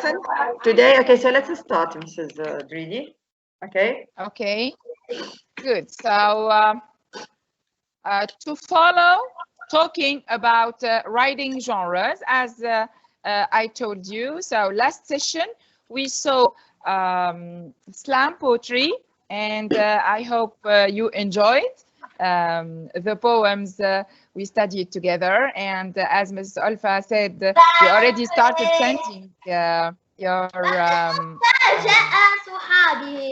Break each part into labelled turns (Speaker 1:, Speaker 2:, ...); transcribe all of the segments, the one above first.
Speaker 1: lesson today? Okay, so let's start, Mrs. Dridi. Okay.
Speaker 2: Okay, good. So to follow talking about writing genres, as I told you. So last session we saw slam poetry, and I hope you enjoyed the poems we studied together. And as Ms. Olfa said, we already started sending your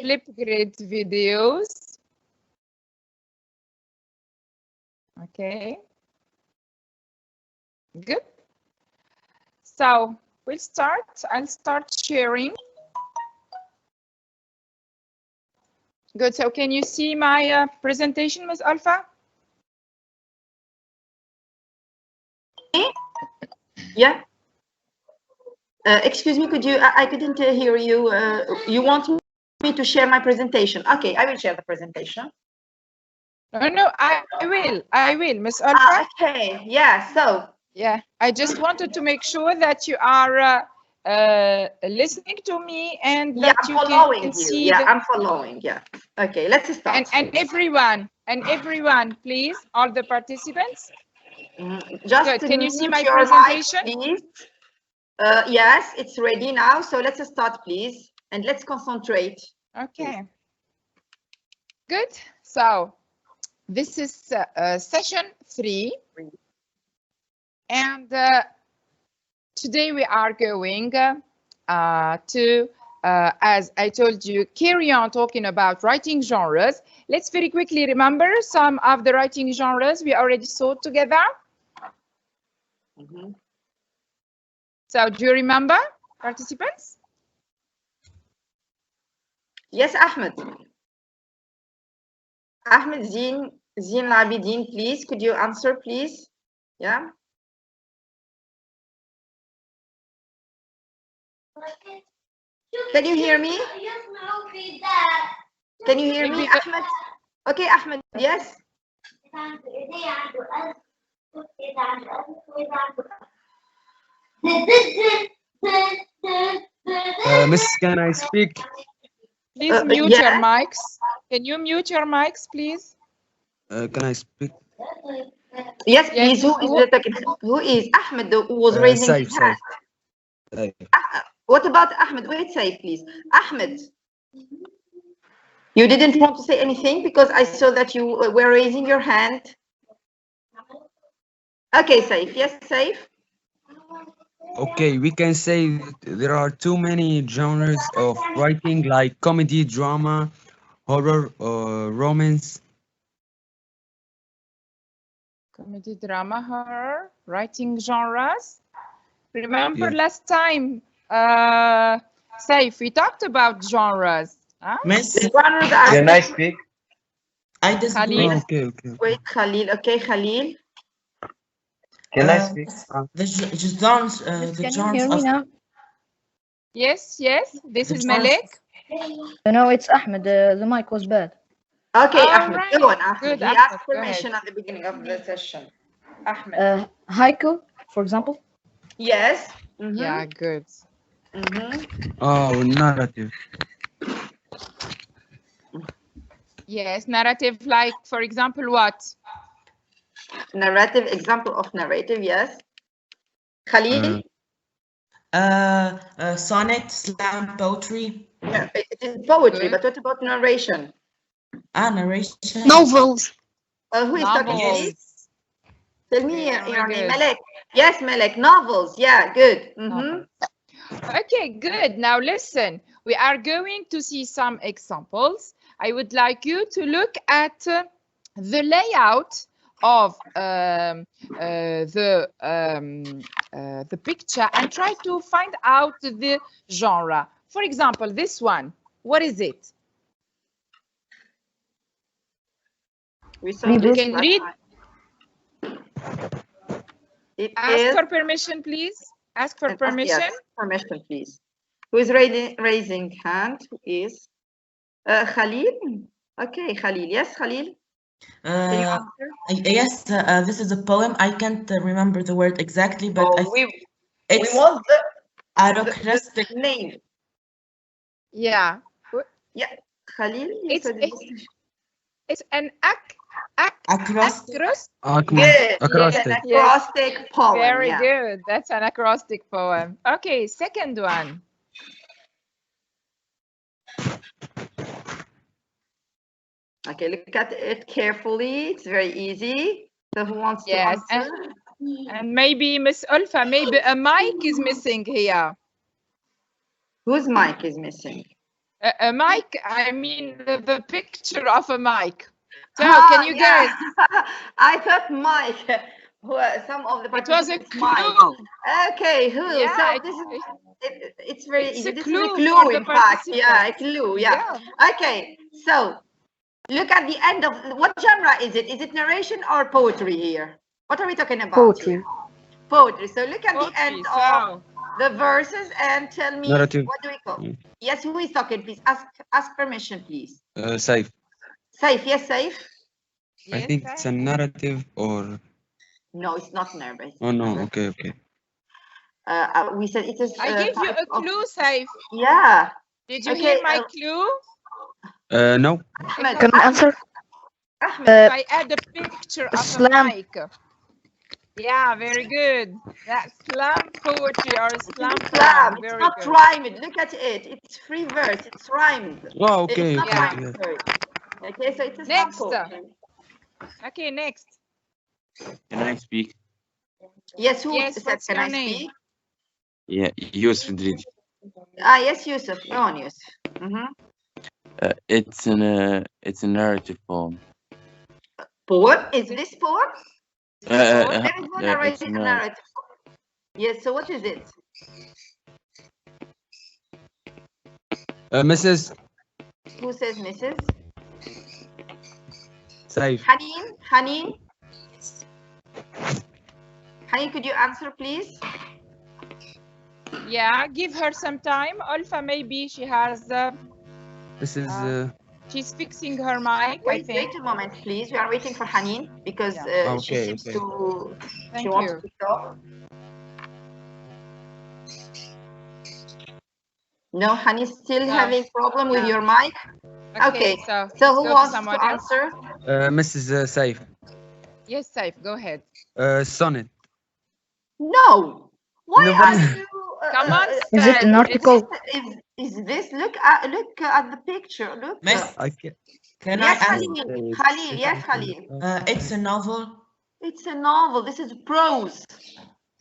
Speaker 2: Flipgrid videos. Okay, good. So we'll start. I'll start sharing. Good. So can you see my presentation, Ms. Olfa?
Speaker 1: Yeah. Excuse me, could you? I couldn't hear you. You want me to share my presentation? Okay, I will share the presentation.
Speaker 2: No, I will, Ms. Olfa.
Speaker 1: Okay. Yeah. So.
Speaker 2: Yeah, I just wanted to make sure that you are listening to me and that
Speaker 1: I'm
Speaker 2: you
Speaker 1: following
Speaker 2: can
Speaker 1: you.
Speaker 2: see.
Speaker 1: Yeah, I'm following. Yeah. Okay, let's start.
Speaker 2: And everyone, please, all the participants.
Speaker 1: Just
Speaker 2: good. Can you see my
Speaker 1: your
Speaker 2: presentation?
Speaker 1: Mic, please. Yes, it's ready now. So let's start, please, and let's concentrate.
Speaker 2: Okay. Good. So this is session 3. And today we are going to, as I told you, carry on talking about writing genres. Let's very quickly remember some of the writing genres we already saw together. So do you remember, participants?
Speaker 1: Yes, Ahmed. Ahmed Zin Labidin, please. Could you answer, please? Yeah. Can you hear me? Can you hear me, Ahmed? Okay, Ahmed, yes.
Speaker 3: Miss, can I speak?
Speaker 2: Please mute your mics. Can you mute your mics, please?
Speaker 3: Can I speak?
Speaker 1: Yes, please. Who is Ahmed who was raising his hand? What about Ahmed? Wait, say please. Ahmed, you didn't want to say anything because I saw that you were raising your hand. Okay, Saif. Yes, Saif.
Speaker 3: Okay, we can say there are too many genres of writing, like comedy, drama, horror, romance.
Speaker 2: Comedy, drama, horror, writing genres. Remember last time, Saif, we talked about genres. Huh?
Speaker 4: Miss,
Speaker 1: can
Speaker 4: I speak? I just
Speaker 2: Khalil.
Speaker 3: Okay.
Speaker 1: Wait, Khalil. Okay, Khalil.
Speaker 4: Can I speak? The genres, the genres of...
Speaker 2: Now? Yes. This is Malek.
Speaker 5: No, it's Ahmed. The mic was bad.
Speaker 1: Okay, Ahmed. Right. Go on, Ahmed.
Speaker 2: Good,
Speaker 1: he asked permission at the beginning of the session. Ahmed.
Speaker 5: Haiku, for example.
Speaker 1: Yes.
Speaker 2: Yeah, good.
Speaker 3: Oh, narrative.
Speaker 2: Yes, narrative, like, for example, what?
Speaker 1: Narrative, example of narrative, yes. Khalil?
Speaker 4: Sonnet, slam, poetry.
Speaker 1: Yeah, it is poetry, but what about narration?
Speaker 4: Narration.
Speaker 5: Novels.
Speaker 1: Who is talking,
Speaker 2: please?
Speaker 1: Tell me your name, Malek. Yes, Malek, novels. Yeah, good.
Speaker 2: Okay, good. Now listen, we are going to see some examples. I would like you to look at the layout of the picture and try to find out the genre. For example, this one, what is it?
Speaker 1: We saw this.
Speaker 2: Can read. Ask for permission, please. Ask for permission.
Speaker 1: Yes, permission, please. Who is raising hand? Who is? Khalil? Okay, Khalil. Yes, Khalil?
Speaker 4: Yes, this is a poem. I can't remember the word exactly, but Acrostic.
Speaker 1: The name.
Speaker 2: Yeah.
Speaker 1: Yeah, Khalil, you
Speaker 2: It's
Speaker 1: said
Speaker 2: it's an
Speaker 4: Acrostic.
Speaker 1: good.
Speaker 3: Acrostic.
Speaker 1: An acrostic poem.
Speaker 2: Very
Speaker 1: yeah.
Speaker 2: good. That's an acrostic poem. Okay, second one.
Speaker 1: Okay, look at it carefully. It's very easy. So who wants to
Speaker 2: Yes,
Speaker 1: answer?
Speaker 2: and maybe Miss Olfa, maybe a mic is missing here.
Speaker 1: Whose mic is missing?
Speaker 2: A mic, I mean the picture of a mic. So
Speaker 1: Ah,
Speaker 2: can you
Speaker 1: yeah.
Speaker 2: guess?
Speaker 1: I thought Mike. Some of the
Speaker 2: It was a
Speaker 1: participants
Speaker 2: clue.
Speaker 1: Mike. Okay, who?
Speaker 2: Yeah,
Speaker 1: So this is it's very
Speaker 2: it's
Speaker 1: easy.
Speaker 2: a
Speaker 1: This is a
Speaker 2: clue
Speaker 1: clue,
Speaker 2: for the
Speaker 1: in fact. Yeah, a
Speaker 2: participants.
Speaker 1: clue. Yeah. Okay, so look at the end of what genre is it? Is it narration or poetry here? What are we talking about?
Speaker 5: Poetry.
Speaker 1: Here? Poetry. So look at the end
Speaker 2: Poetry,
Speaker 1: of the verses and tell me
Speaker 3: Narrative.
Speaker 1: what do we call? Yes, who is talking? Please ask permission, please.
Speaker 3: Safe.
Speaker 1: Safe. Yes, Safe.
Speaker 3: I think it's a narrative or.
Speaker 1: No, it's not nervous.
Speaker 3: Oh no. Okay. Okay.
Speaker 1: We said it is.
Speaker 2: I gave you a clue, Saif.
Speaker 1: Yeah.
Speaker 2: Did you hear my clue?
Speaker 3: No.
Speaker 1: Ahmed,
Speaker 5: Can I answer?
Speaker 1: Ahmed,
Speaker 2: If I add a picture of
Speaker 5: slam.
Speaker 2: a mic. Yeah, very good. That's slam poetry or slam
Speaker 1: slam.
Speaker 2: poem.
Speaker 1: It's
Speaker 2: Very
Speaker 1: not
Speaker 2: good.
Speaker 1: rhymed. Look at it. It's free verse. It's rhymed.
Speaker 3: Oh, okay.
Speaker 1: It's not
Speaker 3: Okay.
Speaker 1: rhymed,
Speaker 3: Yeah.
Speaker 1: sorry. Okay, so it's a slam
Speaker 2: Next.
Speaker 1: poetry.
Speaker 2: Okay, next.
Speaker 6: Can I speak?
Speaker 1: Yes, who
Speaker 2: Yes,
Speaker 1: said
Speaker 2: what's
Speaker 1: can
Speaker 2: your
Speaker 1: I
Speaker 2: name?
Speaker 1: speak?
Speaker 6: Yeah, Yusuf Drid.
Speaker 1: Yes, Yusuf. Go on, Yusuf.
Speaker 6: It's a narrative poem.
Speaker 1: Poem? Is this poem? There is no
Speaker 6: It's
Speaker 1: narrative. Yes, so what is it?
Speaker 3: Mrs.
Speaker 1: Who says Mrs.?
Speaker 3: Safe.
Speaker 1: Haneen? Haneen? Haneen, could you answer, please?
Speaker 2: Yeah, give her some time. Olfa, maybe she has.
Speaker 3: This is.
Speaker 2: She's fixing her mic, I think.
Speaker 1: Wait a moment, please. We are waiting for Haneen because she seems to.
Speaker 2: Thank
Speaker 1: she wants
Speaker 2: you.
Speaker 1: to talk. No, Haneen still having problem with your mic. Okay. So who wants to answer?
Speaker 3: Mrs. Safe.
Speaker 2: Yes, Saif, go ahead.
Speaker 3: Sonnet.
Speaker 1: No. Why are you?
Speaker 2: Come on,
Speaker 5: Is it an article?
Speaker 1: Is this? Look at the picture. Look.
Speaker 4: Miss, can
Speaker 1: Yes,
Speaker 4: I ask?
Speaker 1: Khalil. Yes, Khalil.
Speaker 4: It's a novel.
Speaker 1: It's a novel. This is prose.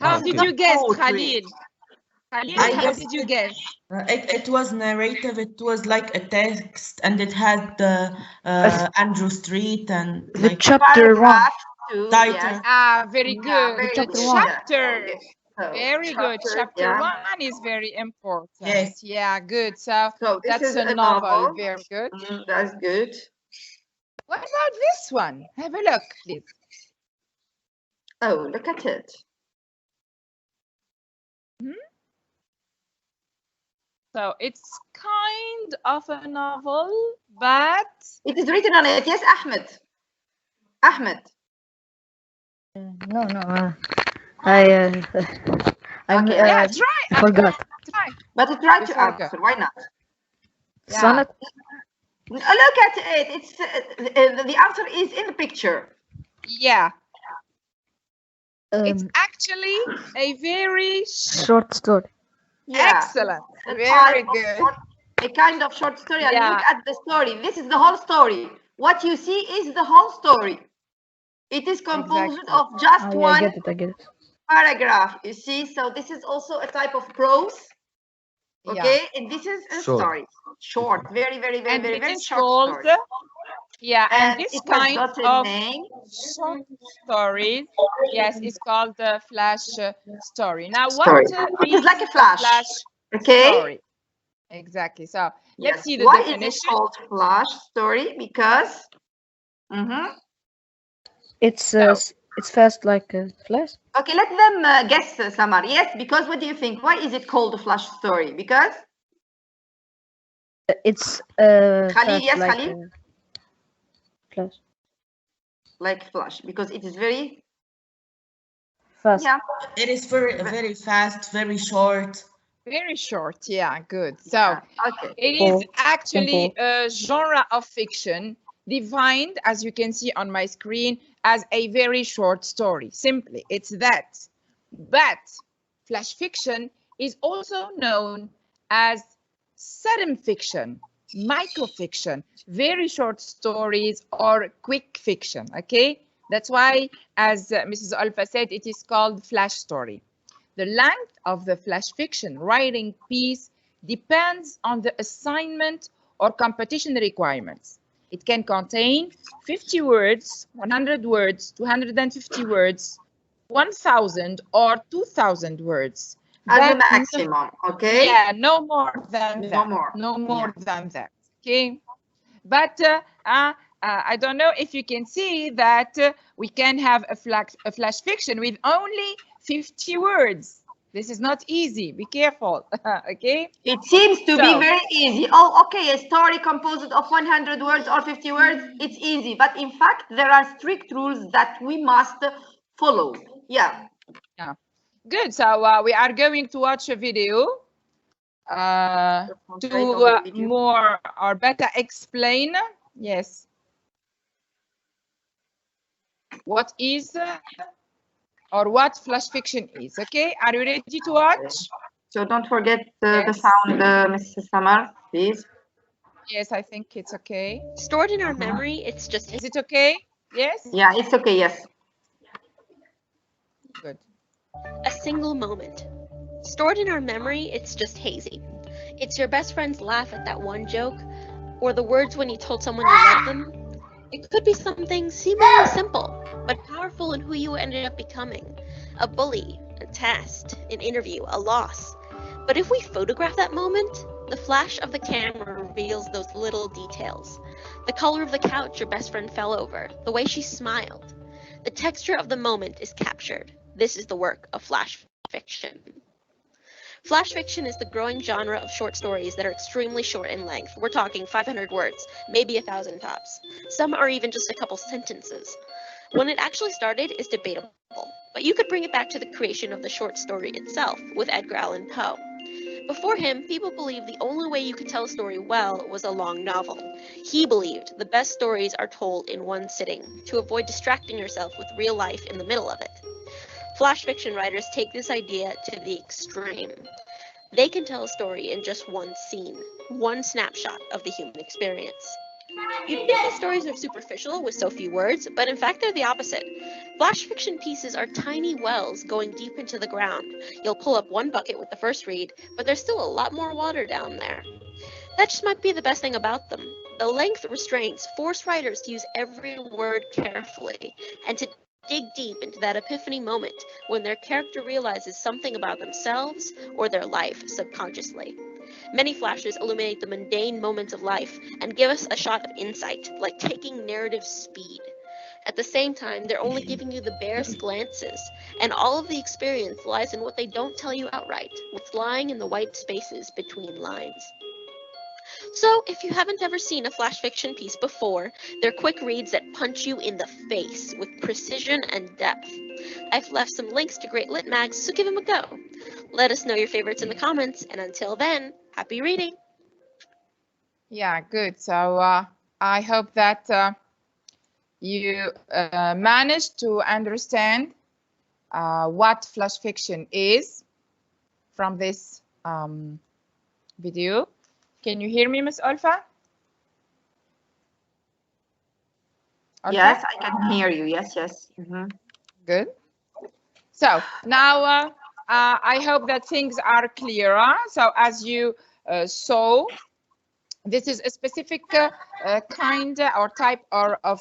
Speaker 2: How did you guess,
Speaker 1: poetry.
Speaker 2: Khalil? Khalil, how did you guess?
Speaker 4: It was narrative. It was like a text, and it had the Andrew Street and
Speaker 5: The
Speaker 4: like
Speaker 5: chapter one.
Speaker 4: title.
Speaker 1: Yes.
Speaker 2: Ah, very good.
Speaker 1: Yeah, very
Speaker 2: The
Speaker 1: good.
Speaker 2: chapter. Very good. Chapter
Speaker 1: yeah.
Speaker 2: 1 is very important.
Speaker 4: Yes.
Speaker 2: Yeah, good. So
Speaker 1: this
Speaker 2: that's
Speaker 1: is
Speaker 2: a novel. Very good.
Speaker 1: That's good.
Speaker 2: What about this one? Have a look, please.
Speaker 1: Oh, look at it.
Speaker 2: So it's kind of a novel, but
Speaker 1: it is written on it. Yes, Ahmed. Ahmed.
Speaker 5: No. I forgot.
Speaker 2: Try.
Speaker 1: But try to answer. Why not?
Speaker 2: Yeah.
Speaker 5: Sonnet.
Speaker 1: Look at it. It's the answer is in the picture.
Speaker 2: Yeah. It's actually a very
Speaker 5: short story.
Speaker 1: Yeah.
Speaker 2: Excellent. Very good.
Speaker 1: A kind of short story. And look at the story. This is the whole story. What you see is the whole story. It is composed of just one
Speaker 5: I get it.
Speaker 1: paragraph. You see, so this is also a type of prose. Okay, and this is a story. Short, very short story.
Speaker 2: Yeah, and this kind of
Speaker 1: name.
Speaker 2: short stories, yes, it's called the flash story. Now, what is
Speaker 1: like a flash?
Speaker 2: Story? Exactly. So let's see the definition.
Speaker 1: Why is it called flash story? Because
Speaker 5: it's fast like a flash.
Speaker 1: Okay, let them guess, Samar. Yes, because what do you think? Why is it called a flash story? Because
Speaker 5: it's
Speaker 1: Khalil, yes,
Speaker 5: like
Speaker 1: Khalil.
Speaker 5: Flash.
Speaker 1: Like flash, because it is very
Speaker 5: fast.
Speaker 1: Yeah.
Speaker 4: It is very fast, very short,
Speaker 2: Very short, yeah, good. So
Speaker 1: Yeah, okay.
Speaker 2: it is
Speaker 5: Simple.
Speaker 2: actually a genre of fiction defined, as you can see on my screen, as a very short story. Simply, it's that. But flash fiction is also known as sudden fiction, microfiction, very short stories, or quick fiction. Okay, that's why, as Mrs. Olfa said, it is called flash story. The length of the flash fiction writing piece depends on the assignment or competition requirements. It can contain 50 words, 100 words, 250 words, 1,000 or 2,000 words.
Speaker 1: As a
Speaker 2: But
Speaker 1: maximum, okay?
Speaker 2: yeah, no more than
Speaker 1: No
Speaker 2: that.
Speaker 1: more.
Speaker 2: No more
Speaker 1: Yeah.
Speaker 2: than that. Okay. But I don't know if you can see that we can have a flash fiction with only 50 words. This is not easy. Be careful. Okay.
Speaker 1: It seems to be very easy. Oh, okay, a story composed of 100 words or 50 words, it's easy. But in fact, there are strict rules that we must follow. Yeah.
Speaker 2: Yeah. Good. So we are going to watch a video to more or better explain. Yes. What is or what flash fiction is. Okay, are you ready to watch?
Speaker 1: So don't forget the sound, Mrs. Samar, please.
Speaker 2: Yes, I think it's okay.
Speaker 7: Stored in our memory, it's just...
Speaker 2: Is it okay? Yes?
Speaker 1: Yeah, it's okay, yes.
Speaker 2: Good.
Speaker 7: A single moment. Stored in our memory, it's just hazy. It's your best friend's laugh at that one joke, or the words when you told someone you loved them. It could be something seemingly simple, but powerful in who you ended up becoming. A bully, a test, an interview, a loss. But if we photograph that moment, the flash of the camera reveals those little details. The color of the couch your best friend fell over, the way she smiled. The texture of the moment is captured. This is the work of flash fiction. Flash fiction is the growing genre of short stories that are extremely short in length. We're talking 500 words, maybe 1,000 tops. Some are even just a couple sentences. When it actually started is debatable, but you could bring it back to the creation of the short story itself with Edgar Allan Poe. Before him, people believed the only way you could tell a story well was a long novel. He believed the best stories are told in one sitting, to avoid distracting yourself with real life in the middle of it. Flash fiction writers take this idea to the extreme. They can tell a story in just one scene, one snapshot of the human experience. You'd think these stories are superficial with so few words, but in fact they're the opposite. Flash fiction pieces are tiny wells going deep into the ground. You'll pull up one bucket with the first read, but there's still a lot more water down there. That just might be the best thing about them. The length restraints force writers to use every word carefully and to dig deep into that epiphany moment when their character realizes something about themselves or their life subconsciously. Many flashes illuminate the mundane moments of life and give us a shot of insight, like taking narrative speed. At the same time, they're only giving you the barest glances, and all of the experience lies in what they don't tell you outright, what's lying in the white spaces between lines. So, if you haven't ever seen a flash fiction piece before, they're quick reads that punch you in the face with precision and depth. I've left some links to great lit mags, so give them a go. Let us know your favorites in the comments, and until then, happy reading!
Speaker 2: Yeah, good. So I hope that you managed to understand what flash fiction is from this video. Can you hear me, Miss Olfa? Olfa?
Speaker 1: Yes, I can hear you. Yes, yes.
Speaker 2: Good. So now I hope that things are clearer. So as you saw, this is a specific kind or type of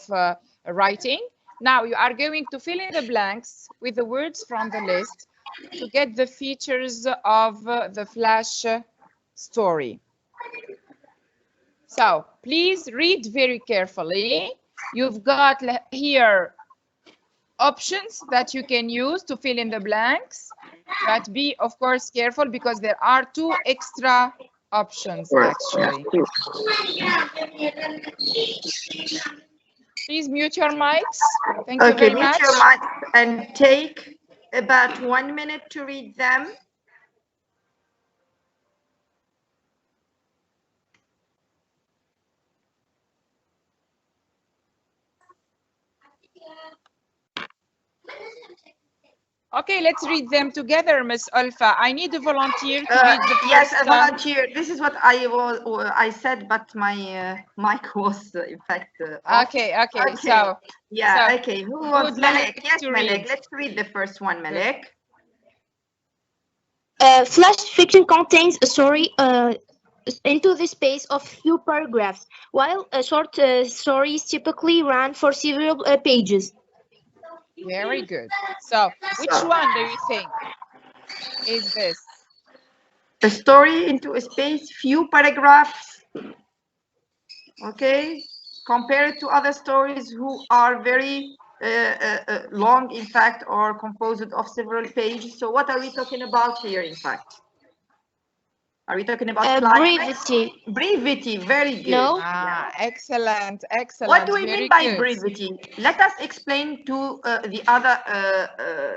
Speaker 2: writing. Now you are going to fill in the blanks with the words from the list to get the features of the flash story. So please read very carefully. You've got here options that you can use to fill in the blanks, but be of course careful because there are 2 extra options actually. Please mute your mics. Thank you very much.
Speaker 1: Mute your mic and take about 1 minute to read them.
Speaker 2: Okay, let's read them together, Miss Olfa. I need a volunteer to read the first.
Speaker 1: Yes, a volunteer. This is what I said, but my mic was in fact off.
Speaker 2: Okay. So
Speaker 1: yeah,
Speaker 2: so
Speaker 1: okay. Who
Speaker 2: who
Speaker 1: wants
Speaker 2: would
Speaker 1: Malek?
Speaker 2: like
Speaker 1: Yes,
Speaker 2: to
Speaker 1: Malek.
Speaker 2: read?
Speaker 1: Let's read the first one, Malek.
Speaker 8: Flash fiction contains a story into the space of few paragraphs, while short stories typically run for several pages.
Speaker 2: Very good. So which one do you think is this?
Speaker 1: A story into a space, few paragraphs. Okay, compared to other stories who are very long, in fact, or composed of several pages. So what are we talking about here, in fact? Are we talking about
Speaker 8: Brevity.
Speaker 1: Brevity, very good.
Speaker 8: No.
Speaker 2: Excellent.
Speaker 1: What do we
Speaker 2: Very
Speaker 1: mean by
Speaker 2: good.
Speaker 1: brevity? Let us explain to the other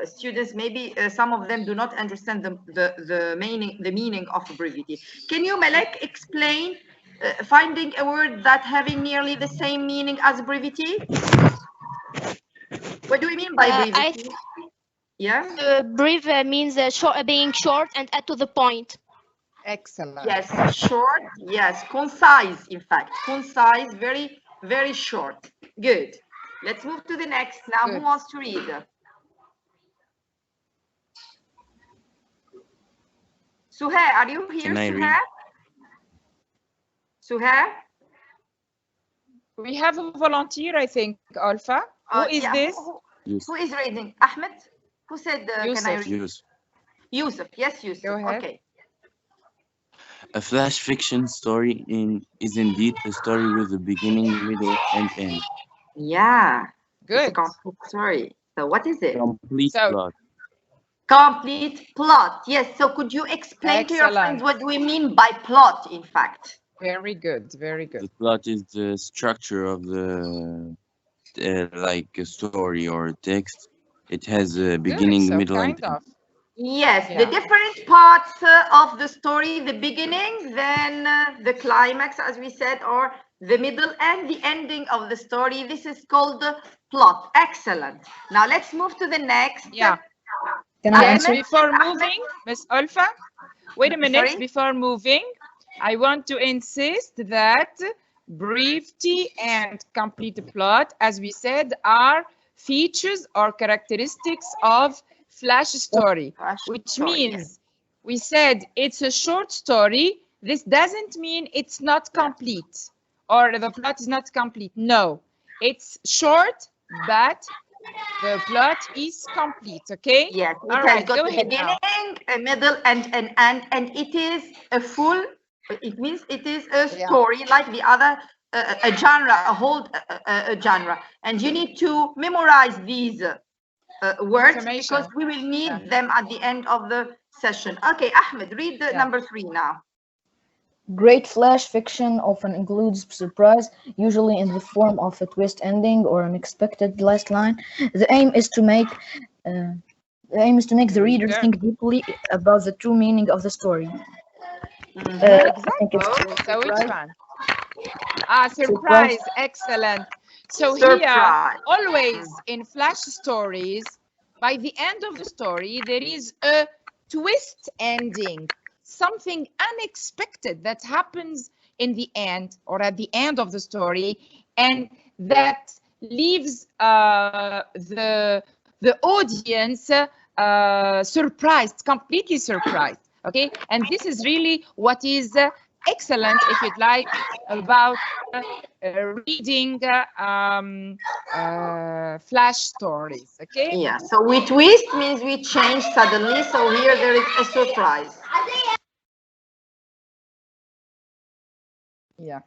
Speaker 1: students. Maybe some of them do not understand the meaning of brevity. Can you, Malek, explain finding a word that having nearly the same meaning as brevity? What do we mean by brevity? Yeah.
Speaker 8: Brief means being short and to the point.
Speaker 2: Excellent.
Speaker 1: Yes, short. Yes, concise. In fact, concise. Very, very short. Good. Let's move to the next now.
Speaker 2: Good.
Speaker 1: Who wants to read? Suhair, are you here,
Speaker 6: Can I
Speaker 1: Suhair?
Speaker 6: read?
Speaker 1: Suhair?
Speaker 2: We have a volunteer, I think, Olfa. Who is
Speaker 1: yeah,
Speaker 2: this?
Speaker 1: Who is reading? Ahmed? Who said, can I read? Yusuf. Yes, Yusuf.
Speaker 2: Go ahead.
Speaker 1: Okay.
Speaker 6: A flash fiction story is indeed a story with a beginning, middle, and end.
Speaker 1: Yeah.
Speaker 2: Good.
Speaker 1: It's a complete story. So what is it?
Speaker 6: Complete plot.
Speaker 1: Complete plot. Yes. So could you explain to your friends what do we mean by plot, in fact?
Speaker 2: Very good. Very good.
Speaker 6: The plot is the structure of the like a story or text. It has a beginning,
Speaker 2: so
Speaker 6: middle, and
Speaker 2: kind of.
Speaker 1: Yes,
Speaker 2: Yeah.
Speaker 1: the different parts of the story, the beginning, then the climax, as we said, or the middle and the ending of the story. This is called the plot. Excellent. Now let's move to the next.
Speaker 2: Yeah.
Speaker 5: Can I
Speaker 2: Yes,
Speaker 5: answer?
Speaker 2: before moving, Miss Olfa, wait a minute.
Speaker 1: Sorry?
Speaker 2: Before moving, I want to insist that brevity and complete plot, as we said, are features or characteristics of flash story, which means we said it's a short story. This doesn't mean it's not complete or the plot is not complete. No, it's short, but the plot is complete. Okay.
Speaker 1: Yes, it
Speaker 2: All
Speaker 1: has
Speaker 2: right,
Speaker 1: got
Speaker 2: go
Speaker 1: a
Speaker 2: ahead now.
Speaker 1: beginning, a middle, and an end, and it is a full. It means it is a story like the other, a genre, a whole a genre, and you need to memorize these words because we will need them at the end of the session. Okay, Ahmed, read the number 3 now.
Speaker 5: Great flash fiction often includes surprise, usually in the form of a twist ending or unexpected last line. The aim is to make the reader think deeply about the true meaning of the story.
Speaker 2: Exactly. So which one? Surprise. Excellent. So here, always in flash stories, by the end of the story, there is a twist ending, something unexpected that happens in the end or at the end of the story, and that leaves the audience surprised, completely surprised. Okay, and this is really what is excellent, if you'd like, about reading flash stories. Okay.
Speaker 1: Yeah. So we twist means we change suddenly. So here there is a surprise.
Speaker 2: Yeah.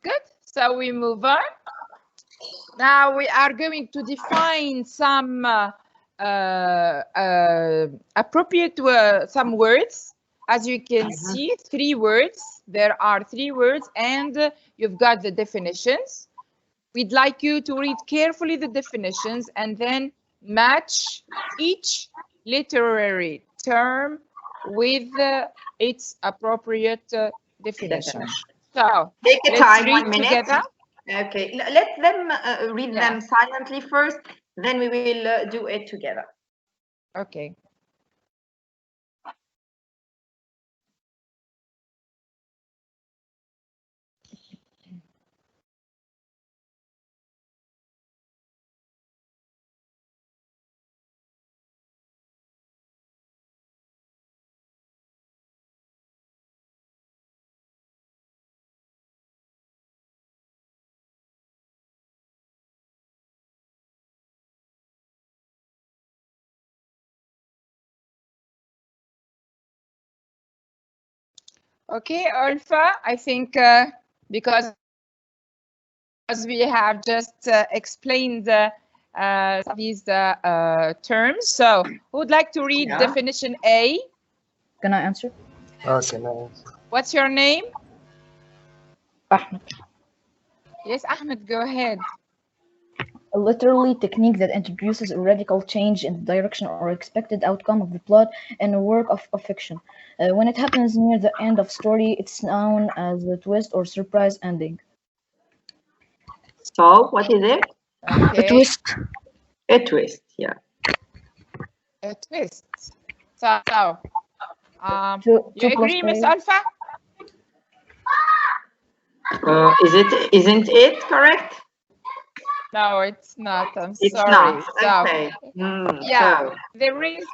Speaker 2: Good. So we move on. Now we are going to define some appropriate some words. As you can see, 3 words. There are 3 words, and you've got the definitions. We'd like you to read carefully the definitions and then match each literary term with its appropriate definition. So
Speaker 1: take a
Speaker 2: let's
Speaker 1: time,
Speaker 2: read
Speaker 1: 1 minute.
Speaker 2: Together.
Speaker 1: Okay, let them read them silently first, then we will do it together.
Speaker 2: Okay. Okay, Olfa, I think because we have just explained these terms, so who would like to read
Speaker 1: Yeah.
Speaker 2: definition A?
Speaker 5: Can I answer?
Speaker 9: Okay, nice.
Speaker 2: What's your name?
Speaker 5: Ahmed.
Speaker 2: Yes, Ahmed, go ahead.
Speaker 5: A literary technique that introduces a radical change in the direction or expected outcome of the plot in a work of fiction. When it happens near the end of story, it's known as a twist or surprise ending.
Speaker 1: So what is it?
Speaker 2: Okay.
Speaker 5: A twist.
Speaker 1: A twist. Yeah.
Speaker 2: A twist. So
Speaker 5: Two
Speaker 2: you
Speaker 5: plus
Speaker 2: agree, Miss
Speaker 5: A.
Speaker 2: Alpha?
Speaker 1: Isn't it correct?
Speaker 2: No, it's not. I'm
Speaker 1: It's
Speaker 2: sorry.
Speaker 1: not.
Speaker 2: So
Speaker 1: Okay.
Speaker 2: yeah,
Speaker 1: So
Speaker 2: there is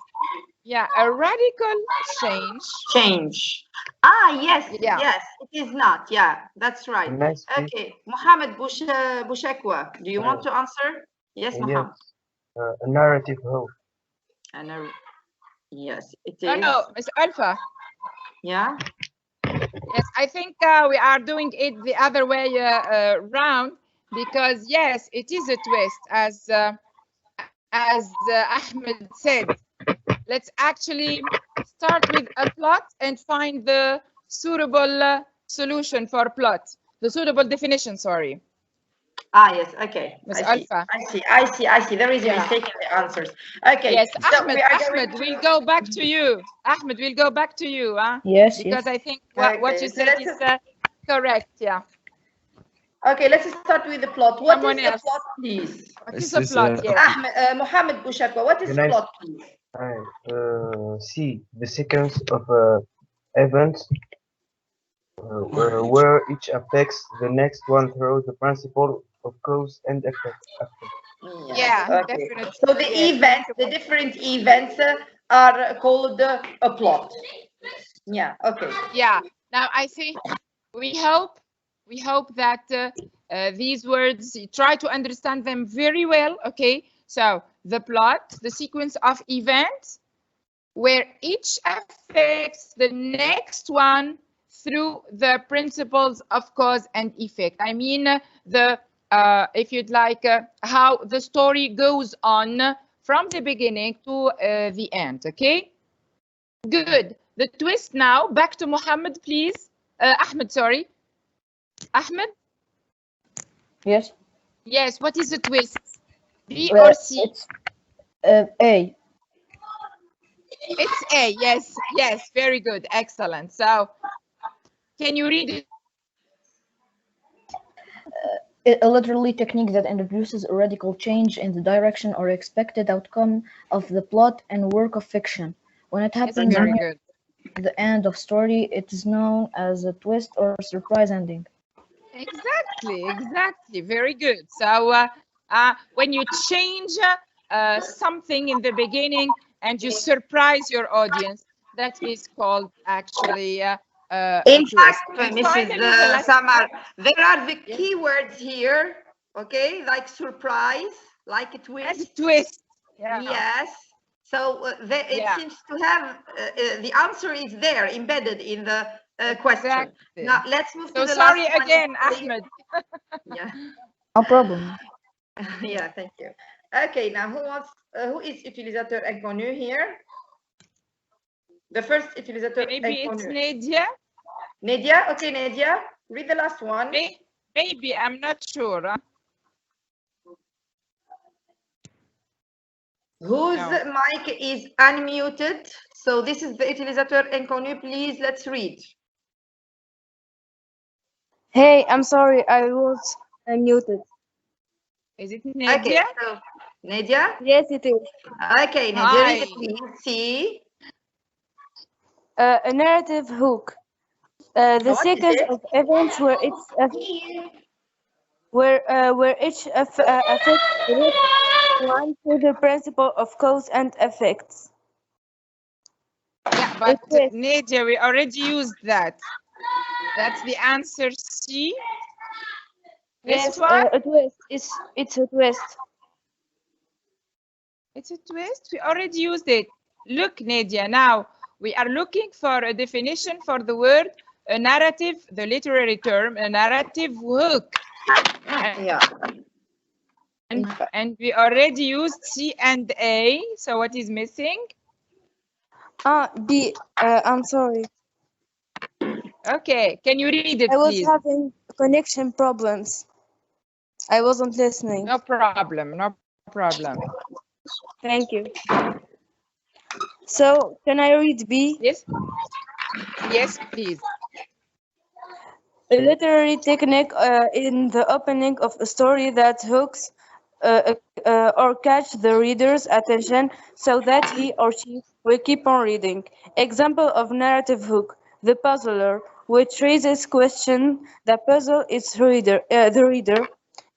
Speaker 2: a radical change.
Speaker 1: Yes,
Speaker 2: Yeah.
Speaker 1: yes, it is not. Yeah, that's right.
Speaker 9: Nice.
Speaker 1: Okay, Mohammed Bushekwa, do you want to answer? Yes, Mohammed.
Speaker 9: A narrative hope.
Speaker 1: And yes, it
Speaker 2: No,
Speaker 1: is.
Speaker 2: no, Miss Alpha.
Speaker 1: Yeah.
Speaker 2: Yes, I think we are doing it the other way round because yes, it is a twist as Ahmed said. Let's actually start with a plot and find the suitable solution for plot. The suitable definition, sorry.
Speaker 1: Yes, okay.
Speaker 2: Miss
Speaker 1: I see.
Speaker 2: Alpha.
Speaker 1: I see. There is a mistake in the answers. Okay.
Speaker 2: Yes,
Speaker 1: so
Speaker 2: Ahmed,
Speaker 1: we are
Speaker 2: Ahmed,
Speaker 1: going
Speaker 2: we'll
Speaker 1: to...
Speaker 2: go back to you. Ahmed, we'll go back to you, huh?
Speaker 5: Yes,
Speaker 2: Because
Speaker 5: yes.
Speaker 2: I think what
Speaker 1: Okay,
Speaker 2: you
Speaker 1: so
Speaker 2: said
Speaker 1: let's
Speaker 2: is correct, yeah.
Speaker 1: Okay, let's start with the plot. What
Speaker 2: Someone
Speaker 1: is the
Speaker 2: else.
Speaker 1: plot, please?
Speaker 2: What is
Speaker 3: This
Speaker 2: a
Speaker 3: is,
Speaker 2: plot? Yes.
Speaker 1: Mohammed Bushakwa, what is
Speaker 9: Can I-
Speaker 1: plot, please?
Speaker 9: See the sequence of events where each affects the next one through the principle of cause and effect.
Speaker 1: Yes,
Speaker 2: Yeah,
Speaker 1: okay.
Speaker 2: definitely.
Speaker 1: So the
Speaker 2: Yes.
Speaker 1: events, the different events are called a plot. Yeah, okay.
Speaker 2: Yeah. Now I think we hope that these words, you try to understand them very well. Okay. So the plot, the sequence of events where each affects the next one through the principles of cause and effect. I mean, the if you'd like, how the story goes on from the beginning to the end. Okay. Good. The twist now. Back to Mohammed, please. Ahmed, sorry. Ahmed?
Speaker 5: Yes.
Speaker 2: Yes, what is a twist? B or C?
Speaker 5: It's A.
Speaker 2: It's A. Yes, yes. Very good. Excellent. So, can you read it?
Speaker 5: A literary technique that introduces a radical change in the direction or expected outcome of the plot and work of fiction. When it
Speaker 2: It's
Speaker 5: happens
Speaker 2: very
Speaker 5: near
Speaker 2: good.
Speaker 5: the end of story, it is known as a twist or surprise ending.
Speaker 2: Exactly, exactly. Very good. So, when you change something in the beginning and you surprise your audience, that is called actually
Speaker 1: In
Speaker 2: a
Speaker 1: fact,
Speaker 2: twist. And
Speaker 1: Mrs.
Speaker 2: finally, the last
Speaker 1: Samar, there are the
Speaker 2: Yes.
Speaker 1: keywords here, okay, like surprise, like a
Speaker 2: and
Speaker 1: twist.
Speaker 2: twist. Yeah.
Speaker 1: Yes. So it
Speaker 2: Yeah.
Speaker 1: seems to have the answer is there embedded in the question.
Speaker 2: Exactly.
Speaker 1: Now let's move
Speaker 2: So
Speaker 1: to the
Speaker 2: sorry
Speaker 1: last one.
Speaker 2: again, Ahmed.
Speaker 1: Yeah.
Speaker 5: No problem.
Speaker 1: Yeah, thank you. Okay, now who is utilisateur inconnu here? The first utilisateur
Speaker 2: Maybe it's
Speaker 1: inconnu.
Speaker 2: Nadia.
Speaker 1: Nadia, okay, Nadia, read the last one.
Speaker 2: Maybe, I'm not sure.
Speaker 1: Whose
Speaker 2: No.
Speaker 1: mic is unmuted? So this is the utilisateur inconnu. Please, let's read.
Speaker 10: Hey, I'm sorry, I was muted.
Speaker 2: Is it Nadia?
Speaker 1: Okay, so Nadia?
Speaker 10: Yes, it is.
Speaker 1: Okay, Nadia,
Speaker 2: Hi.
Speaker 1: read it, please. See?
Speaker 10: A narrative hook. The
Speaker 1: What is
Speaker 10: sequence
Speaker 1: it?
Speaker 10: of events where each affects the next one through the principle of cause and effects.
Speaker 2: Yeah, but Nadia, we already used that. That's the answer C.
Speaker 10: Yes,
Speaker 2: This one?
Speaker 10: a twist. It's a twist.
Speaker 2: It's a twist. We already used it. Look, Nadia, now we are looking for a definition for the word a narrative, the literary term, a narrative hook. And we already used C and A. So what is missing?
Speaker 10: B. I'm sorry.
Speaker 2: Okay, can you read it,
Speaker 10: I was
Speaker 2: please?
Speaker 10: having connection problems. I wasn't listening.
Speaker 2: No problem, no problem.
Speaker 10: Thank you. So, can I read B?
Speaker 2: Yes? Yes, please.
Speaker 10: A literary technique in the opening of a story that hooks or catch the reader's attention so that he or she will keep on reading. Example of narrative hook: the puzzler, which raises question that puzzle its the reader.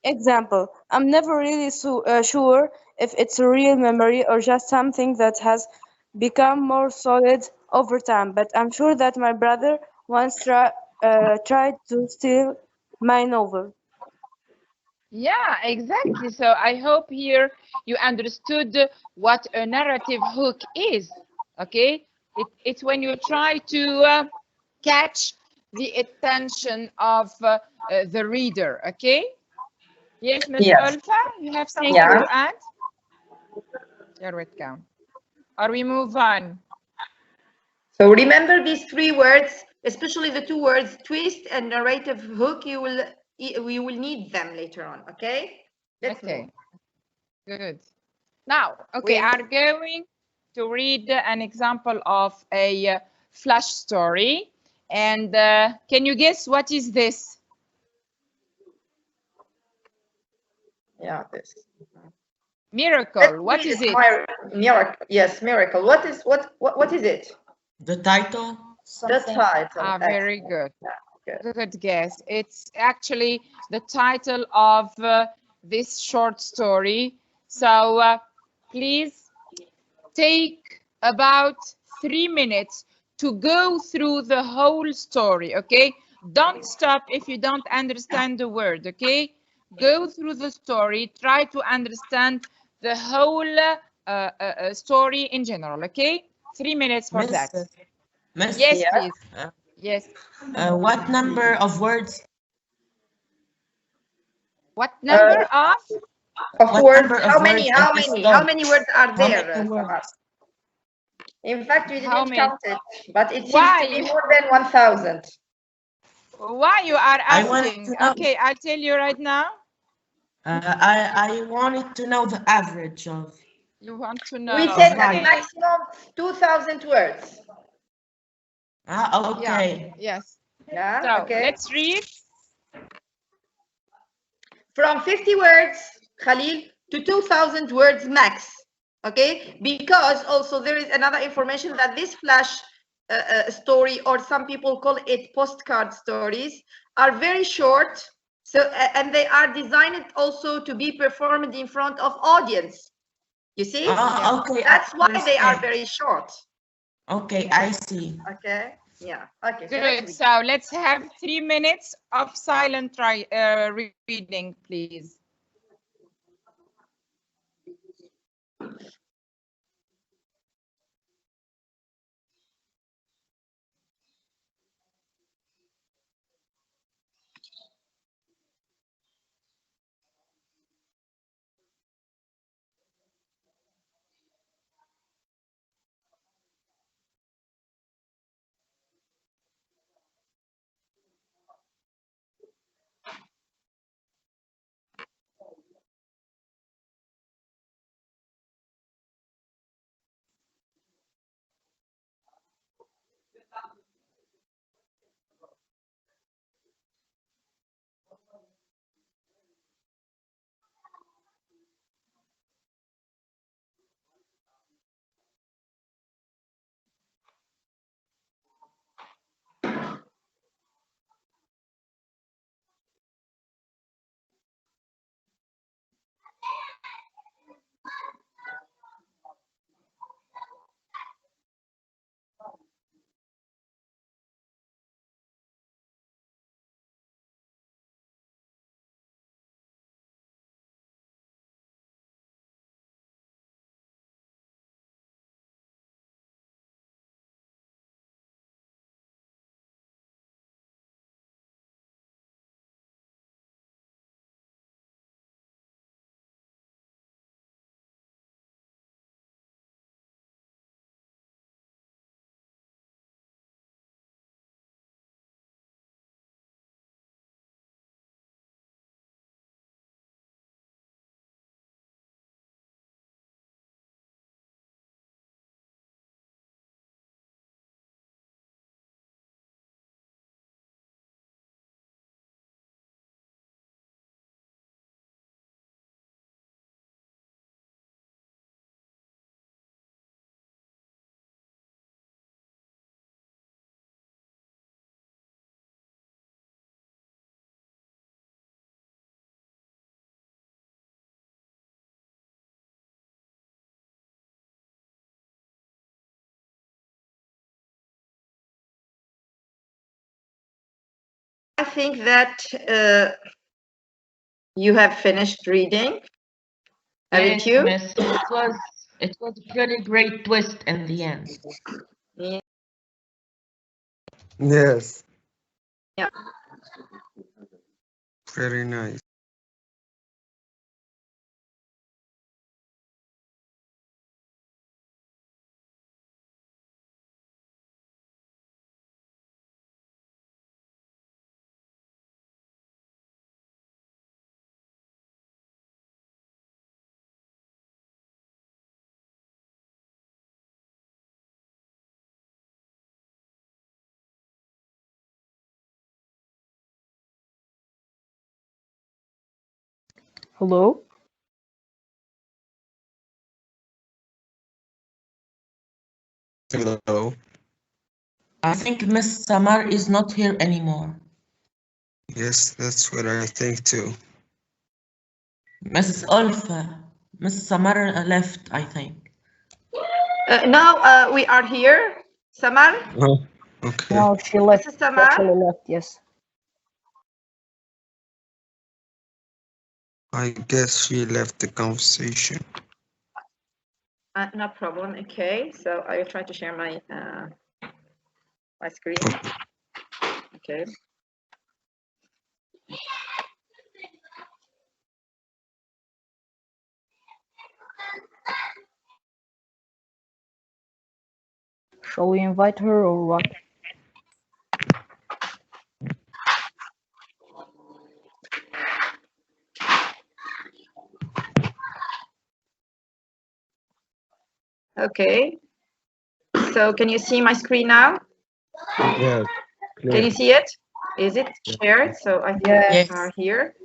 Speaker 10: Example: I'm never really sure if it's a real memory or just something that has become more solid over time, but I'm sure that my brother once tried to steal my novel.
Speaker 2: Yeah, exactly. So I hope here you understood what a narrative hook is. Okay, it's when you try to catch the attention of the reader. Okay. Yes, Miss Olfa, you have something to add? You're welcome. Or we move on.
Speaker 1: So remember these three words, especially the two words twist and narrative hook. We will need them later on. Okay. Let's move.
Speaker 2: Good. Now we are going to read an example of a flash story. And can you guess what is this?
Speaker 1: Yeah, this.
Speaker 2: Miracle. What is it?
Speaker 1: Miracle. Yes, miracle. What is it?
Speaker 4: The title.
Speaker 1: The title.
Speaker 2: Ah, very good.
Speaker 1: Yeah,
Speaker 2: good guess. It's actually the title of this short story. So please take about 3 minutes to go through the whole story, okay? Don't stop if you don't understand the word, okay? Go through the story, try to understand the whole story in general, okay? 3 minutes for that.
Speaker 4: Miss,
Speaker 2: yes, please. Yes.
Speaker 4: What number of words?
Speaker 2: What number of
Speaker 1: words?
Speaker 4: Number
Speaker 1: How
Speaker 4: of
Speaker 1: many?
Speaker 4: words
Speaker 1: How
Speaker 4: in this
Speaker 1: many?
Speaker 4: story?
Speaker 1: How many words are there?
Speaker 4: How many words?
Speaker 1: In fact, we
Speaker 2: How
Speaker 1: didn't
Speaker 2: many?
Speaker 1: count it, but it seems
Speaker 2: Why?
Speaker 1: to be more than 1,000.
Speaker 2: Why you are
Speaker 4: I wanted
Speaker 2: asking?
Speaker 4: to know.
Speaker 2: Okay, I'll tell you right now.
Speaker 4: I wanted to know the average of.
Speaker 2: You want to know?
Speaker 1: We said
Speaker 2: Okay.
Speaker 1: maximum 2,000 words.
Speaker 4: Okay.
Speaker 2: Yeah, yes.
Speaker 1: Yeah.
Speaker 2: So
Speaker 1: Okay.
Speaker 2: let's read.
Speaker 1: From 50 words, Khalil, to 2,000 words max. Okay, because also there is another information that this flash story, or some people call it postcard stories, are very short. So and they are designed also to be performed in front of audience. You see?
Speaker 4: Okay.
Speaker 1: That's why they are very short.
Speaker 4: Okay, I see.
Speaker 1: Okay. Yeah. Okay.
Speaker 2: Good. So let's have 3 minutes of silent reading, please.
Speaker 1: I think that you have finished reading. Haven't
Speaker 4: Yes,
Speaker 1: you?
Speaker 4: miss. It was a pretty great twist in the end.
Speaker 3: Yes.
Speaker 1: Yeah.
Speaker 3: Very nice.
Speaker 5: Hello?
Speaker 3: Hello.
Speaker 4: I think Miss Samar is not here anymore.
Speaker 3: Yes, that's what I think too.
Speaker 4: Mrs. Olfa. Miss Samar left, I think.
Speaker 1: No, we are here. Samar?
Speaker 3: Oh, okay.
Speaker 5: No, she left.
Speaker 1: Mrs.
Speaker 5: She
Speaker 1: Samar?
Speaker 5: actually left, yes.
Speaker 3: I guess she left the conversation.
Speaker 1: No problem. Okay, so I will try to share my my screen. Okay.
Speaker 5: Shall we invite her or what?
Speaker 1: Okay. So can you see my screen now?
Speaker 3: Yes.
Speaker 1: Can you see it? Is it shared? So I think
Speaker 5: Yes.
Speaker 1: we are here.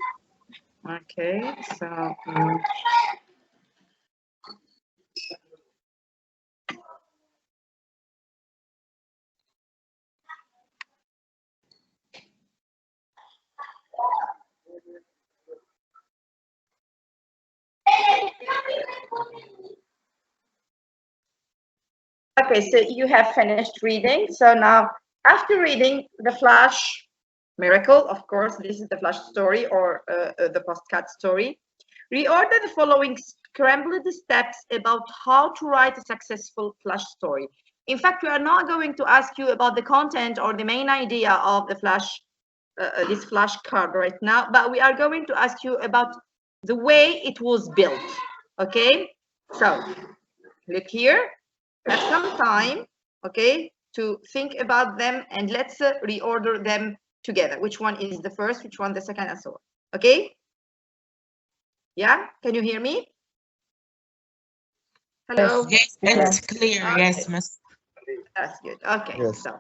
Speaker 1: Okay. So. Okay, so you have finished reading. So now, after reading the Flash Miracle, of course, this is the Flash story or the postcard story. Reorder the following scrambled steps about how to write a successful Flash story. In fact, we are not going to ask you about the content or the main idea of the Flash, this Flash card right now, but we are going to ask you about the way it was built. Okay, so look here. Have some time, okay, to think about them, and let's reorder them together. Which one is the first, which one the second, and so on. Okay? Yeah? Can you hear me? Hello?
Speaker 4: Yes, it's clear.
Speaker 1: Okay.
Speaker 4: Yes, Miss.
Speaker 1: That's good. Okay,
Speaker 3: Yes.
Speaker 1: so.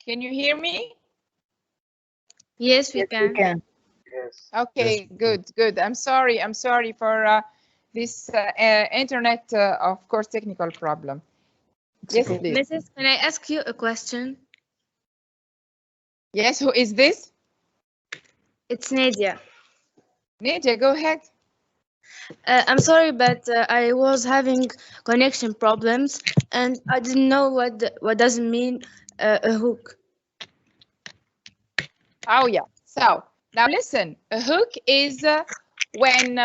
Speaker 2: Can you hear me?
Speaker 8: Yes, we
Speaker 5: Yes,
Speaker 8: can.
Speaker 5: we can.
Speaker 9: Yes.
Speaker 2: Okay, good. I'm sorry for this internet, of course, technical problem. Yes,
Speaker 5: okay.
Speaker 2: please.
Speaker 8: Mrs., can I ask you a question?
Speaker 2: Yes, who is this?
Speaker 8: It's Nadia.
Speaker 2: Nadia, go ahead.
Speaker 8: I'm sorry, but I was having connection problems, and I didn't know what does it mean a hook.
Speaker 2: Oh, yeah. So now listen, a hook is when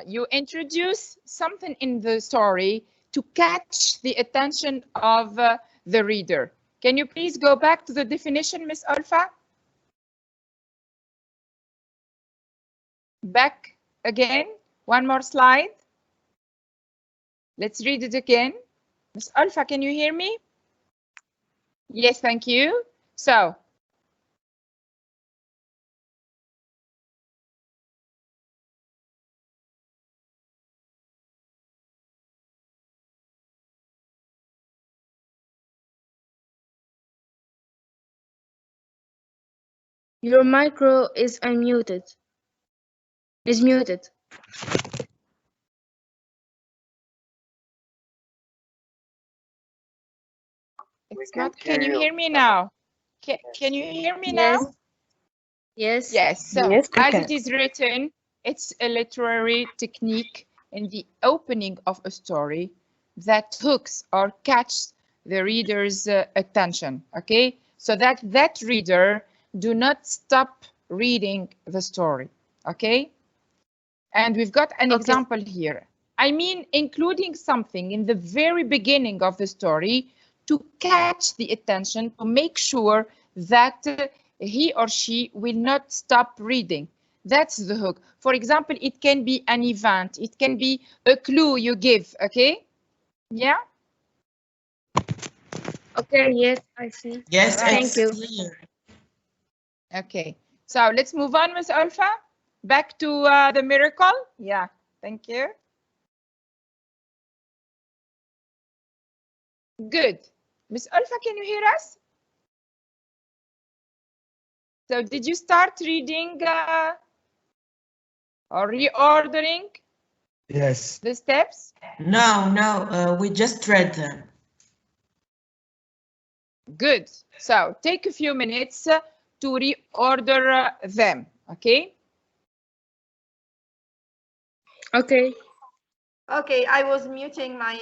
Speaker 2: you introduce something in the story to catch the attention of the reader. Can you please go back to the definition, Miss Olfa? Back again, one more slide. Let's read it again. Miss Olfa, can you hear me? Yes, thank you. So,
Speaker 10: Your micro is unmuted. Is muted.
Speaker 2: it's not. Can you hear me now? Can you hear me
Speaker 10: Yes.
Speaker 2: now?
Speaker 10: Yes.
Speaker 2: Yes. So,
Speaker 5: Yes, we
Speaker 2: as
Speaker 5: can.
Speaker 2: it is written, it's a literary technique in the opening of a story that hooks or catches the reader's attention. Okay, so that reader do not stop reading the story. Okay, and we've got an example here. I mean, including something in the very beginning of the story to catch the attention, to make sure that he or she will not stop reading. That's the hook. For example, it can be an event. It can be a clue you give, okay? Yeah?
Speaker 10: Okay, yes, I see.
Speaker 4: Yes,
Speaker 2: Right.
Speaker 4: it's
Speaker 10: Thank you.
Speaker 4: clear.
Speaker 2: Okay, so let's move on, Ms. Olfa. Back to the miracle. Yeah, thank you. Good. Ms. Olfa, can you hear us? So did you start reading or reordering
Speaker 3: Yes.
Speaker 2: the steps?
Speaker 4: No, we just read them.
Speaker 2: Good. So take a few minutes to reorder them, okay?
Speaker 10: Okay.
Speaker 1: Okay, I was muting my.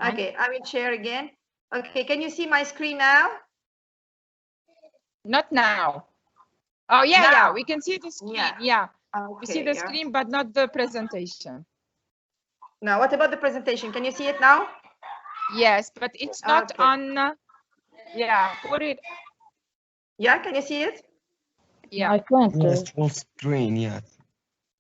Speaker 1: Okay, I will share again. Okay, can you see my screen now?
Speaker 2: Not now. Oh, yeah,
Speaker 1: Now.
Speaker 2: yeah, we can see the screen.
Speaker 1: Yeah.
Speaker 2: Yeah,
Speaker 1: Okay,
Speaker 2: we see the screen, but not the presentation.
Speaker 1: Now, what about the presentation? Can you see it now?
Speaker 2: Yes, but it's not
Speaker 1: Okay.
Speaker 2: on. Yeah, put it.
Speaker 1: Yeah, can you see it?
Speaker 2: Yeah.
Speaker 5: I can't.
Speaker 3: Yes, full screen, yeah.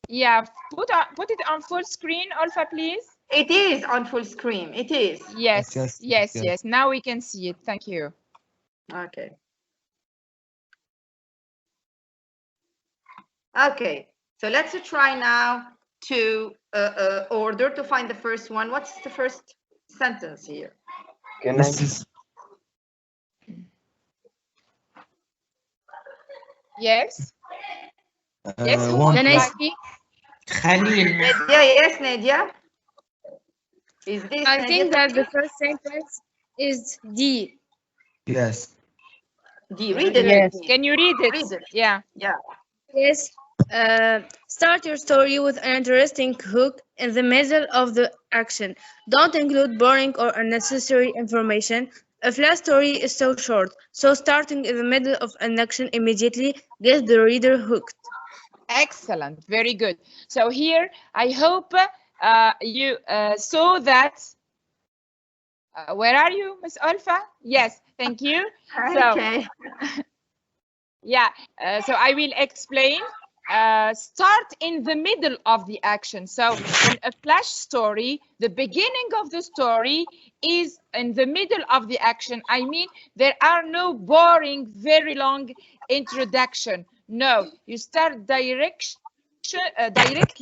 Speaker 2: Yeah, put it on full screen, Olfa, please.
Speaker 1: It is on full screen. It is.
Speaker 2: Yes,
Speaker 3: Yes,
Speaker 2: yes,
Speaker 3: yes.
Speaker 2: yes. Now we can see it. Thank you.
Speaker 1: Okay. Okay, so let's try now to order to find the first one. What's the first sentence here?
Speaker 9: Can I?
Speaker 3: This is
Speaker 2: Yes. Yes, who
Speaker 3: one
Speaker 2: would
Speaker 10: Can I
Speaker 2: like?
Speaker 10: speak?
Speaker 4: Khalil.
Speaker 1: Nadia, yes, Nadia. Is this
Speaker 10: I
Speaker 1: Nadia
Speaker 10: think that the
Speaker 1: talking?
Speaker 10: first sentence is D.
Speaker 3: yes.
Speaker 1: D, read it.
Speaker 5: Yes.
Speaker 1: please.
Speaker 2: Can you read it?
Speaker 1: Read it.
Speaker 2: Yeah.
Speaker 1: Yeah.
Speaker 10: Yes. Start your story with an interesting hook in the middle of the action. Don't include boring or unnecessary information. A flat story is so short, so starting in the middle of an action immediately gets the reader hooked.
Speaker 2: Excellent. Very good. So here, I hope you saw that. Where are you, Miss Olfa? Yes, thank you.
Speaker 1: Okay.
Speaker 2: Yeah, so I will explain. Start in the middle of the action. So in a flash story, the beginning of the story is in the middle of the action. I mean, there are no boring, very long introduction. No, you start directly,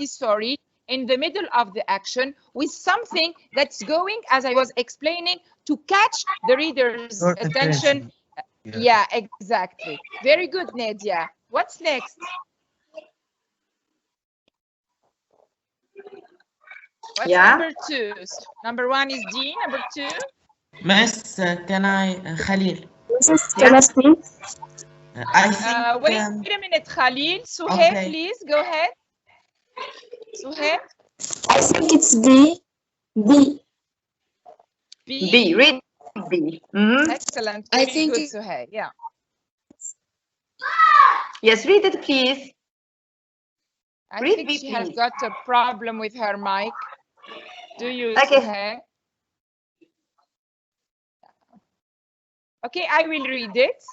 Speaker 2: sorry, in the middle of the action with something that's going, as I was explaining, to catch the reader's
Speaker 3: Your
Speaker 2: attention. Yeah, exactly. Very good, Nadia. What's next? What's number two? So number one is D. Number two?
Speaker 4: Miss, can I, Khalil?
Speaker 8: Can I speak?
Speaker 4: I think.
Speaker 2: Wait a minute, Khalil. Suhaib,
Speaker 4: Okay.
Speaker 2: please go ahead. Suhaib.
Speaker 8: I think it's D. B.
Speaker 2: B.
Speaker 1: B. Read B.
Speaker 2: Excellent. Very
Speaker 8: think
Speaker 2: good, Suhaib. Yeah.
Speaker 1: Yes, read it, please.
Speaker 2: I
Speaker 1: Read
Speaker 2: think
Speaker 1: B,
Speaker 2: she has
Speaker 1: please.
Speaker 2: got a problem with her mic. Do you,
Speaker 1: Okay.
Speaker 2: Suhaib? Okay, I will read it.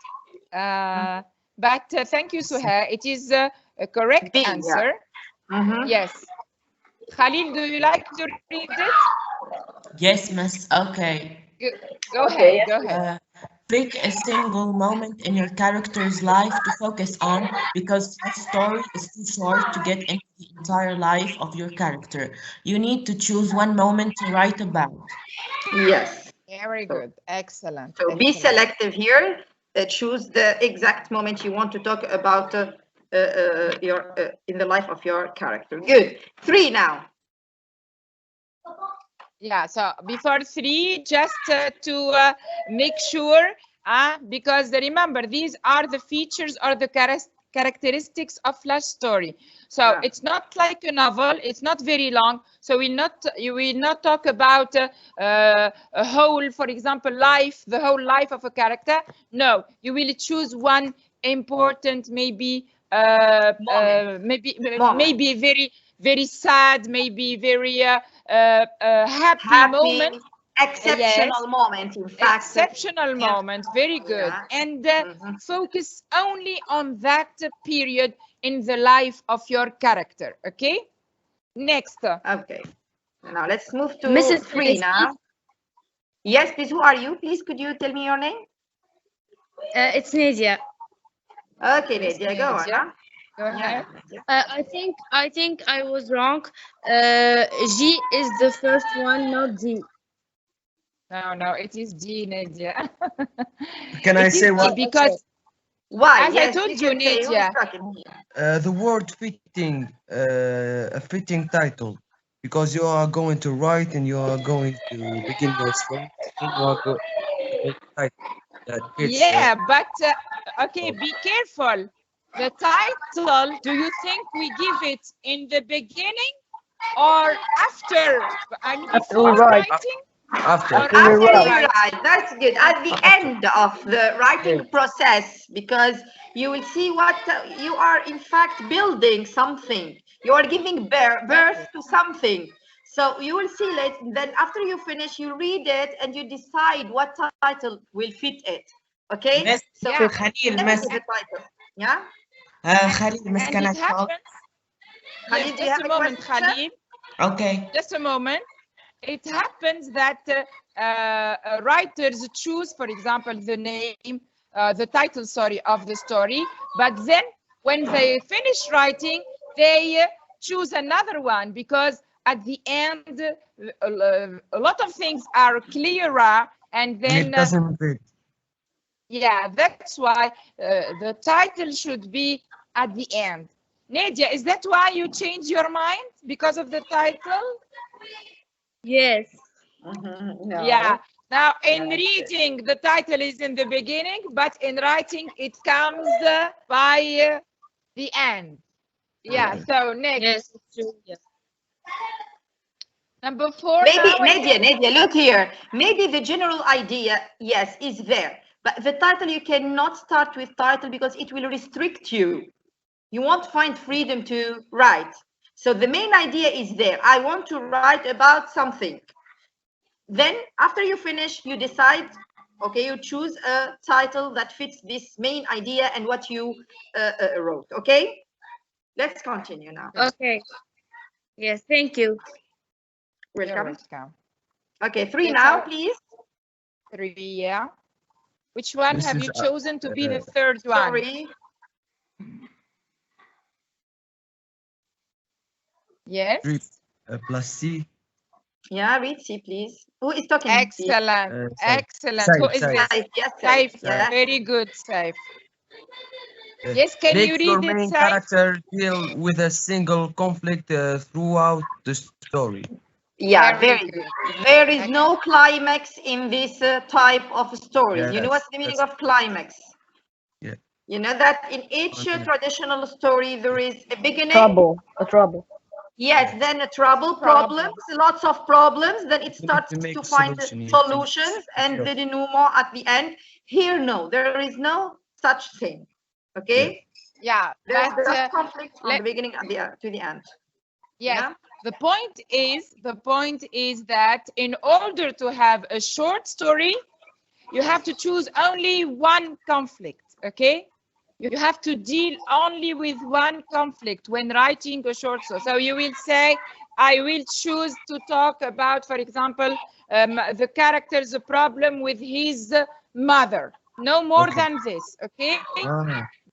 Speaker 2: But thank you, Suha. It is a correct
Speaker 1: B,
Speaker 2: answer.
Speaker 1: Yeah.
Speaker 2: Yes. Khalil, do you like to read it?
Speaker 4: Yes, miss. Okay.
Speaker 2: Go ahead. Go ahead.
Speaker 4: Pick a single moment in your character's life to focus on because your story is too short to get into the entire life of your character. You need to choose one moment to write about.
Speaker 1: Yes.
Speaker 2: Very good. Excellent.
Speaker 1: So be
Speaker 2: Excellent.
Speaker 1: selective here. Choose the exact moment you want to talk about in the life of your character. Good. 3 now.
Speaker 2: Yeah, so before 3, just to make sure, because remember, these are the features or the characteristics of flash story. So it's not like a novel, it's not very long. So you will not talk about a whole, for example, the whole life of a character. No, you will choose one important, maybe maybe very sad, maybe very happy moment,
Speaker 1: exceptional moment, in fact.
Speaker 2: Exceptional moment, very good. And focus only on that period in the life of your character. Okay, next.
Speaker 1: Okay, now let's move to
Speaker 8: Mrs.
Speaker 1: 3 now. Yes, please. Who are you? Please, could you tell me your name?
Speaker 8: It's Nadia.
Speaker 1: Okay, Nadia, go on. Huh?
Speaker 2: Go ahead.
Speaker 8: I think I was wrong. G is the first one, not D.
Speaker 2: No, it is G, Nadia.
Speaker 3: Can I say what?
Speaker 2: Because
Speaker 1: why?
Speaker 2: As I told you, Nadia.
Speaker 3: The word fitting, a fitting title, because you are going to write and you are going to begin your story, and you are going to make a title that fits.
Speaker 2: Yeah, but okay, be careful. The title, do you think we give it in the beginning or after? I mean, before writing?
Speaker 3: After
Speaker 1: you write. That's good. At the end of the writing process, because you will see what you are in fact building something. You are giving birth to something. So you will see later. Then after you finish, you read it and you decide what title will fit it. Okay?
Speaker 4: Miss Khalil, Miss.
Speaker 1: Yeah.
Speaker 4: Khalil, Miss,
Speaker 2: And
Speaker 4: can I
Speaker 2: it
Speaker 4: talk?
Speaker 2: happens. Yes, just a moment, Khalil.
Speaker 4: Okay.
Speaker 2: Just a moment. It happens that writers choose, for example, the title, sorry, of the story, but then when they finish writing, they choose another one because at the end, a lot of things are clearer, and then
Speaker 3: it doesn't fit.
Speaker 2: Yeah, that's why the title should be at the end. Nadia, is that why you changed your mind because of the title?
Speaker 8: Yes.
Speaker 1: No.
Speaker 2: Yeah. Now, in reading, the title is in the beginning, but in writing, it comes by the end. Yeah. So next.
Speaker 8: Yes, it's true. Yes.
Speaker 2: Number 4.
Speaker 1: Maybe Nadia, look here. Maybe the general idea, yes, is there. But the title, you cannot start with title because it will restrict you. You won't find freedom to write. So the main idea is there. I want to write about something. Then after you finish, you decide, okay, you choose a title that fits this main idea and what you wrote. Okay, let's continue now.
Speaker 8: Okay. Yes, thank you.
Speaker 1: Welcome. Okay, 3 now, please.
Speaker 2: 3, yeah. Which one have you chosen to be the third one?
Speaker 1: Sorry.
Speaker 2: Yes.
Speaker 3: Plus C.
Speaker 1: Yeah, read C, please. Who is talking?
Speaker 2: Excellent. Excellent. Who is this?
Speaker 1: Saif.
Speaker 2: Yeah. Very good, Saif. Yes, can
Speaker 3: Make
Speaker 2: you read
Speaker 3: your
Speaker 2: it,
Speaker 3: main
Speaker 2: Saif?
Speaker 3: character deal with a single conflict throughout the story.
Speaker 1: Yeah, very good. There is no climax in this type of stories.
Speaker 3: Yes,
Speaker 1: you know what's the meaning of climax?
Speaker 3: Yeah.
Speaker 1: You know that in each traditional story there is a beginning.
Speaker 5: A trouble.
Speaker 1: Yes, then a trouble, problems, lots of problems. Then it starts to find solutions and the denouement at the end. Here, no, there is no such thing. Okay?
Speaker 2: Yeah,
Speaker 1: there's conflict from the beginning to the end.
Speaker 2: Yes. Yeah? The point is that in order to have a short story, you have to choose only one conflict, okay? You have to deal only with one conflict when writing a short story. So you will say, I will choose to talk about, for example, the character's problem with his mother. No more than this, okay?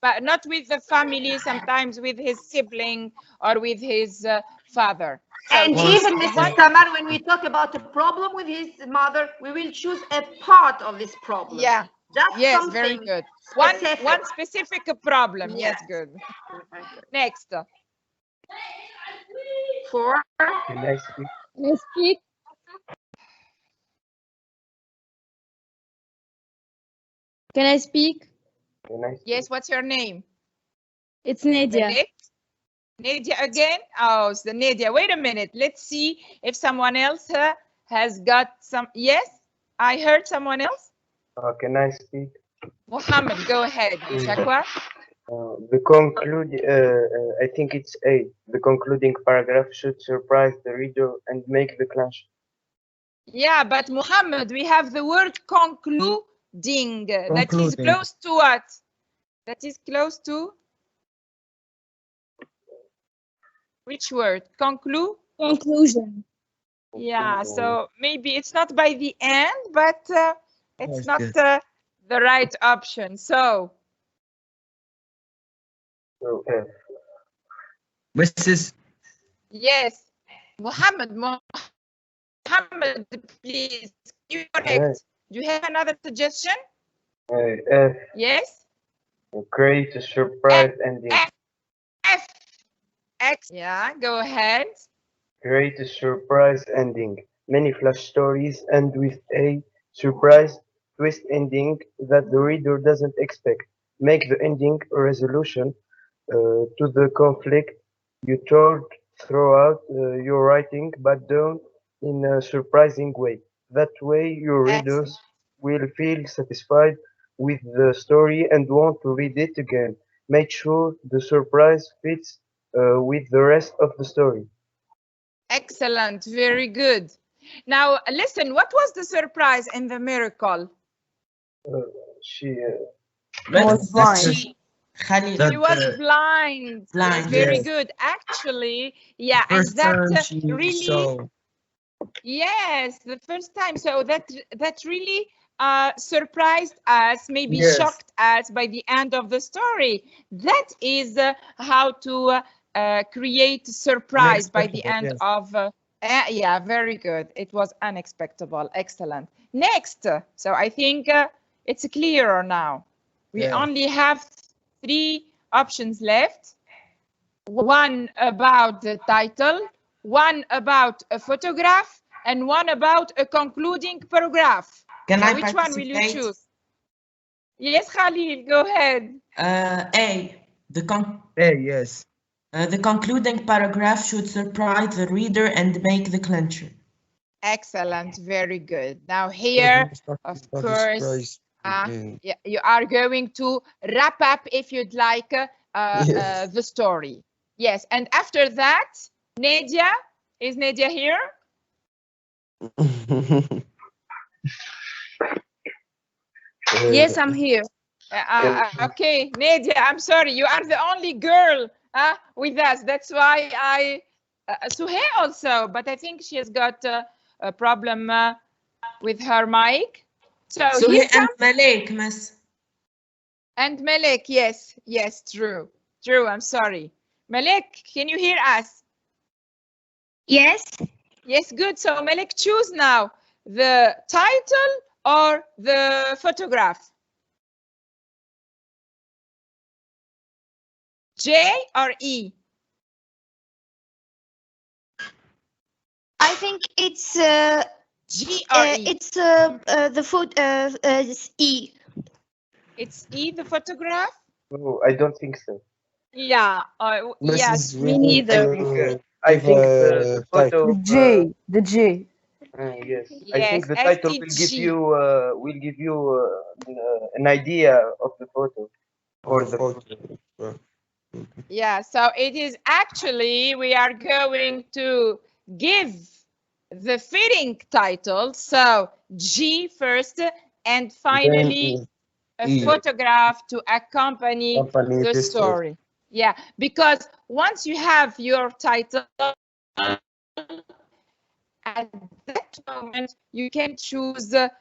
Speaker 2: But not with the family, sometimes with his sibling or with his father. So
Speaker 1: and even Mrs. Samar, when we talk about a problem with his mother, we will choose a part of this problem.
Speaker 2: Yeah.
Speaker 1: Just
Speaker 2: yes,
Speaker 1: something
Speaker 2: very good.
Speaker 1: specific.
Speaker 2: One specific problem. Yes, good. Next.
Speaker 1: 4.
Speaker 9: Can I speak?
Speaker 8: Can I speak? Can I speak?
Speaker 9: Can I speak?
Speaker 2: Yes, what's your name?
Speaker 8: It's Nadia.
Speaker 2: Malik? Nadia again? Oh, it's the Nadia. Wait a minute. Let's see if someone else has got some. Yes, I heard someone else.
Speaker 9: Can I speak?
Speaker 2: Muhammad, go ahead. Shakwa?
Speaker 9: I think it's A. The concluding paragraph should surprise the reader and make the clinch.
Speaker 2: Yeah, but Muhammad, we have the word concluding. That is
Speaker 3: Concluding.
Speaker 2: close to what? That is close to? Which word?
Speaker 8: Conclusion.
Speaker 2: Yeah, so maybe it's not by the end, but it's
Speaker 3: Yes,
Speaker 2: not
Speaker 3: yes.
Speaker 2: the right option. So,
Speaker 9: So
Speaker 3: Mrs.
Speaker 2: yes, Muhammad, please, you correct. Do you have another suggestion?
Speaker 9: F.
Speaker 2: Yes?
Speaker 9: Create a surprise ending.
Speaker 2: F, X, yeah, go ahead.
Speaker 9: Create a surprise ending. Many flash stories end with a surprise twist ending that the reader doesn't expect. Make the ending a resolution to the conflict you told throughout your writing, but done in a surprising way. That way, your readers will feel satisfied with the story and want to read it again. Make sure the surprise fits with the rest of the story.
Speaker 2: Excellent, very good. Now, listen, what was the surprise in the miracle?
Speaker 9: She
Speaker 10: was blind.
Speaker 2: She
Speaker 3: That,
Speaker 2: was blind.
Speaker 4: blind,
Speaker 2: Very
Speaker 3: yes.
Speaker 2: good. Actually, yeah, and
Speaker 3: First time
Speaker 2: that
Speaker 3: she
Speaker 2: really,
Speaker 3: saw.
Speaker 2: yes, the first time. So that really surprised us, maybe
Speaker 3: Yes.
Speaker 2: shocked us by the end of the story. That is how to create surprise by the end
Speaker 3: Yes.
Speaker 2: of. Yeah, very good. It was unexpected. Excellent. Next. So I think it's clearer now. We
Speaker 3: Yeah.
Speaker 2: only have 3 options left. One about the title, one about a photograph, and one about a concluding paragraph.
Speaker 4: Can
Speaker 2: So
Speaker 4: I
Speaker 2: which one will you
Speaker 4: participate?
Speaker 2: choose? Yes, Khalil, go ahead.
Speaker 4: A.
Speaker 3: Yes.
Speaker 4: The concluding paragraph should surprise the reader and make the clincher.
Speaker 2: Excellent, very good. Now here, of course, yeah, you are going to wrap up if you'd like
Speaker 3: Yes.
Speaker 2: the story. Yes, and after that, Nadia, is Nadia here?
Speaker 8: Yes, I'm here.
Speaker 2: Okay, Nadia, I'm sorry, you are the only girl with us. That's why I, Suhe also, but I think she has got a problem with her mic. So
Speaker 4: Suhe and Malik, miss.
Speaker 2: And Malik, yes, true, I'm sorry. Malik, can you hear us?
Speaker 8: Yes.
Speaker 2: Yes, good. So Malik, choose now the title or the photograph. J or E?
Speaker 8: I think it's
Speaker 2: G or E?
Speaker 8: it's the food it's E.
Speaker 2: It's E, the photograph?
Speaker 9: Oh, I don't think so.
Speaker 2: Yeah. Yes,
Speaker 8: me neither.
Speaker 9: I think the photo.
Speaker 10: The J.
Speaker 9: Yes,
Speaker 2: Yes,
Speaker 9: I think the title will give you an idea of the photo or the photo.
Speaker 2: Yeah, so it is actually, we are going to give the fitting title. So G first, and finally a photograph to accompany the
Speaker 9: this
Speaker 2: story. Yeah, because once you have your title, at that moment you can choose the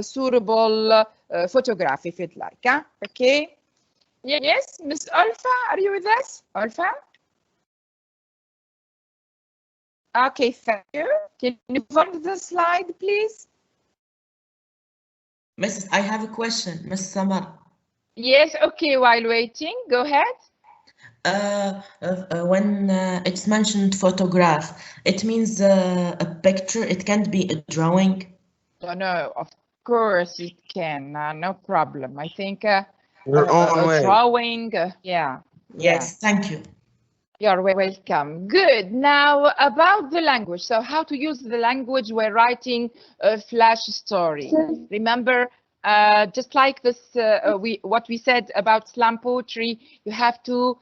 Speaker 2: suitable photograph if you'd like. Huh? Okay. Yes, Miss Olfa, are you with us? Olfa? Okay, thank you. Can you forward the slide, please?
Speaker 4: Mrs. I have a question, Miss Samar.
Speaker 2: Yes, okay, while waiting, go ahead.
Speaker 4: When it's mentioned photograph, it means a picture, it can't be a drawing.
Speaker 2: Oh, no, of course it can, no problem. I think
Speaker 3: Your own way.
Speaker 2: drawing, yeah.
Speaker 4: Yes, thank you.
Speaker 2: You're welcome. Good. Now about the language. So how to use the language when writing a flash story. Remember, just like this, what we said about slam poetry, you have to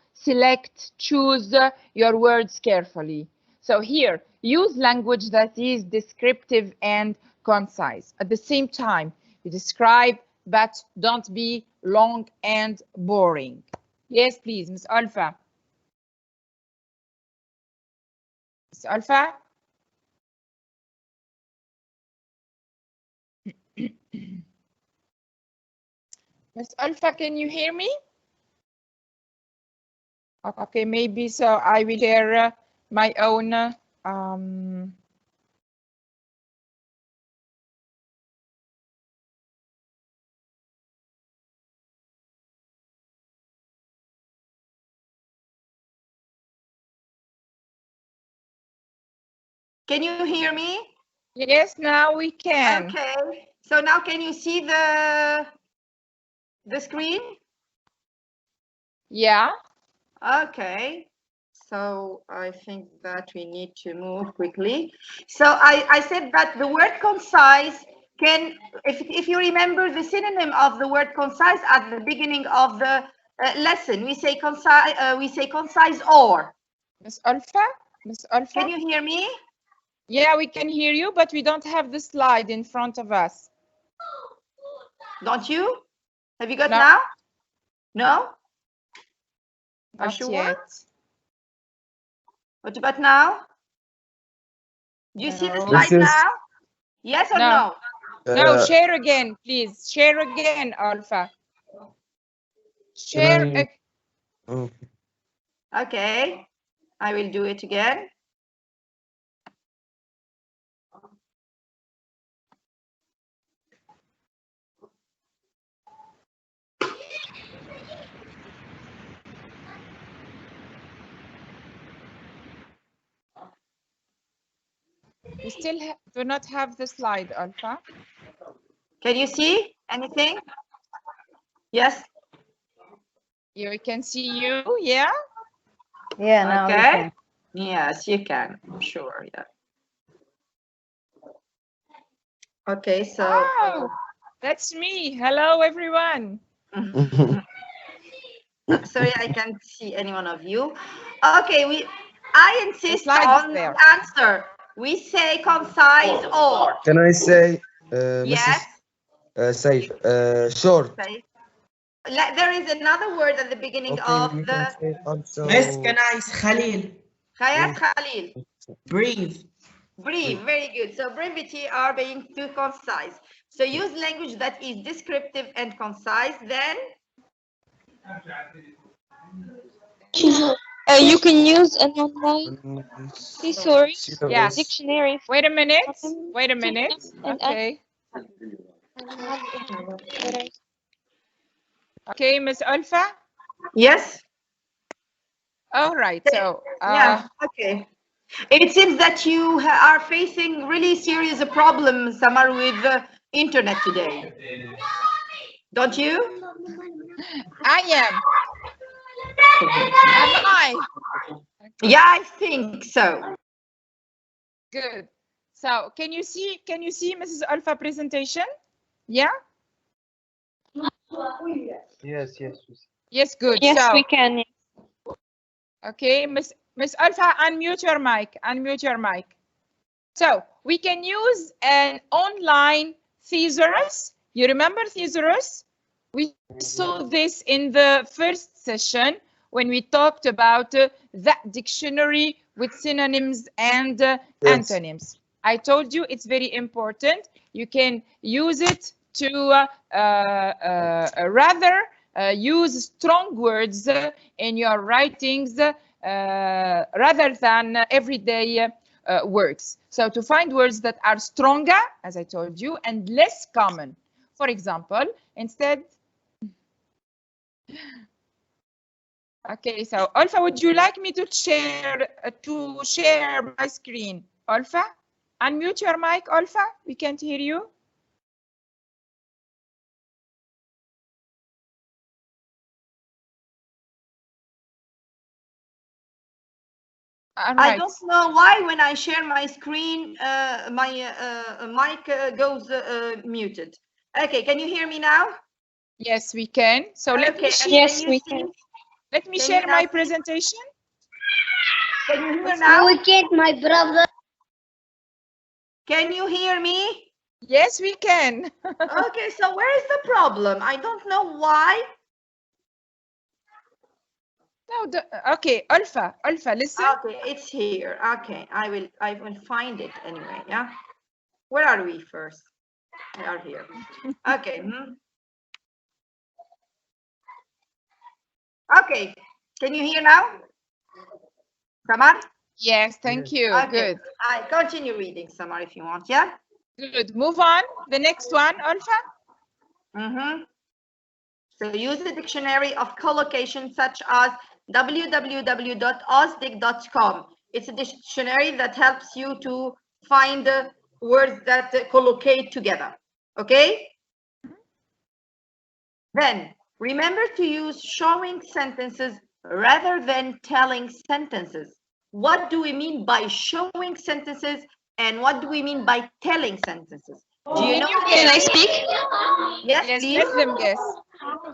Speaker 2: choose your words carefully. So here, use language that is descriptive and concise. At the same time, you describe, but don't be long and boring. Yes, please, Ms. Olfa. Ms. Olfa? Ms. Olfa, can you hear me? Okay, maybe so I will share my own
Speaker 1: Can you hear me?
Speaker 2: Yes, now we can.
Speaker 1: Okay. So now can you see the screen?
Speaker 2: Yeah.
Speaker 1: Okay. So I think that we need to move quickly. So I said that the word concise can, if you remember the synonym of the word concise at the beginning of the lesson, we say concise or.
Speaker 2: Ms. Olfa? Ms. Olfa?
Speaker 1: Can you hear me?
Speaker 2: Yeah, we can hear you, but we don't have the slide in front of us.
Speaker 1: Don't you? Have you got
Speaker 2: No.
Speaker 1: now? No? Are
Speaker 2: Not
Speaker 1: sure?
Speaker 2: yet.
Speaker 1: What about now? Do you see the
Speaker 2: No.
Speaker 1: slide now? Yes or no?
Speaker 2: No, share again, please. Share again, Olfa. Share.
Speaker 1: Okay, I will do it again.
Speaker 2: We still do not have the slide, Olfa.
Speaker 1: Can you see anything? Yes.
Speaker 2: Yeah, we can see you, yeah?
Speaker 5: Yeah, now you can.
Speaker 1: Yes, you can, I'm sure, yeah. Okay, so.
Speaker 2: Oh, that's me. Hello, everyone.
Speaker 1: Sorry, I can't see any one of you. Okay, I insist on the answer. We say concise or.
Speaker 3: Can I say,
Speaker 1: yes?
Speaker 3: Safe, short.
Speaker 1: Safe. There is another word at the beginning of the.
Speaker 4: Miss Kanais Khalil.
Speaker 1: Khalil.
Speaker 4: Brief.
Speaker 1: Brief, very good. So brevity are being too concise. So use language that is descriptive and concise. Then
Speaker 8: You can use an online thesaurus,
Speaker 2: Yes.
Speaker 8: dictionary.
Speaker 2: Wait a minute. Wait a minute. Okay. Okay, Miss Olfa?
Speaker 1: yes.
Speaker 2: All right. So
Speaker 1: Yeah. Okay. It seems that you are facing really serious problems, Samar, with the internet today. Don't you?
Speaker 2: I am. Am I?
Speaker 1: Yeah, I think so.
Speaker 2: Good. So can you see Mrs. Olfa presentation? Yeah?
Speaker 9: Yes.
Speaker 2: Yes, good.
Speaker 8: Yes,
Speaker 2: so,
Speaker 8: we can.
Speaker 2: Okay, Miss Olfa, unmute your mic. Unmute your mic. So we can use an online thesaurus. You remember thesaurus? We saw this in the first session when we talked about that dictionary with synonyms and antonyms. I told you it's very important. You can use it to rather use strong words in your writings rather than everyday words. So to find words that are stronger, as I told you, and less common. For example, instead. Okay, so Olfa, would you like me to share my screen? Olfa, unmute your mic, Olfa. We can't hear you.
Speaker 1: I don't know why when I share my screen, my mic goes muted. Okay, can you hear me now?
Speaker 2: Yes, we can. So let me share.
Speaker 8: Yes, we can.
Speaker 2: Let me share my presentation.
Speaker 1: Can you hear now?
Speaker 8: We can't, my brother.
Speaker 1: Can you hear me?
Speaker 2: Yes, we can.
Speaker 1: Okay, so where is the problem? I don't know why.
Speaker 2: No, okay, Olfa, listen.
Speaker 1: Okay, it's here. Okay, I will find it anyway. Yeah. Where are we first? We are here. Okay. Okay. Can you hear now? Samar?
Speaker 2: Yes, thank you.
Speaker 1: Okay.
Speaker 2: Good.
Speaker 1: I continue reading, Samar, if you want. Yeah.
Speaker 2: Good. Move on. The next one, Olfa.
Speaker 1: So use a dictionary of collocation such as www.osdic.com. It's a dictionary that helps you to find words that collocate together. Okay? Then remember to use showing sentences rather than telling sentences. What do we mean by showing sentences and what do we mean by telling sentences? Do you know?
Speaker 8: Can I speak?
Speaker 1: Yes,
Speaker 2: yes,
Speaker 1: please.
Speaker 2: let them guess.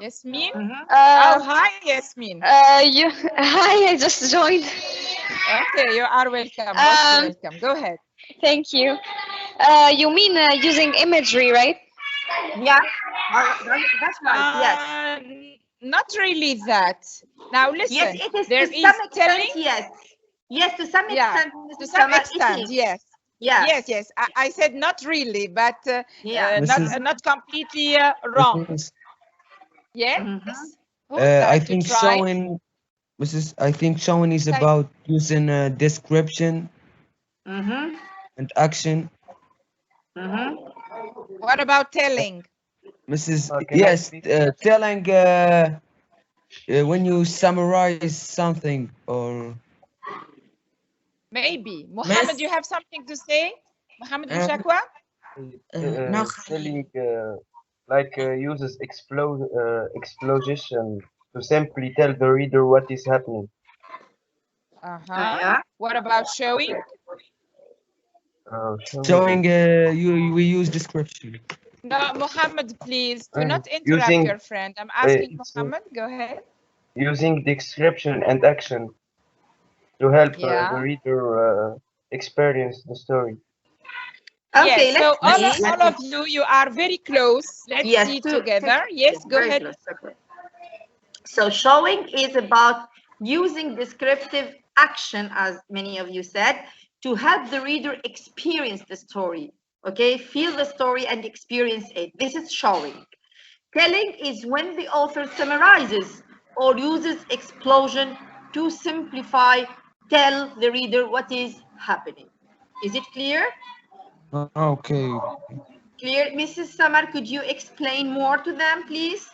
Speaker 2: Yasmin?
Speaker 8: Oh,
Speaker 2: hi, Yasmin.
Speaker 8: Hi, I just joined.
Speaker 2: Okay, you are welcome. Welcome. Go ahead.
Speaker 8: Thank you. You mean using imagery, right?
Speaker 1: Yeah, that's right. Yes.
Speaker 2: Not really that. Now listen.
Speaker 1: Yes, it is
Speaker 2: there
Speaker 1: to
Speaker 2: is
Speaker 1: some extent.
Speaker 2: telling.
Speaker 1: Yes. Yes, to some
Speaker 2: Yeah,
Speaker 1: extent.
Speaker 2: to some extent. Yes.
Speaker 1: Yes.
Speaker 2: Yes. I said not really, but
Speaker 1: yeah,
Speaker 2: not completely wrong. Yes. Who would
Speaker 3: I
Speaker 2: like to
Speaker 3: think
Speaker 2: try?
Speaker 3: showing, I think showing is about using a description and action.
Speaker 2: What about telling?
Speaker 3: Yes, telling when you summarize something or
Speaker 2: maybe. Mohammed, you have something to say? Mohammed Shakwa?
Speaker 4: No,
Speaker 9: Telling uses explosion to simply tell the reader what is happening.
Speaker 1: Yeah.
Speaker 2: What about showing?
Speaker 3: showing we use description.
Speaker 2: No, Mohammed, please do not interrupt your friend. I'm asking Mohammed. Go ahead.
Speaker 9: Using description and action to help the reader experience the story.
Speaker 1: Okay,
Speaker 2: yes, so
Speaker 1: let's
Speaker 2: all of you are very close. Let's see together. Yes, go ahead.
Speaker 1: Close. So showing is about using descriptive action, as many of you said, to help the reader experience the story. Okay, feel the story and experience it. This is showing. Telling is when the author summarizes or uses explosion to simplify, tell the reader what is happening. Is it clear?
Speaker 3: Okay.
Speaker 1: Clear. Mrs. Samar, could you explain more to them, please?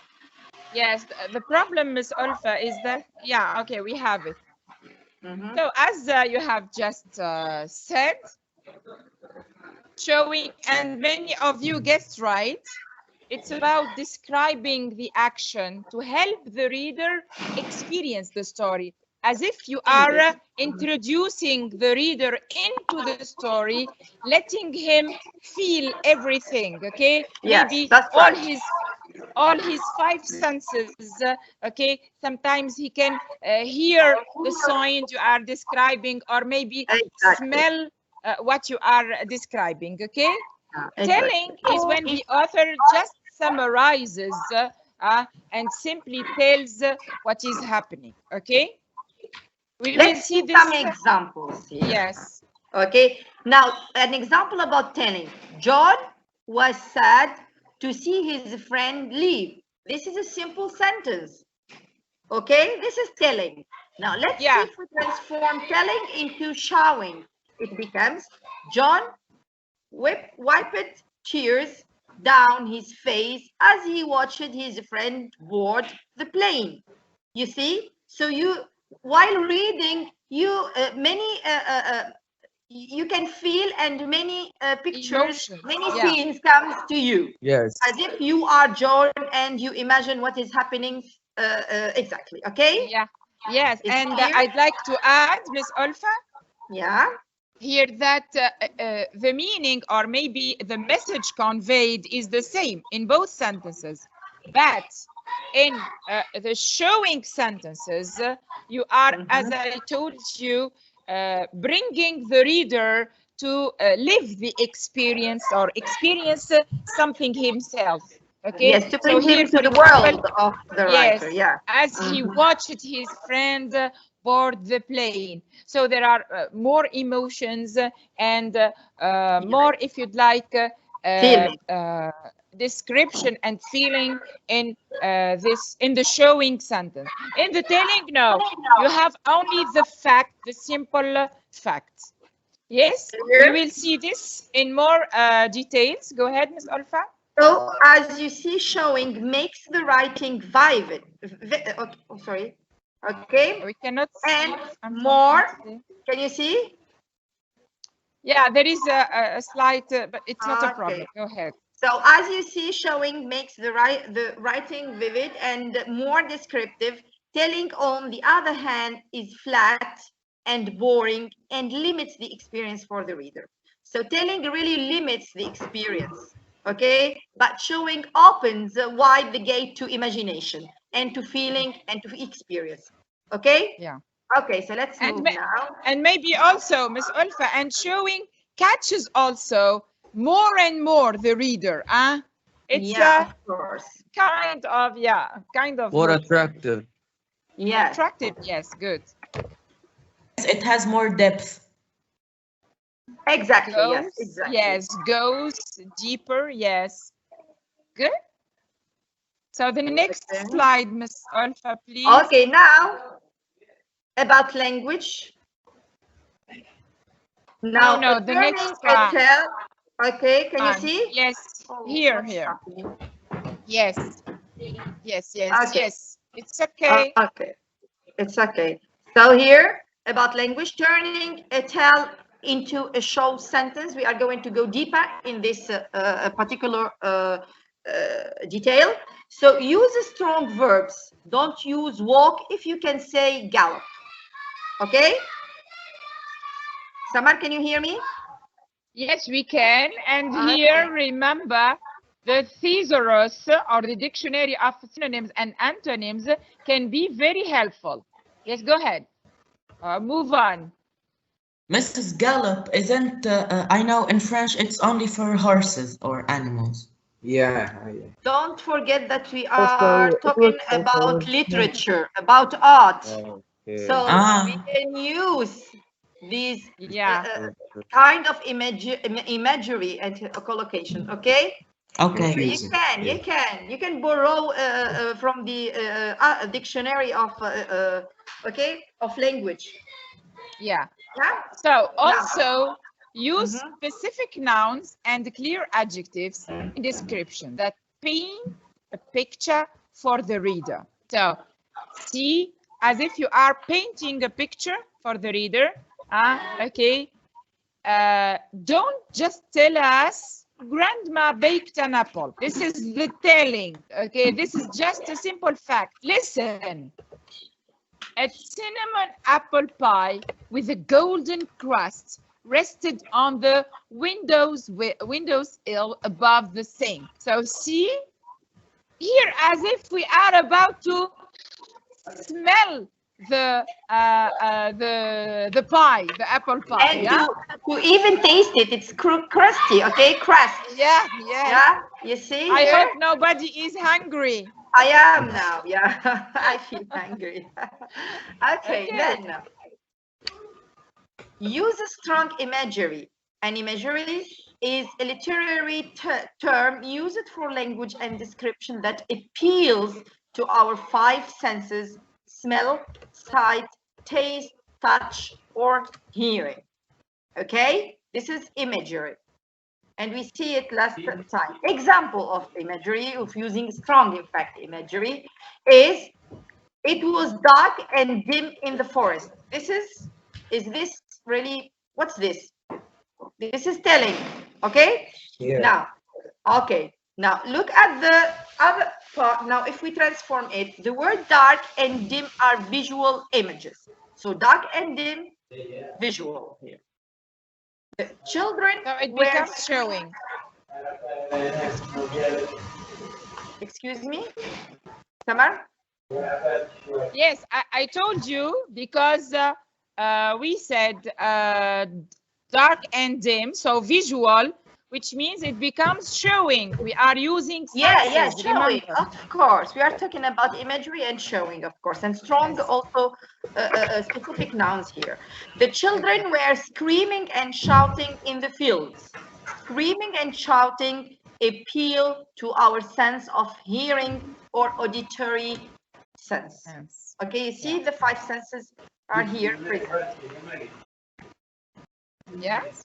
Speaker 2: Yes, the problem, Miss Olfa, is that, yeah, okay, we have it. So as you have just said, showing, and many of you guessed right, it's about describing the action to help the reader experience the story, as if you are introducing the reader into the story, letting him feel everything, okay?
Speaker 1: Yes,
Speaker 2: maybe
Speaker 1: that's
Speaker 2: all
Speaker 1: right.
Speaker 2: his five senses, okay? Sometimes he can hear the sound you are describing, or maybe smell what you are describing, okay? Telling is when the author just summarizes and simply tells what is happening. Okay.
Speaker 1: Let's see some examples here.
Speaker 2: Yes.
Speaker 1: Okay. Now, an example about telling. John was sad to see his friend leave. This is a simple sentence. Okay, this is telling. Now let's see if we transform telling into showing. It becomes John wiped tears down his face as he watched his friend board the plane. You see, so while reading, you can feel, and many pictures, many scenes comes to you.
Speaker 3: Yes.
Speaker 1: As if you are John and you imagine what is happening exactly. Okay.
Speaker 2: Yeah. Yes. And I'd like to add, Miss Olfa.
Speaker 1: Yeah.
Speaker 2: Here that the meaning, or maybe the message conveyed, is the same in both sentences, but in the showing sentences, you are, as I told you, bringing the reader to live the experience or experience something himself. Okay.
Speaker 1: Yes, to bring him to the world of the writer. Yeah.
Speaker 2: As he watched his friend board the plane. So there are more emotions and more, if you'd like, description and feeling in the showing sentence. In the telling, no, you have only the fact, the simple facts. Yes, we will see this in more details. Go ahead, Ms. Olfa.
Speaker 1: So as you see, showing makes the writing vivid. Sorry. Okay.
Speaker 2: We cannot see.
Speaker 1: And more. Can you see?
Speaker 2: Yeah, there is a slight, but it's not a problem. Go ahead.
Speaker 1: So as you see, showing makes the writing vivid and more descriptive. Telling, on the other hand, is flat and boring and limits the experience for the reader. So telling really limits the experience. Okay, but showing opens wide the gate to imagination and to feeling and to experience. Okay.
Speaker 2: Yeah.
Speaker 1: Okay, so let's move now.
Speaker 2: And maybe also, Miss Olfa, and showing catches also more and more the reader. It's
Speaker 1: of course.
Speaker 2: kind of
Speaker 3: More attractive.
Speaker 1: Yes.
Speaker 2: Attractive. Yes. Good.
Speaker 4: It has more depth.
Speaker 1: Exactly.
Speaker 2: Goes,
Speaker 1: yes. Exactly.
Speaker 2: Yes. Goes deeper. Yes. Good. So the next slide, Miss Olfa, please.
Speaker 1: Okay, now about language. Now,
Speaker 2: no, the next slide.
Speaker 1: Okay, can you see?
Speaker 2: Yes, here. Yes.
Speaker 1: Okay.
Speaker 2: Yes. It's okay.
Speaker 1: Okay, it's okay. So here, about language, turning a tell into a show sentence. We are going to go deeper in this particular detail. So use strong verbs. Don't use walk if you can say gallop. Okay? Samar, can you hear me?
Speaker 2: Yes, we can. And here, remember, the thesaurus, or the dictionary of synonyms and antonyms, can be very helpful. Yes, go ahead. Move on.
Speaker 4: Mrs. Gallop isn't, I know in French it's only for horses or animals.
Speaker 11: Yeah.
Speaker 1: Don't forget that we are talking about literature, about art.
Speaker 11: Okay.
Speaker 1: So we can use these kind of imagery and collocation. Okay.
Speaker 4: Okay.
Speaker 1: You can borrow from the dictionary of of language.
Speaker 2: Yeah. So also use specific nouns and clear adjectives in description that paint a picture for the reader. So see, as if you are painting a picture for the reader. Okay. Don't just tell us grandma baked an apple. This is the telling. Okay, this is just a simple fact. Listen. A cinnamon apple pie with a golden crust rested on the windowsill above the sink. So see here, as if we are about to smell the pie, the apple pie.
Speaker 1: And
Speaker 2: Yeah.
Speaker 1: to even taste it, it's crusty, okay? Crust.
Speaker 2: Yeah. Yes.
Speaker 1: Yeah, you see
Speaker 2: I
Speaker 1: here?
Speaker 2: hope nobody is hungry.
Speaker 1: I am now, yeah. I feel hungry. Okay,
Speaker 2: Okay.
Speaker 1: then. Use a strong imagery. An imagery is a literary term used for language and description that appeals to our five senses: smell, sight, taste, touch, or hearing. Okay, this is imagery. And we see it last time. Example of imagery, of using strong, in fact, imagery, is it was dark and dim in the forest. Is this really, what's this? This is telling, okay?
Speaker 9: Yeah.
Speaker 1: Now, okay, now look at the other part. Now, if we transform it, the word dark and dim are visual images. So dark and dim, visual here. The children
Speaker 2: So it
Speaker 1: were
Speaker 2: becomes showing.
Speaker 1: Excuse me, Samar?
Speaker 2: Yes, I told you because we said dark and dim, so visual, which means it becomes showing. We are using senses,
Speaker 1: showing,
Speaker 2: remember.
Speaker 1: of course. We are talking about imagery and showing, of course, and strong
Speaker 2: Yes.
Speaker 1: also specific nouns here. The children were screaming and shouting in the fields. Screaming and shouting appeal to our sense of hearing or auditory sense.
Speaker 2: Yes.
Speaker 1: Okay, you see the five senses are here present.
Speaker 2: Yes.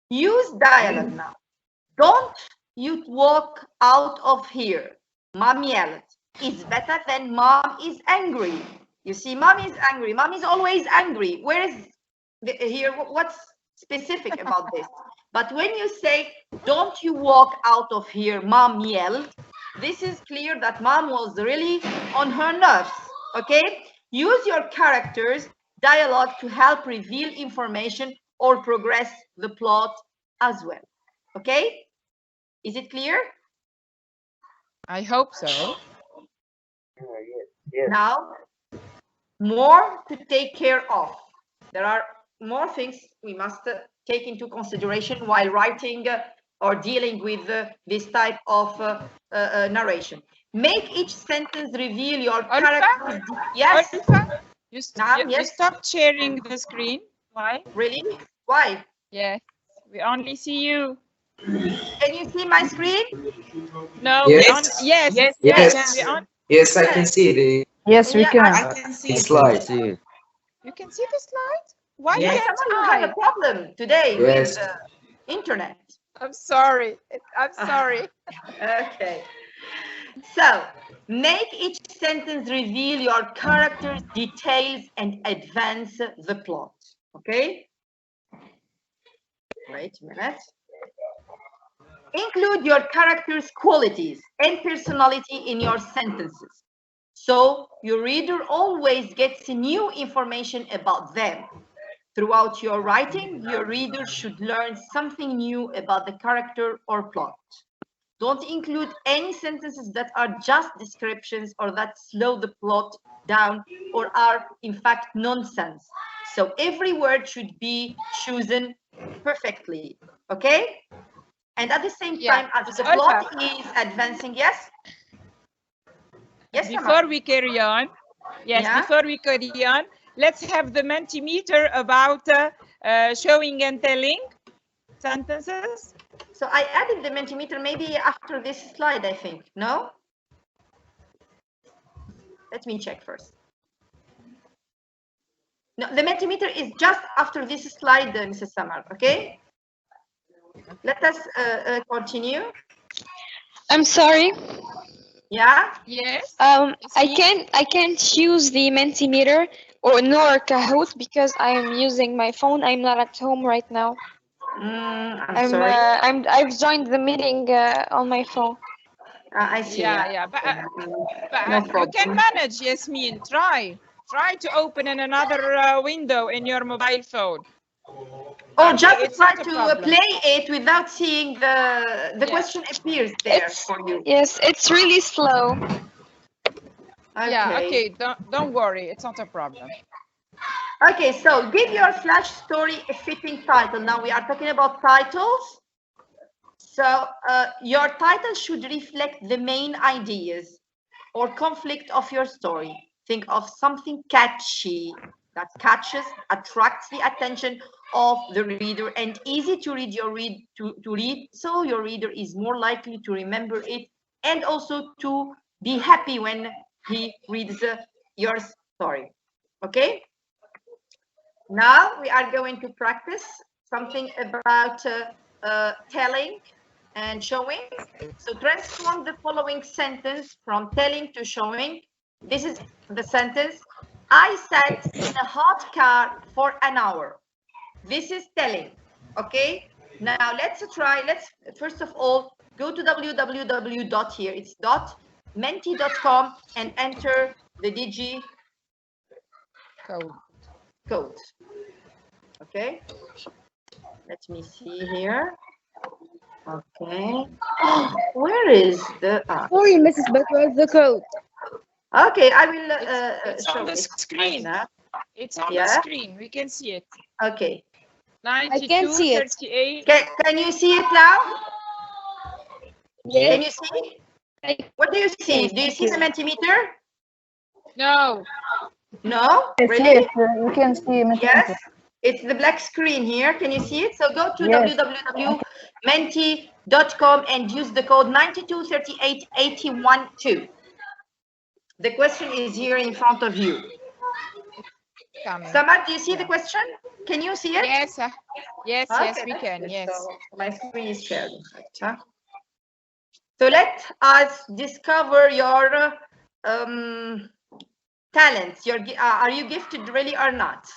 Speaker 1: Use dialogue now. Don't you walk out of here. Mom yelled. It's better than mom is angry. You see, mom is angry. Mom is always angry. Where is here? What's specific about this? But when you say, don't you walk out of here, mom yelled, this is clear that mom was really on her nerves. Okay? Use your characters' dialogue to help reveal information or progress the plot as well. Okay? Is it clear?
Speaker 2: I hope so.
Speaker 9: Yes.
Speaker 1: Now, more to take care of. There are more things we must take into consideration while writing or dealing with this type of narration. Make each sentence reveal your character. Yes.
Speaker 2: Olfa, you
Speaker 1: Yes.
Speaker 2: stopped sharing the screen. Why?
Speaker 1: Really? Why?
Speaker 2: Yes, we only see you.
Speaker 1: Can you see my screen?
Speaker 2: No,
Speaker 11: Yes.
Speaker 2: yes,
Speaker 11: Yes.
Speaker 2: we on.
Speaker 11: Yes, I can see the
Speaker 5: Yes, we
Speaker 1: Yeah,
Speaker 5: can.
Speaker 4: I can see it.
Speaker 11: slide.
Speaker 6: See it.
Speaker 2: You can see the slide? Why
Speaker 4: Yes.
Speaker 2: can't
Speaker 1: Someone have a
Speaker 2: I?
Speaker 1: problem today
Speaker 11: Yes.
Speaker 1: with internet.
Speaker 2: I'm sorry. I'm sorry.
Speaker 1: Okay. So, make each sentence reveal your character's details and advance the plot. Okay? Wait a minute. Include your character's qualities and personality in your sentences. So, your reader always gets new information about them. Throughout your writing, your reader should learn something new about the character or plot. Don't include any sentences that are just descriptions or that slow the plot down or are in fact nonsense. So every word should be chosen perfectly, okay? And at the same time as the plot is advancing, yes? Yes,
Speaker 2: Before we carry on, before we carry on, let's have the Mentimeter about showing and telling sentences.
Speaker 1: So I added the Mentimeter maybe after this slide, I think. No? Let me check first. No, the Mentimeter is just after this slide, Mrs. Samar, okay? Let us continue.
Speaker 8: I'm sorry.
Speaker 1: Yeah?
Speaker 2: Yes.
Speaker 8: I can't use the Mentimeter or nor Kahoot because I'm using my phone. I'm not at home right now.
Speaker 1: I'm sorry.
Speaker 8: I've joined the meeting on my phone.
Speaker 1: I see.
Speaker 2: But
Speaker 1: No
Speaker 2: you can
Speaker 1: problem.
Speaker 2: manage, Yasmin. Try to open in another window in your mobile phone.
Speaker 1: Or just
Speaker 2: it's
Speaker 1: try
Speaker 2: not a
Speaker 1: to
Speaker 2: problem.
Speaker 1: play it without seeing the question appears there for you.
Speaker 8: Yes, it's really slow.
Speaker 1: Okay.
Speaker 2: Yeah, okay, don't worry, it's not a problem.
Speaker 1: Okay, so give your flash story a fitting title. Now we are talking about titles. So your title should reflect the main ideas or conflict of your story. Think of something catchy that catches, attracts the attention of the reader and easy to read to read, so your reader is more likely to remember it and also to be happy when he reads your story. Okay? Now we are going to practice something about telling and showing. So transform the following sentence from telling to showing. This is the sentence. I sat in a hot car for an hour. This is telling. Okay. Now let's try. Let's first of all go to www. Here it's .menti.com and enter the digi code. Okay. Let me see here. Okay. Where is the?
Speaker 10: Sorry, Mrs. But where's the code?
Speaker 1: Okay, I will.
Speaker 2: It's on the screen. It's on the screen. We can see it.
Speaker 1: Okay.
Speaker 2: 92,
Speaker 10: I can't see it.
Speaker 2: 38.
Speaker 1: Can you see it now?
Speaker 10: Yes.
Speaker 1: Can you see? What do you see? Do you see the Mentimeter?
Speaker 2: No.
Speaker 1: No?
Speaker 5: Yes,
Speaker 1: Really?
Speaker 5: yes, you can see Mentimeter.
Speaker 1: Yes. It's the black screen here. Can you see it? So go to
Speaker 5: Yes.
Speaker 1: www.menti.com and use the code 92388112. The question is here in front of you. Samar, do you see the question? Can you see it?
Speaker 2: Yes. Yes,
Speaker 1: Okay,
Speaker 2: yes, we can.
Speaker 1: good.
Speaker 2: Yes.
Speaker 1: So my screen is shared. So let us discover your talents. Are you gifted really or not?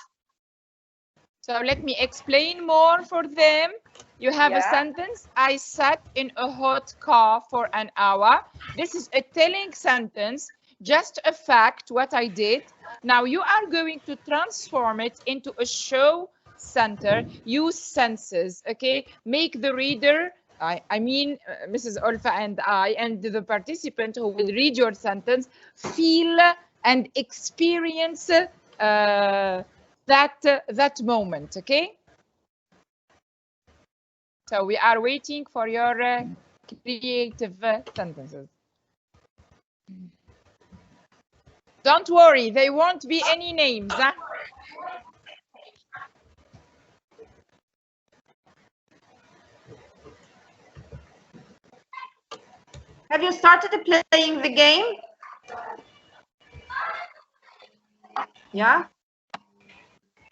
Speaker 2: So let me explain more for them. You have a sentence. I sat in a hot car for an hour. This is a telling sentence, just a fact, what I did. Now you are going to transform it into a show center. Use senses, okay? Make the reader, I mean, Mrs. Olfa and I, and the participant who will read your sentence, feel and experience that moment, okay? So we are waiting for your creative sentences. Don't worry, there won't be any names. Huh?
Speaker 1: Have you started playing the game? Yeah?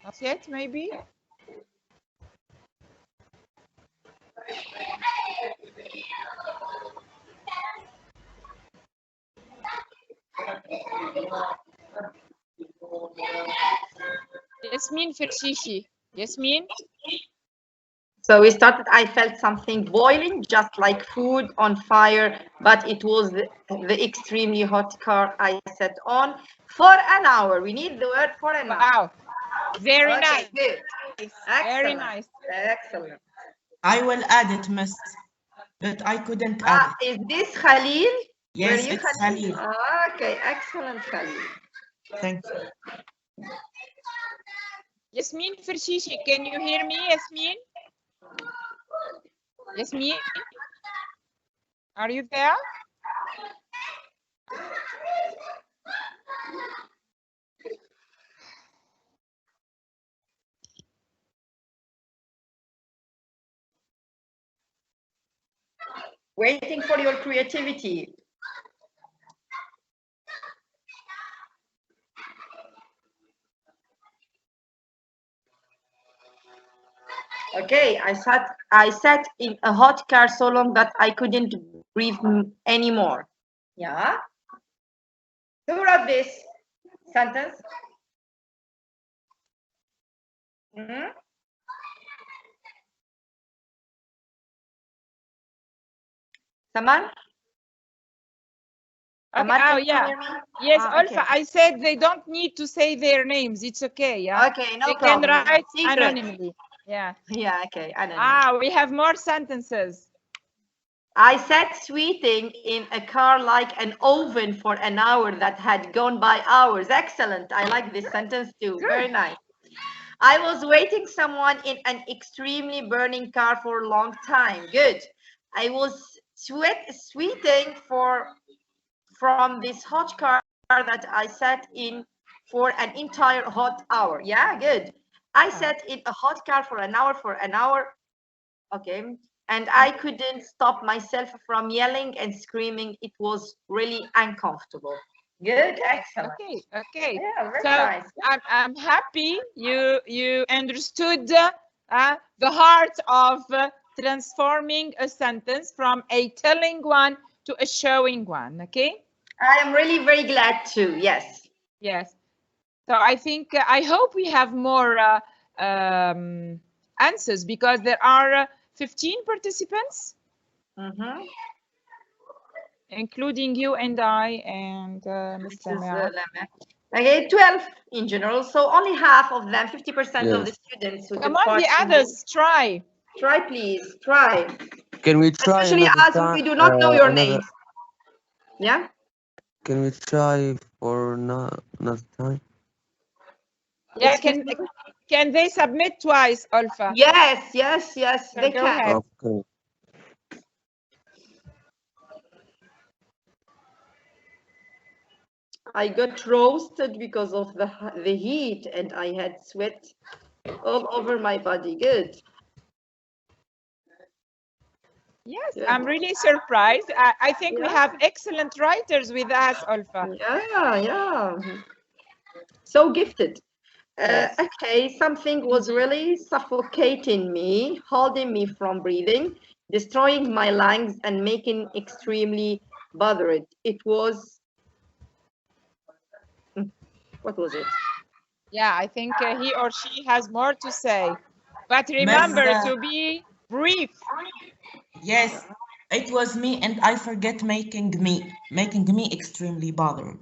Speaker 2: Not yet, maybe? Yasmin Fershishi. Yasmin?
Speaker 1: So we started, I felt something boiling, just like food on fire, but it was the extremely hot car I sat on for an hour. We need the word for an hour.
Speaker 2: Wow. Very
Speaker 1: Okay,
Speaker 2: nice.
Speaker 1: good. Excellent.
Speaker 2: Very nice.
Speaker 1: Excellent.
Speaker 4: I will add it, miss, but I couldn't add it.
Speaker 1: Is this Khalil?
Speaker 4: Yes, it's Khalil.
Speaker 1: Okay, excellent, Khalil.
Speaker 4: Thank you.
Speaker 2: Yasmin Fershishi, can you hear me, Yasmin? Yasmin? Are you there?
Speaker 1: Waiting for your creativity. Okay, I sat in a hot car so long that I couldn't breathe anymore. Yeah. Who wrote this sentence? Samar?
Speaker 2: Okay. Oh, yeah. Yes, Olfa, I said they don't need to say their names. It's okay, yeah?
Speaker 1: Okay, no
Speaker 2: they
Speaker 1: problem.
Speaker 2: They can write
Speaker 1: Secret.
Speaker 2: Anonymely. Yeah.
Speaker 1: Yeah, okay, anonymous.
Speaker 2: We have more sentences.
Speaker 1: I sat sweating in a car like an oven for an hour that had gone by hours. Excellent. I like this sentence too.
Speaker 2: Good.
Speaker 1: Very nice. I was waiting someone in an extremely burning car for a long time. Good. I was sweating from this hot car that I sat in for an entire hot hour. Yeah, good. I sat in a hot car for an hour. Okay. And I couldn't stop myself from yelling and screaming. It was really uncomfortable. Good, excellent.
Speaker 2: Okay.
Speaker 1: Yeah, very
Speaker 2: So
Speaker 1: nice.
Speaker 2: I'm happy you understood the heart of transforming a sentence from a telling one to a showing one. Okay.
Speaker 1: I am really very glad too. Yes.
Speaker 2: Yes. So I think I hope we have more answers because there are 15 participants, including you and I and Ms. Samar.
Speaker 1: Okay, 12 in general. So only half of them, 50% of the
Speaker 6: Yes.
Speaker 1: students who
Speaker 2: Come
Speaker 1: took
Speaker 2: on,
Speaker 1: part
Speaker 2: the
Speaker 1: in this.
Speaker 2: others, try.
Speaker 1: Try, please. Try.
Speaker 6: Can we try
Speaker 1: Especially
Speaker 6: another
Speaker 1: as
Speaker 6: time?
Speaker 1: we do not know your
Speaker 6: Another.
Speaker 1: names. Yeah?
Speaker 6: Can we try for another time?
Speaker 2: Yeah,
Speaker 1: Excuse me?
Speaker 2: can they submit twice, Olfa?
Speaker 1: Yes,
Speaker 2: So
Speaker 1: they
Speaker 2: go
Speaker 1: can.
Speaker 2: ahead.
Speaker 6: Okay.
Speaker 1: I got roasted because of the heat and I had sweat all over my body. Good.
Speaker 2: Yes,
Speaker 1: Good.
Speaker 2: I'm really surprised. I think we have excellent writers with us, Olfa.
Speaker 1: Yeah. So gifted.
Speaker 2: Yes.
Speaker 1: Okay, something was really suffocating me, holding me from breathing, destroying my lungs, and making extremely bothered. It was. What was it?
Speaker 2: Yeah, I think he or she has more to say. But remember to be brief.
Speaker 4: Yes, it was me, and I forget making me extremely bothered.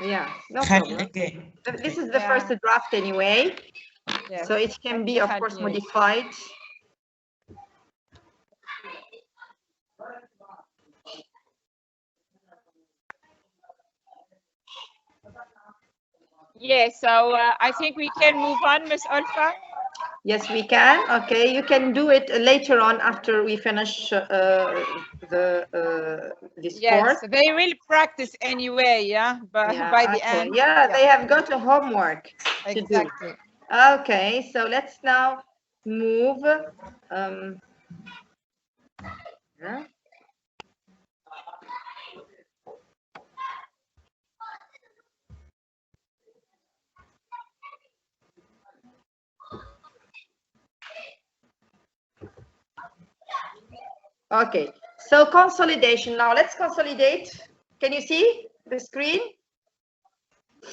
Speaker 1: Yeah, no
Speaker 4: خلي
Speaker 1: problem.
Speaker 4: again.
Speaker 1: This is the first draft anyway,
Speaker 2: Yes.
Speaker 1: so it can be, of course, modified.
Speaker 2: Yes, so I think we can move on, Miss Olfa.
Speaker 1: Yes, we can. Okay, you can do it later on after we finish this
Speaker 2: Yes,
Speaker 1: course.
Speaker 2: they will practice anyway, yeah, by the
Speaker 1: okay.
Speaker 2: end.
Speaker 1: Yeah, they have got a homework
Speaker 2: Exactly.
Speaker 1: to do. Okay, so let's now move. Yeah. Okay, so consolidation. Now let's consolidate. Can you see the screen?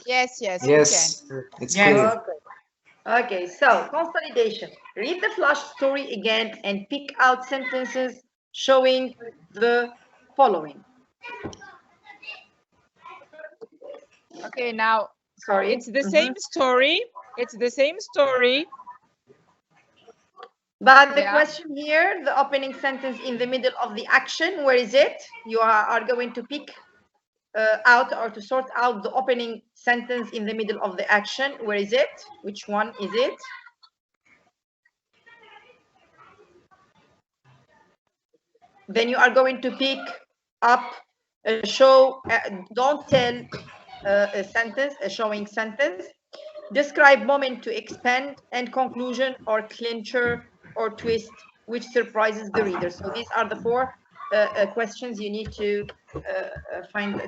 Speaker 2: Yes, we can.
Speaker 11: Yes, it's clear.
Speaker 1: Okay, so consolidation. Read the flash story again and pick out sentences showing the following.
Speaker 2: Okay, now
Speaker 1: Sorry.
Speaker 2: it's the same story. It's the same story.
Speaker 1: But the question here, the opening sentence in the middle of the action, where is it? You are going to pick out or to sort out the opening sentence in the middle of the action. Where is it? Which one is it? Then you are going to pick up a show, don't tell a sentence, a showing sentence. Describe moment to expand and conclusion or clincher or twist, which surprises the reader. So these are the four questions you need to find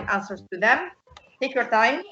Speaker 1: answers to them. Take your time.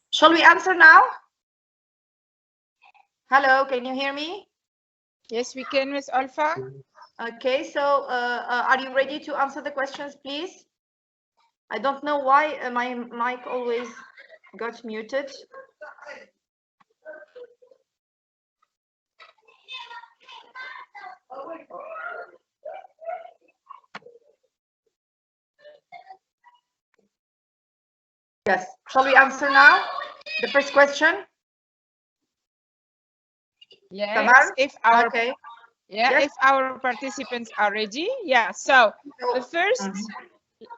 Speaker 1: Shall we answer now? Hello, can you hear me?
Speaker 2: Yes, we can, Miss Olfa.
Speaker 1: Okay, so are you ready to answer the questions, please? I don't know why my mic always got muted. Yes, shall we answer now? The first question?
Speaker 2: Yes,
Speaker 1: Samar?
Speaker 2: if our
Speaker 1: Okay.
Speaker 2: yeah,
Speaker 1: Yes.
Speaker 2: if our participants are ready. Yeah, so first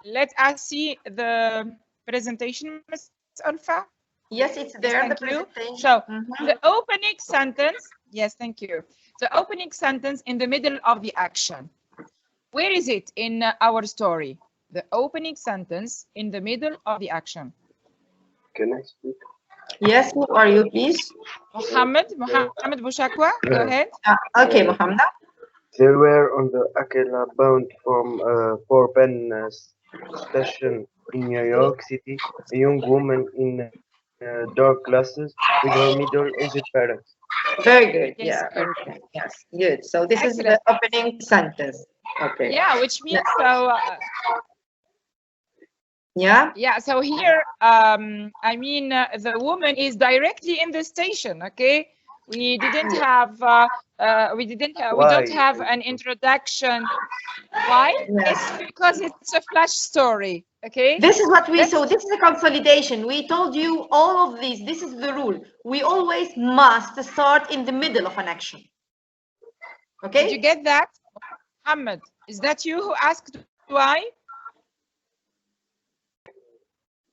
Speaker 2: let us see the presentation, Ms. Olfa.
Speaker 1: Yes, it's
Speaker 2: Yes,
Speaker 1: there, the
Speaker 2: thank you.
Speaker 1: presentation.
Speaker 2: So the opening sentence, yes, thank you. The opening sentence in the middle of the action. Where is it in our story? The opening sentence in the middle of the action.
Speaker 9: Can I speak?
Speaker 1: Yes, who are you, please?
Speaker 2: Mohammed Boushakwa, go ahead.
Speaker 1: Okay, Mohammed.
Speaker 9: They were on the Akela bound from for Penn station in New York City, a young woman in dark glasses with her middle-aged parents.
Speaker 1: Very good.
Speaker 2: Yes,
Speaker 1: Yeah.
Speaker 2: very
Speaker 1: Okay. Yes. Good. So this is
Speaker 2: excellent.
Speaker 1: the opening sentence. Okay.
Speaker 2: Yeah, which means so.
Speaker 1: Yeah.
Speaker 2: Yeah. So here, I mean, the woman is directly in the station. Okay. We didn't have. We don't have an introduction. Why?
Speaker 1: Yes.
Speaker 2: It's because it's a flash story. Okay.
Speaker 1: This is what we saw. This is a consolidation. We told you all of these. This is the rule. We always must start in the middle of an action. Okay.
Speaker 2: Did you get that, Muhammad? Is that you who asked why?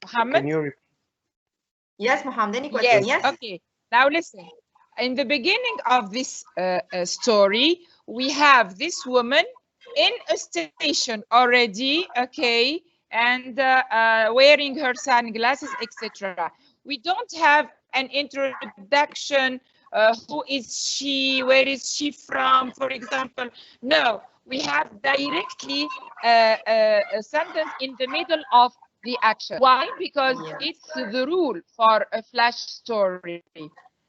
Speaker 2: Muhammad?
Speaker 9: Can you repeat?
Speaker 1: Yes, Muhammad. Any question?
Speaker 2: Yes.
Speaker 1: Yes.
Speaker 2: Okay. Now listen. In the beginning of this story, we have this woman in a station already, okay, and wearing her sunglasses, etc. We don't have an introduction. Who is she? Where is she from? For example, no. We have directly a sentence in the middle of the action. Why? Because it's the rule for a flash story.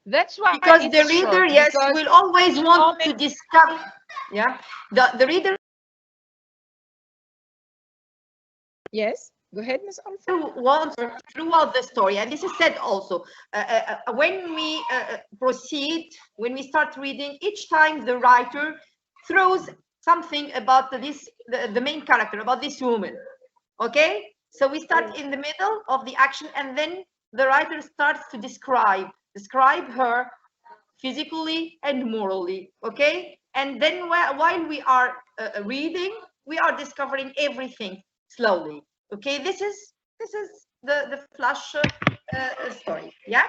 Speaker 2: That's why
Speaker 1: because
Speaker 2: it's
Speaker 1: the reader,
Speaker 2: short,
Speaker 1: yes,
Speaker 2: because
Speaker 1: will always want to discover. Yeah. The reader.
Speaker 2: Yes. Go ahead, Ms. Olfa.
Speaker 1: Wants throughout the story, and this is said also when we proceed, when we start reading, each time the writer throws something about the main character, about this woman. Okay, so we start in the middle of the action, and then the writer starts to describe her physically and morally. Okay, and then while we are reading, we are discovering everything slowly. Okay, this is the flash story. Yeah,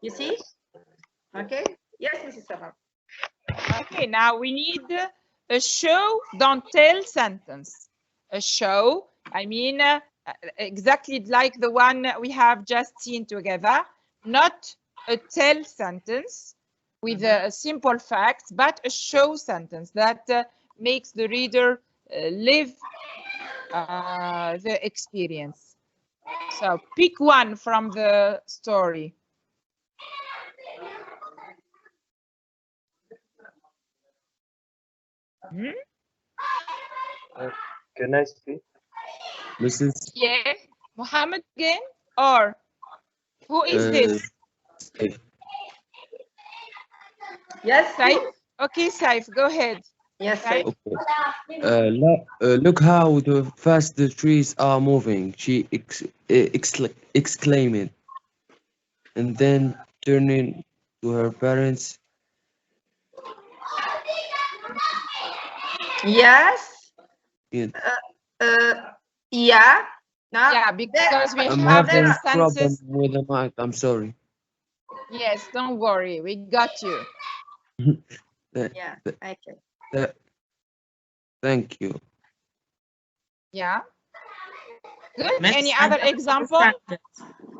Speaker 1: you see. Okay, yes, Mrs. Samar.
Speaker 2: Okay, now we need a show don't tell sentence. A show, I mean, exactly like the one we have just seen together, not a tell sentence with a simple fact, but a show sentence that makes the reader live the experience. So pick one from the story. Hmm?
Speaker 9: Can I speak?
Speaker 6: Mrs.
Speaker 2: Yes. Muhammad again? Or who is
Speaker 6: Uh,
Speaker 2: this?
Speaker 6: Saif.
Speaker 1: Yes.
Speaker 2: Saif? Okay, Saif, go ahead.
Speaker 1: Yes,
Speaker 2: Saif?
Speaker 6: Okay. Look how the fast the trees are moving. She exclaimed, and then turning to her parents.
Speaker 1: Yes.
Speaker 6: Yeah,
Speaker 1: Uh, yeah. Now,
Speaker 2: Yeah, because we
Speaker 6: I'm
Speaker 2: have the
Speaker 6: having problem
Speaker 2: senses.
Speaker 6: with the mic. I'm sorry.
Speaker 2: Yes, don't worry. We got you.
Speaker 6: Th-
Speaker 1: yeah.
Speaker 6: th-
Speaker 1: Okay.
Speaker 6: th- Thank you.
Speaker 2: Yeah. Good.
Speaker 4: Miss,
Speaker 2: Any
Speaker 4: I
Speaker 2: other
Speaker 4: got another
Speaker 2: example?
Speaker 4: sentence.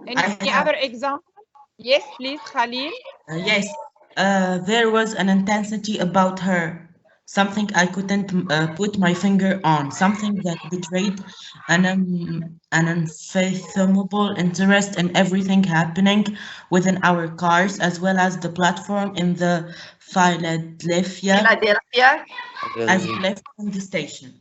Speaker 2: Any
Speaker 4: have.
Speaker 2: other example? Yes, please, Khalil.
Speaker 4: Yes, there was an intensity about her, something I couldn't put my finger on, something that betrayed an unfathomable interest in everything happening within our cars, as well as the platform in the Philadelphia
Speaker 1: Philadelphia.
Speaker 4: as
Speaker 6: Really,
Speaker 4: we left from the station.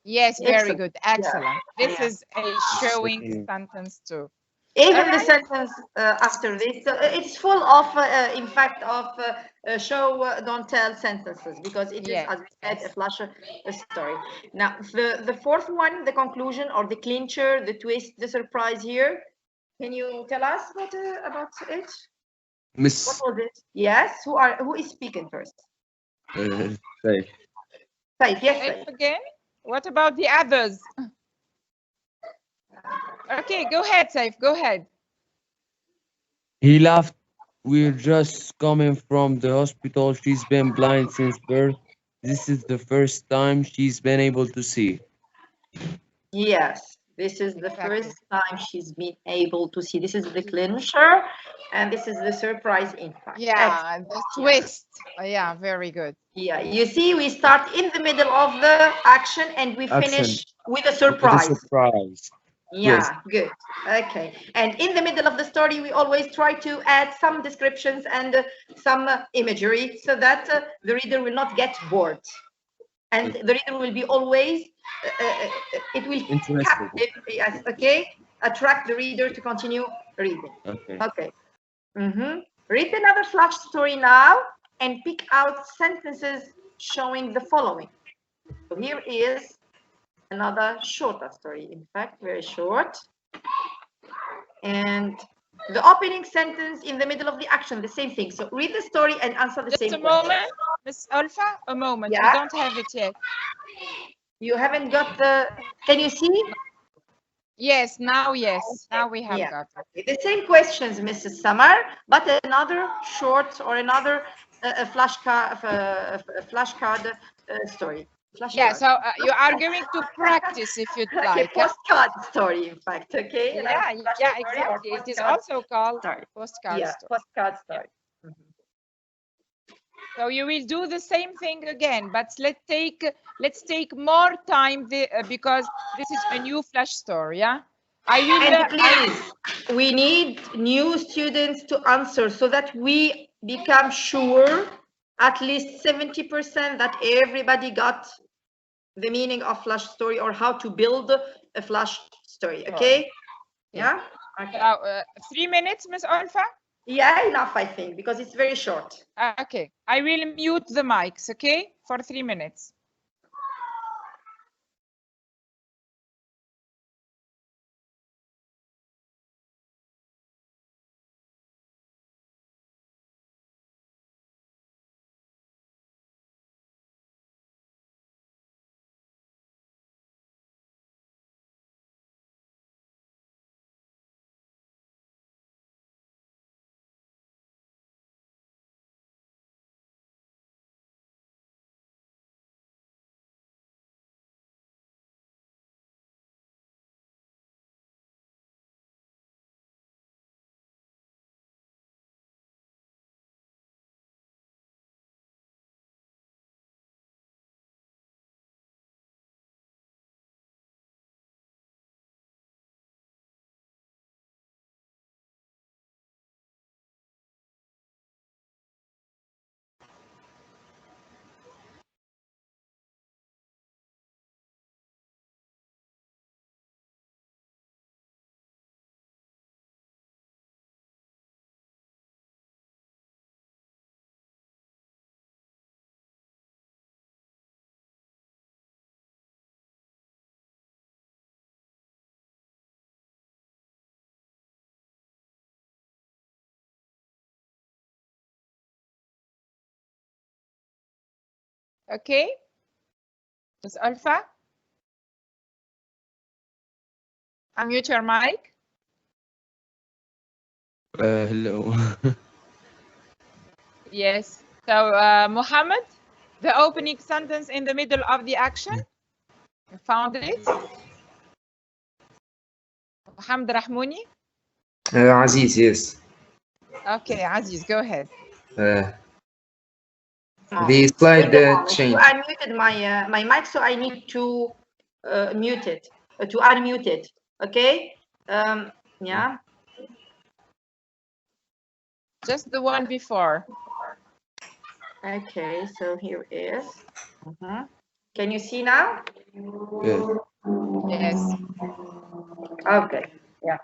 Speaker 2: Yes, very
Speaker 1: Excellent.
Speaker 2: good.
Speaker 1: Yeah.
Speaker 2: Excellent. This
Speaker 1: Yeah.
Speaker 2: is a
Speaker 6: it's
Speaker 2: showing
Speaker 6: okay.
Speaker 2: sentence too. All
Speaker 1: Even the
Speaker 2: right.
Speaker 1: sentence after this, it's full of, in fact, of show, don't tell sentences, because it is,
Speaker 2: Yes.
Speaker 1: as we said, a flash story. Now, the fourth one, the conclusion or the clincher, the twist, the surprise here. Can you tell us what about it? What
Speaker 6: Miss
Speaker 1: was it? Yes. Who is speaking first?
Speaker 6: uh, Saif.
Speaker 1: Saif. Yes,
Speaker 2: Safe
Speaker 1: Saif.
Speaker 2: again. What about the others? Okay, go ahead, Saif. Go ahead.
Speaker 6: He laughed. We're just coming from the hospital. She's been blind since birth. This is the first time she's been able to see.
Speaker 1: Yes, this is the
Speaker 2: Exactly.
Speaker 1: first time she's been able to see. This is the clincher, and this is the surprise, in fact.
Speaker 2: Yeah, the twist. Yeah, very good.
Speaker 1: Yeah, you see, we start in the middle of the action and we
Speaker 6: Action
Speaker 1: finish with a
Speaker 6: with a
Speaker 1: surprise.
Speaker 6: surprise twist.
Speaker 1: Yeah, good. Okay. And in the middle of the story, we always try to add some descriptions and some imagery so that the reader will not get bored. And the reader will be always, it will
Speaker 6: Interesting.
Speaker 1: yes, okay, attract the reader to continue reading.
Speaker 6: Okay.
Speaker 1: Okay. Read another flash story now and pick out sentences showing the following. So here is another shorter story, in fact, very short. And the opening sentence in the middle of the action, the same thing. So read the story and answer the
Speaker 2: Just
Speaker 1: same
Speaker 2: a
Speaker 1: question.
Speaker 2: moment, Miss Olfa. A moment. We
Speaker 1: Yeah,
Speaker 2: don't have it yet.
Speaker 1: you haven't got the, can you see?
Speaker 2: Yes, now yes. Now we have
Speaker 1: Yeah,
Speaker 2: got it.
Speaker 1: okay. The same questions, Mrs. Samar, but another short or another flashcard story.
Speaker 2: Yeah,
Speaker 1: Flashcard.
Speaker 2: so you are going to practice if you'd
Speaker 1: Okay,
Speaker 2: like. Huh?
Speaker 1: postcard story, in fact. Okay, another
Speaker 2: Yeah,
Speaker 1: flash
Speaker 2: yeah,
Speaker 1: story or
Speaker 2: exactly. It is
Speaker 1: postcard
Speaker 2: also called
Speaker 1: story.
Speaker 2: postcard
Speaker 1: Yeah,
Speaker 2: story.
Speaker 1: postcard
Speaker 2: Yeah.
Speaker 1: story.
Speaker 2: So you will do the same thing again, but let's take more time because this is a new flash story. Yeah, I will.
Speaker 1: And please, we need new students to answer so that we become sure at least 70% that everybody got the meaning of flash story or how to build a flash story. Okay? Yeah? Okay.
Speaker 2: So, 3 minutes, Miss Olfa?
Speaker 1: Yeah, enough, I think, because it's very short.
Speaker 2: Okay. I will mute the mics, okay? For 3 minutes. Okay, Ms. Olfa, unmute your mic.
Speaker 6: Hello.
Speaker 2: Yes. So, Mohammed, the opening sentence in the middle of the action. You found it? Mohammed Rahmouni?
Speaker 11: Aziz, yes.
Speaker 2: Okay, Aziz, go ahead.
Speaker 11: The slide
Speaker 1: You
Speaker 11: changed.
Speaker 1: unmuted my mic, so I need to mute it, to unmute it. Okay. Yeah.
Speaker 2: Just the one before.
Speaker 1: Okay. So here is. Can you see now?
Speaker 6: Yes.
Speaker 2: Yes.
Speaker 1: Okay. Yeah.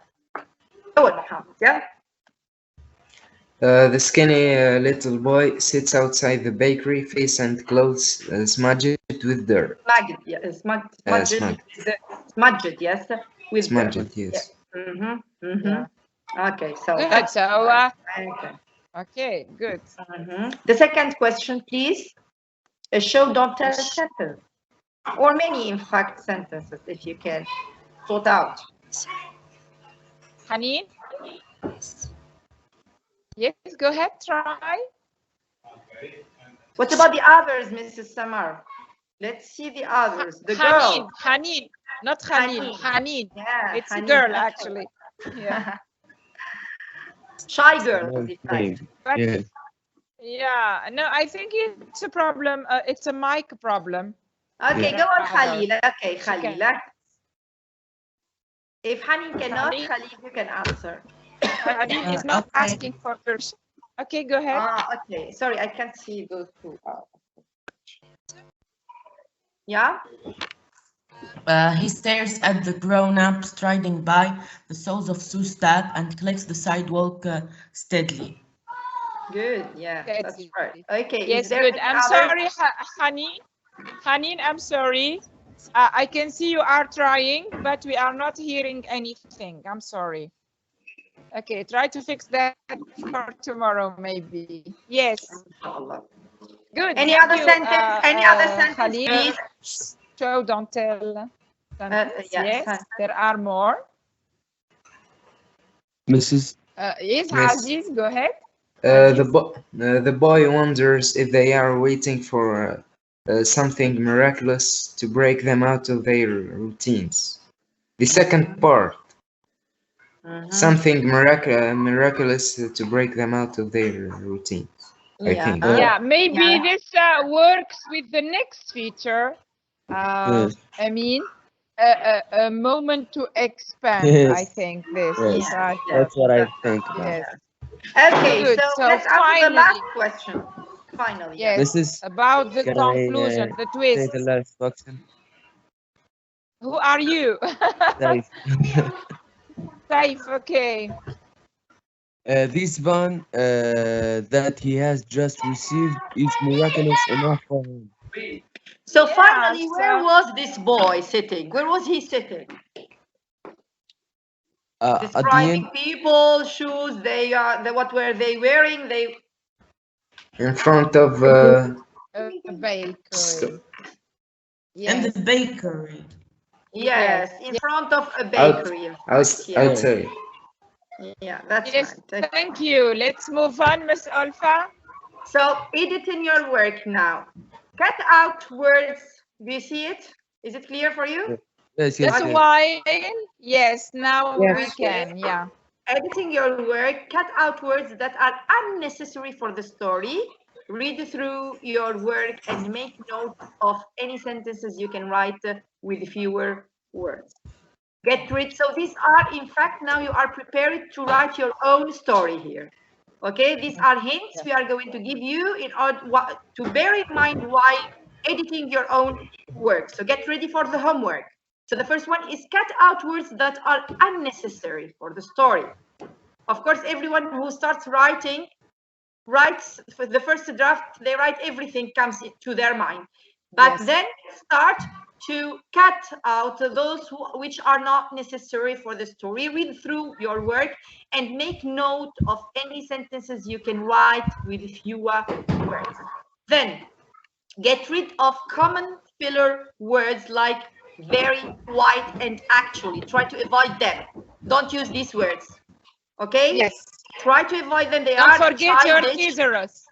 Speaker 1: Go on, Mohammed. Yeah.
Speaker 11: The skinny little boy sits outside the bakery, face and clothes smudged with dirt.
Speaker 1: Smudged, yeah, smudged, yes, with
Speaker 11: Smudged, yes.
Speaker 2: Yeah.
Speaker 1: Okay, so
Speaker 2: Good.
Speaker 1: that's
Speaker 2: So,
Speaker 1: okay.
Speaker 2: okay, good.
Speaker 1: The second question, please. A show, don't tell sentence, or many, in fact, sentences, if you can sort out.
Speaker 2: Haneen? Yes, go ahead, try.
Speaker 1: What about the others, Mrs. Samar? Let's see the others. The girl.
Speaker 2: Haneen, not Khalil. Haneen.
Speaker 1: Yeah,
Speaker 2: It's
Speaker 1: Haneen,
Speaker 2: a girl,
Speaker 1: okay.
Speaker 2: actually. Yeah.
Speaker 1: Shy girl, in fact.
Speaker 2: But,
Speaker 6: Yes.
Speaker 2: yeah, no, I think it's a problem. It's a mic problem.
Speaker 1: Okay,
Speaker 6: Yeah.
Speaker 1: go on, Khalil. Okay,
Speaker 2: She
Speaker 1: Khalil.
Speaker 2: can.
Speaker 1: If Haneen cannot,
Speaker 2: Khalil.
Speaker 1: Khalil, you can answer.
Speaker 2: Khalil is not
Speaker 4: Okay.
Speaker 2: asking for person. Okay, go ahead.
Speaker 1: Okay. Sorry, I can't see those two. Yeah?
Speaker 4: He stares at the grown-up striding by the soles of Sue's step and clicks the sidewalk steadily.
Speaker 1: Good. Yeah, that's right. Okay.
Speaker 2: Yes,
Speaker 1: is there
Speaker 2: good.
Speaker 1: any
Speaker 2: I'm
Speaker 1: other-
Speaker 2: sorry, Haneen. Haneen, I'm sorry. I can see you are trying, but we are not hearing anything. I'm sorry. Okay, try to fix that for tomorrow, maybe. Yes. Good.
Speaker 1: Any
Speaker 2: thank
Speaker 1: other
Speaker 2: you,
Speaker 1: sentence? Any other sentence,
Speaker 2: Khalil.
Speaker 1: please?
Speaker 2: Show, don't tell. Sentence.
Speaker 1: yes,
Speaker 2: Yes, there are more.
Speaker 6: Mrs.
Speaker 2: Yes,
Speaker 11: Yes.
Speaker 2: Aziz, go ahead.
Speaker 11: The boy wonders if they are waiting for something miraculous to break them out of their routines. The second part, something miraculous to break them out of their routines. I think.
Speaker 2: Yeah, maybe
Speaker 1: Yeah.
Speaker 2: this works with the next feature.
Speaker 6: Yes.
Speaker 2: I mean, a moment to expand.
Speaker 6: Yes.
Speaker 2: I think this
Speaker 6: Yes.
Speaker 2: is right.
Speaker 6: That's what I think about.
Speaker 2: Yes.
Speaker 1: Okay,
Speaker 2: Good.
Speaker 1: so
Speaker 2: So
Speaker 1: let's answer the
Speaker 2: finally,
Speaker 1: last question. Finally.
Speaker 2: yes,
Speaker 6: Mrs.
Speaker 2: about the
Speaker 6: Can
Speaker 2: conclusion,
Speaker 6: I
Speaker 2: the
Speaker 6: say
Speaker 2: twist.
Speaker 6: the last question?
Speaker 2: Who are you?
Speaker 6: Saif.
Speaker 2: Saif, okay.
Speaker 6: This one that he has just received is miraculous enough for him.
Speaker 1: So
Speaker 2: Yeah,
Speaker 1: finally, where
Speaker 2: so-
Speaker 1: was this boy sitting? Where was he sitting?
Speaker 6: At the
Speaker 1: Describing
Speaker 6: end,
Speaker 1: people, shoes. What were they wearing? They
Speaker 11: In front of
Speaker 2: A bakery.
Speaker 4: In
Speaker 2: Yes.
Speaker 4: the bakery.
Speaker 1: yes,
Speaker 2: Yes.
Speaker 1: in front of a
Speaker 11: out,
Speaker 1: bakery. in fact, yeah.
Speaker 11: outside.
Speaker 1: Yeah, that's
Speaker 2: Yes,
Speaker 1: right.
Speaker 2: thank you. Let's move on, Miss Olfa.
Speaker 1: So editing your work now. Cut out words. Do you see it? Is it clear for you?
Speaker 6: yes,
Speaker 2: That's
Speaker 6: yes.
Speaker 2: why, yes, now
Speaker 11: Yes.
Speaker 2: we can, yeah.
Speaker 1: Editing your work, cut out words that are unnecessary for the story. Read through your work and make note of any sentences you can write with fewer words. Get rid. So these are, in fact, now you are prepared to write your own story here. Okay, these are hints we are going to give you in order to bear in mind while editing your own work. So get ready for the homework. So the first one is cut out words that are unnecessary for the story. Of course, everyone who starts writing writes for the first draft, they write everything comes to their mind. But
Speaker 2: Yes.
Speaker 1: then start to cut out those which are not necessary for the story. Read through your work and make note of any sentences you can write with fewer words. Then Get rid of common filler words like very, quite, and actually. Try to avoid them. Don't use these words. Okay?
Speaker 2: Yes.
Speaker 1: Try to avoid them. They
Speaker 2: Don't
Speaker 1: are
Speaker 2: forget your
Speaker 1: childish.
Speaker 2: thesaurus.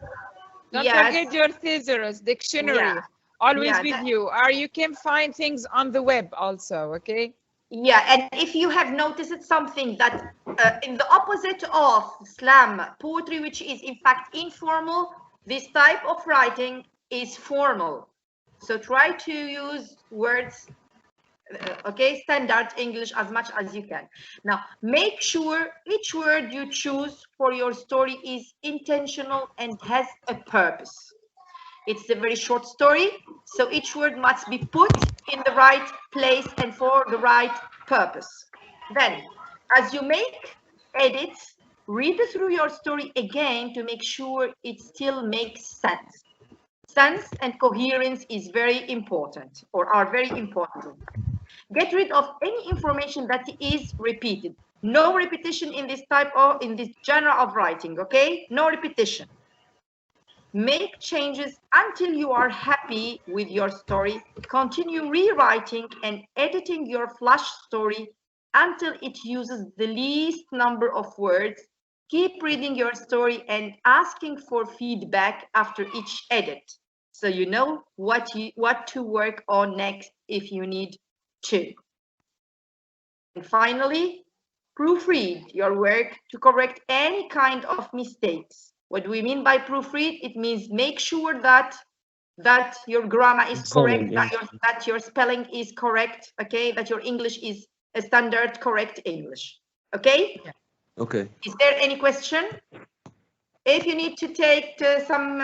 Speaker 2: Don't
Speaker 1: Yes.
Speaker 2: forget your thesaurus, dictionary.
Speaker 1: Yeah.
Speaker 2: Always
Speaker 1: Yeah,
Speaker 2: with
Speaker 1: that-
Speaker 2: you. Or you can find things on the web also, okay?
Speaker 1: Yeah, and if you have noticed something that in the opposite of slam poetry, which is in fact informal, this type of writing is formal. So try to use words, okay, standard English as much as you can. Now, make sure each word you choose for your story is intentional and has a purpose. It's a very short story, so each word must be put in the right place and for the right purpose. Then, as you make edits, read through your story again to make sure it still makes sense. Sense and coherence is very important, or are very important. Get rid of any information that is repeated. No repetition in this type of, in this genre of writing, okay? No repetition. Make changes until you are happy with your story. Continue rewriting and editing your flash story until it uses the least number of words. Keep reading your story and asking for feedback after each edit, so you know what to work on next if you need to. And finally, proofread your work to correct any kind of mistakes. What do we mean by proofread? It means make sure that your grammar is correct, that your spelling is correct, okay, that your English is a standard correct English. Okay?
Speaker 2: Yeah.
Speaker 6: Okay.
Speaker 1: Is there any question? If you need to take some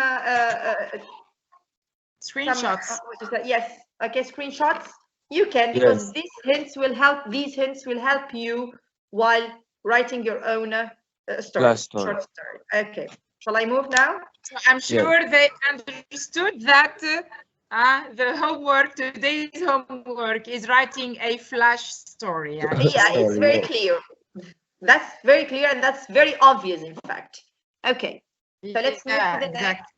Speaker 2: Screenshots.
Speaker 1: yes, okay, screenshots, you can, because these hints will help you while writing your own story, short story. Okay, shall I move now?
Speaker 2: So I'm sure they understood that the homework, today's homework, is writing a flash story.
Speaker 1: Yeah, it's very clear. That's very clear, and that's very obvious, in fact. Okay, so let's move to the next.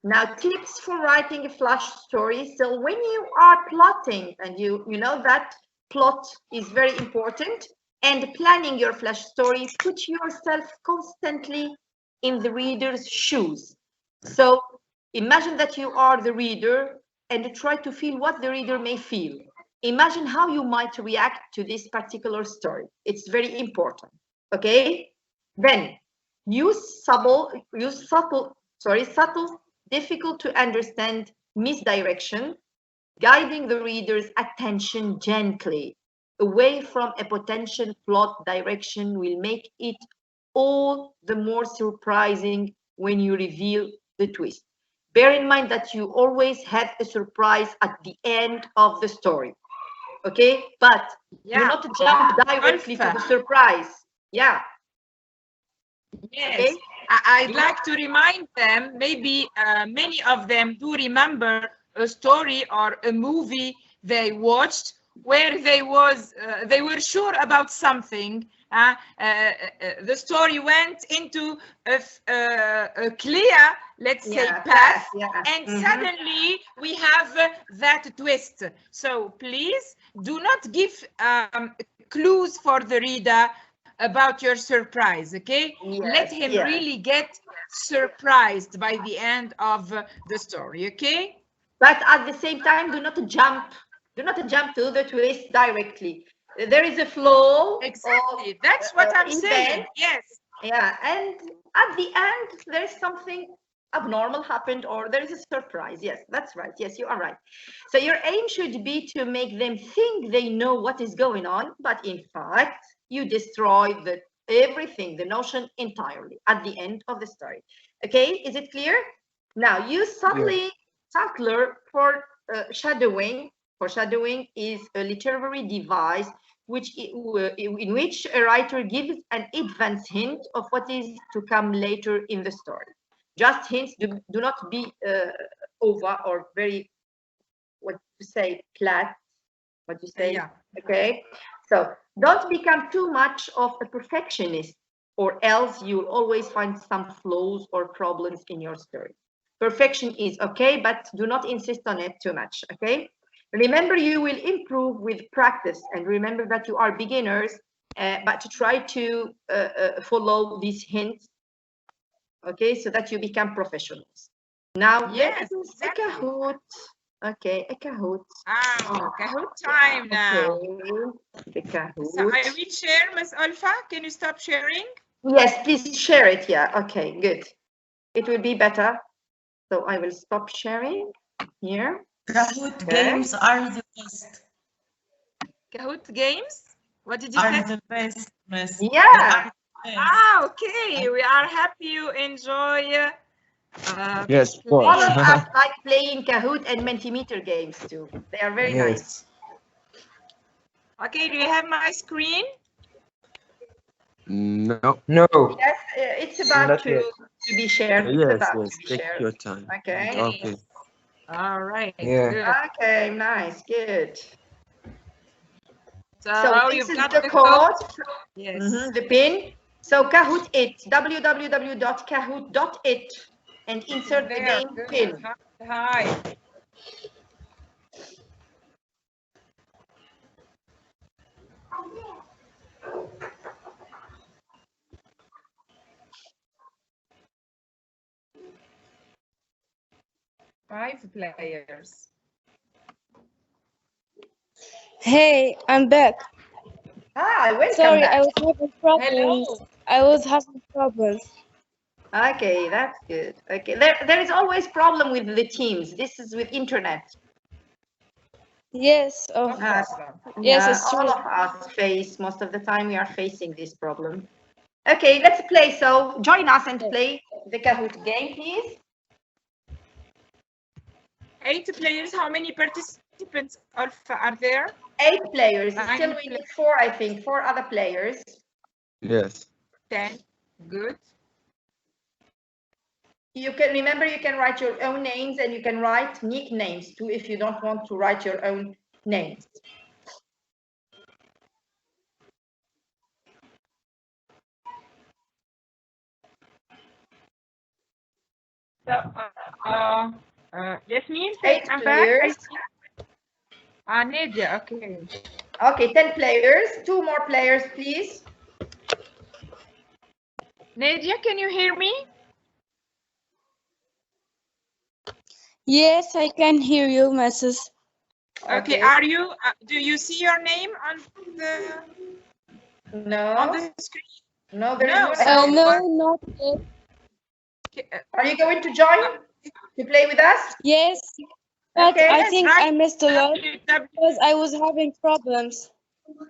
Speaker 1: Now, tips for writing a flash story. So when you are plotting, and you know that plot is very important, and planning your flash story, put yourself constantly in the reader's shoes. So imagine that you are the reader and try to feel what the reader may feel. Imagine how you might react to this particular story. It's very important. Okay? Then use subtle, difficult to understand misdirection, guiding the reader's attention gently away from a potential plot direction will make it all the more surprising when you reveal the twist. Bear in mind that you always have a surprise at the end of the story. Okay? But do not jump directly to the surprise. Yeah.
Speaker 2: Yes.
Speaker 1: Okay?
Speaker 2: I'd like to remind them, maybe many of them do remember a story or a movie they watched where they were sure about something. The story went into a clear, let's say, path, and suddenly we have that twist. So please do not give clues for the reader about your surprise, okay? Let him really get surprised by the end of the story, okay?
Speaker 1: But at the same time, do not jump to the twist directly. There is a flow.
Speaker 2: Exactly, that's what I'm saying. Yes.
Speaker 1: Yeah, and at the end, there's something abnormal happened, or there is a surprise. Yes, that's right. Yes, you are right. So your aim should be to make them think they know what is going on, but in fact, you destroy everything, the notion entirely at the end of the story. Okay, is it clear? Now, use subtler for shadowing. Foreshadowing is a literary device in which a writer gives an advance hint of what is to come later in the story. Just hints, do not be over or very, what to say, flat, what you say, okay? So don't become too much of a perfectionist, or else you'll always find some flaws or problems in your story. perfection is, okay? But do not insist on it too much, okay? Remember, you will improve with practice, and remember that you are beginners, but to try to follow these hints, okay, so that you become professionals. Now,
Speaker 2: Yes,
Speaker 1: a
Speaker 2: exactly.
Speaker 1: Kahoot. Okay, a Kahoot.
Speaker 2: Ah, Kahoot time now.
Speaker 1: Okay, the Kahoot.
Speaker 2: So I will share, Ms. Olfa. Can you stop sharing?
Speaker 1: Yes, please share it. Yeah, okay, good. It will be better. So I will stop sharing here.
Speaker 4: Kahoot games are the best.
Speaker 2: Kahoot games? What did you
Speaker 4: Are
Speaker 2: say?
Speaker 4: the best, Miss.
Speaker 1: Yeah.
Speaker 4: They are the best.
Speaker 2: Ah, okay. We are happy you enjoy.
Speaker 6: Yes, of
Speaker 1: All
Speaker 6: course.
Speaker 1: of us like playing Kahoot and Mentimeter games too. They are very nice.
Speaker 2: Okay, do you have my screen?
Speaker 6: No.
Speaker 11: No.
Speaker 1: Yes, it's about
Speaker 9: Not
Speaker 1: to
Speaker 9: yet.
Speaker 1: be shared. It's
Speaker 6: Yes,
Speaker 1: about
Speaker 6: yes.
Speaker 1: to be
Speaker 6: Take
Speaker 1: shared.
Speaker 6: your time.
Speaker 1: Okay.
Speaker 6: Okay.
Speaker 2: All right.
Speaker 11: Yeah.
Speaker 2: Good.
Speaker 1: Okay, nice, good.
Speaker 2: So,
Speaker 1: this
Speaker 2: you've
Speaker 1: is
Speaker 2: got
Speaker 1: the
Speaker 2: the
Speaker 1: code.
Speaker 2: Yes.
Speaker 1: The pin. So Kahoot it, www.kahoot.it, and insert the
Speaker 2: There,
Speaker 1: game
Speaker 2: good.
Speaker 1: pin.
Speaker 2: Hi. Five players.
Speaker 10: Hey, I'm back.
Speaker 1: Ah, welcome
Speaker 10: Sorry,
Speaker 1: back.
Speaker 10: I was having problems.
Speaker 2: Hello.
Speaker 10: I was having problems.
Speaker 1: Okay, that's good. Okay, there is always problem with the teams. This is with internet.
Speaker 10: Yes,
Speaker 2: No
Speaker 10: of
Speaker 2: problem.
Speaker 10: yes,
Speaker 1: Yeah,
Speaker 10: it's
Speaker 1: all
Speaker 10: true.
Speaker 1: of us face, most of the time we are facing this problem. Okay, let's play. So join us and play the Kahoot game, please.
Speaker 2: 8 players. How many participants are there?
Speaker 1: 8 players.
Speaker 2: 9
Speaker 1: Still we need 4, I think, 4 other players.
Speaker 6: Yes.
Speaker 2: 10. Good.
Speaker 1: You can remember, you can write your own names, and you can write nicknames too if you don't want to write your own names.
Speaker 2: So, Yasmin,
Speaker 1: 8
Speaker 2: I'm
Speaker 1: players.
Speaker 2: back. Nadia, okay.
Speaker 1: Okay, 10 players. 2 more players, please.
Speaker 2: Nadia, can you hear me?
Speaker 10: Yes, I can hear you, Mrs.
Speaker 2: Okay, are you, do you see your name on the screen?
Speaker 1: No, there is no
Speaker 2: so,
Speaker 10: no, not yet.
Speaker 1: Are you going to join to play with us?
Speaker 10: Yes, but
Speaker 1: Okay.
Speaker 10: I think I missed a lot because I was having problems,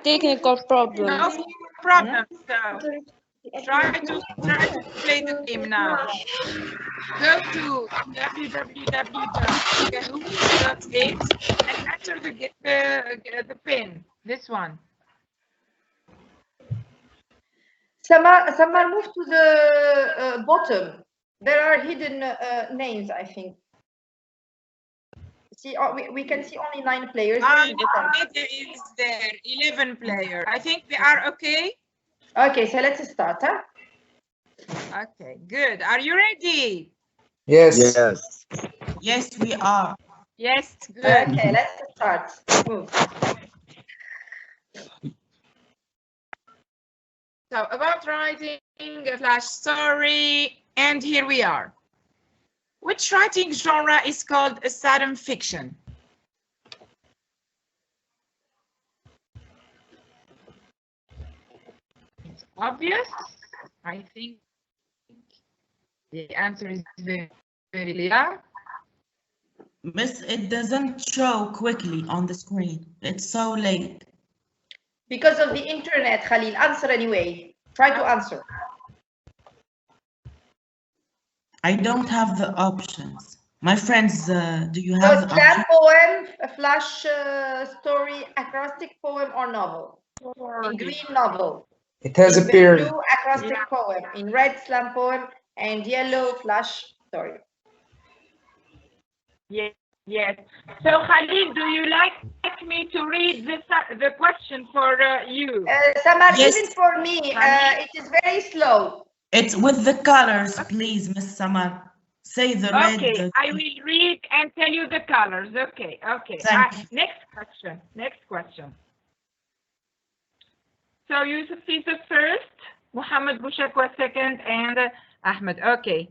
Speaker 10: technical problems.
Speaker 2: No problem. So, try to play the game now. Go to www.kahoot.it and enter the pin. This one.
Speaker 1: Samar, move to the bottom. There are hidden names, I think. See, we can see only 9 players.
Speaker 2: Nadia is there, 11 players. I think they are okay.
Speaker 1: Okay, so let's start, huh?
Speaker 2: Okay, good. Are you ready?
Speaker 11: Yes.
Speaker 6: Yes.
Speaker 4: Yes, we are.
Speaker 2: Yes, good.
Speaker 1: Okay, let's start. Move.
Speaker 2: So, about writing a flash story, and here we are. Which writing genre is called a sudden fiction? It's obvious. I think the answer is very clear.
Speaker 4: Miss, it doesn't show quickly on the screen. It's so late.
Speaker 1: Because of the internet, Khalil. Answer anyway. Try to answer.
Speaker 4: I don't have the options. My friends, do you
Speaker 1: So
Speaker 4: have the
Speaker 1: slam
Speaker 4: options?
Speaker 1: poem, a flash story, acrostic poem, or novel? In green, novel.
Speaker 11: It has
Speaker 1: in
Speaker 11: appeared.
Speaker 1: blue, acrostic poem. In red, slam poem. And yellow, flash story.
Speaker 2: Yes, yes. So Khalil, do you like me to read the question for you?
Speaker 1: Samar,
Speaker 4: Yes.
Speaker 1: even for me, it is very slow.
Speaker 4: It's with the colors, please, Miss Samar. Say the red.
Speaker 2: Okay, I will read and tell you the colors. Okay, okay.
Speaker 4: Thank you.
Speaker 2: Next question. Next question. So Yusuf is the first, Muhammad Bushakwa second, and Ahmed. Okay.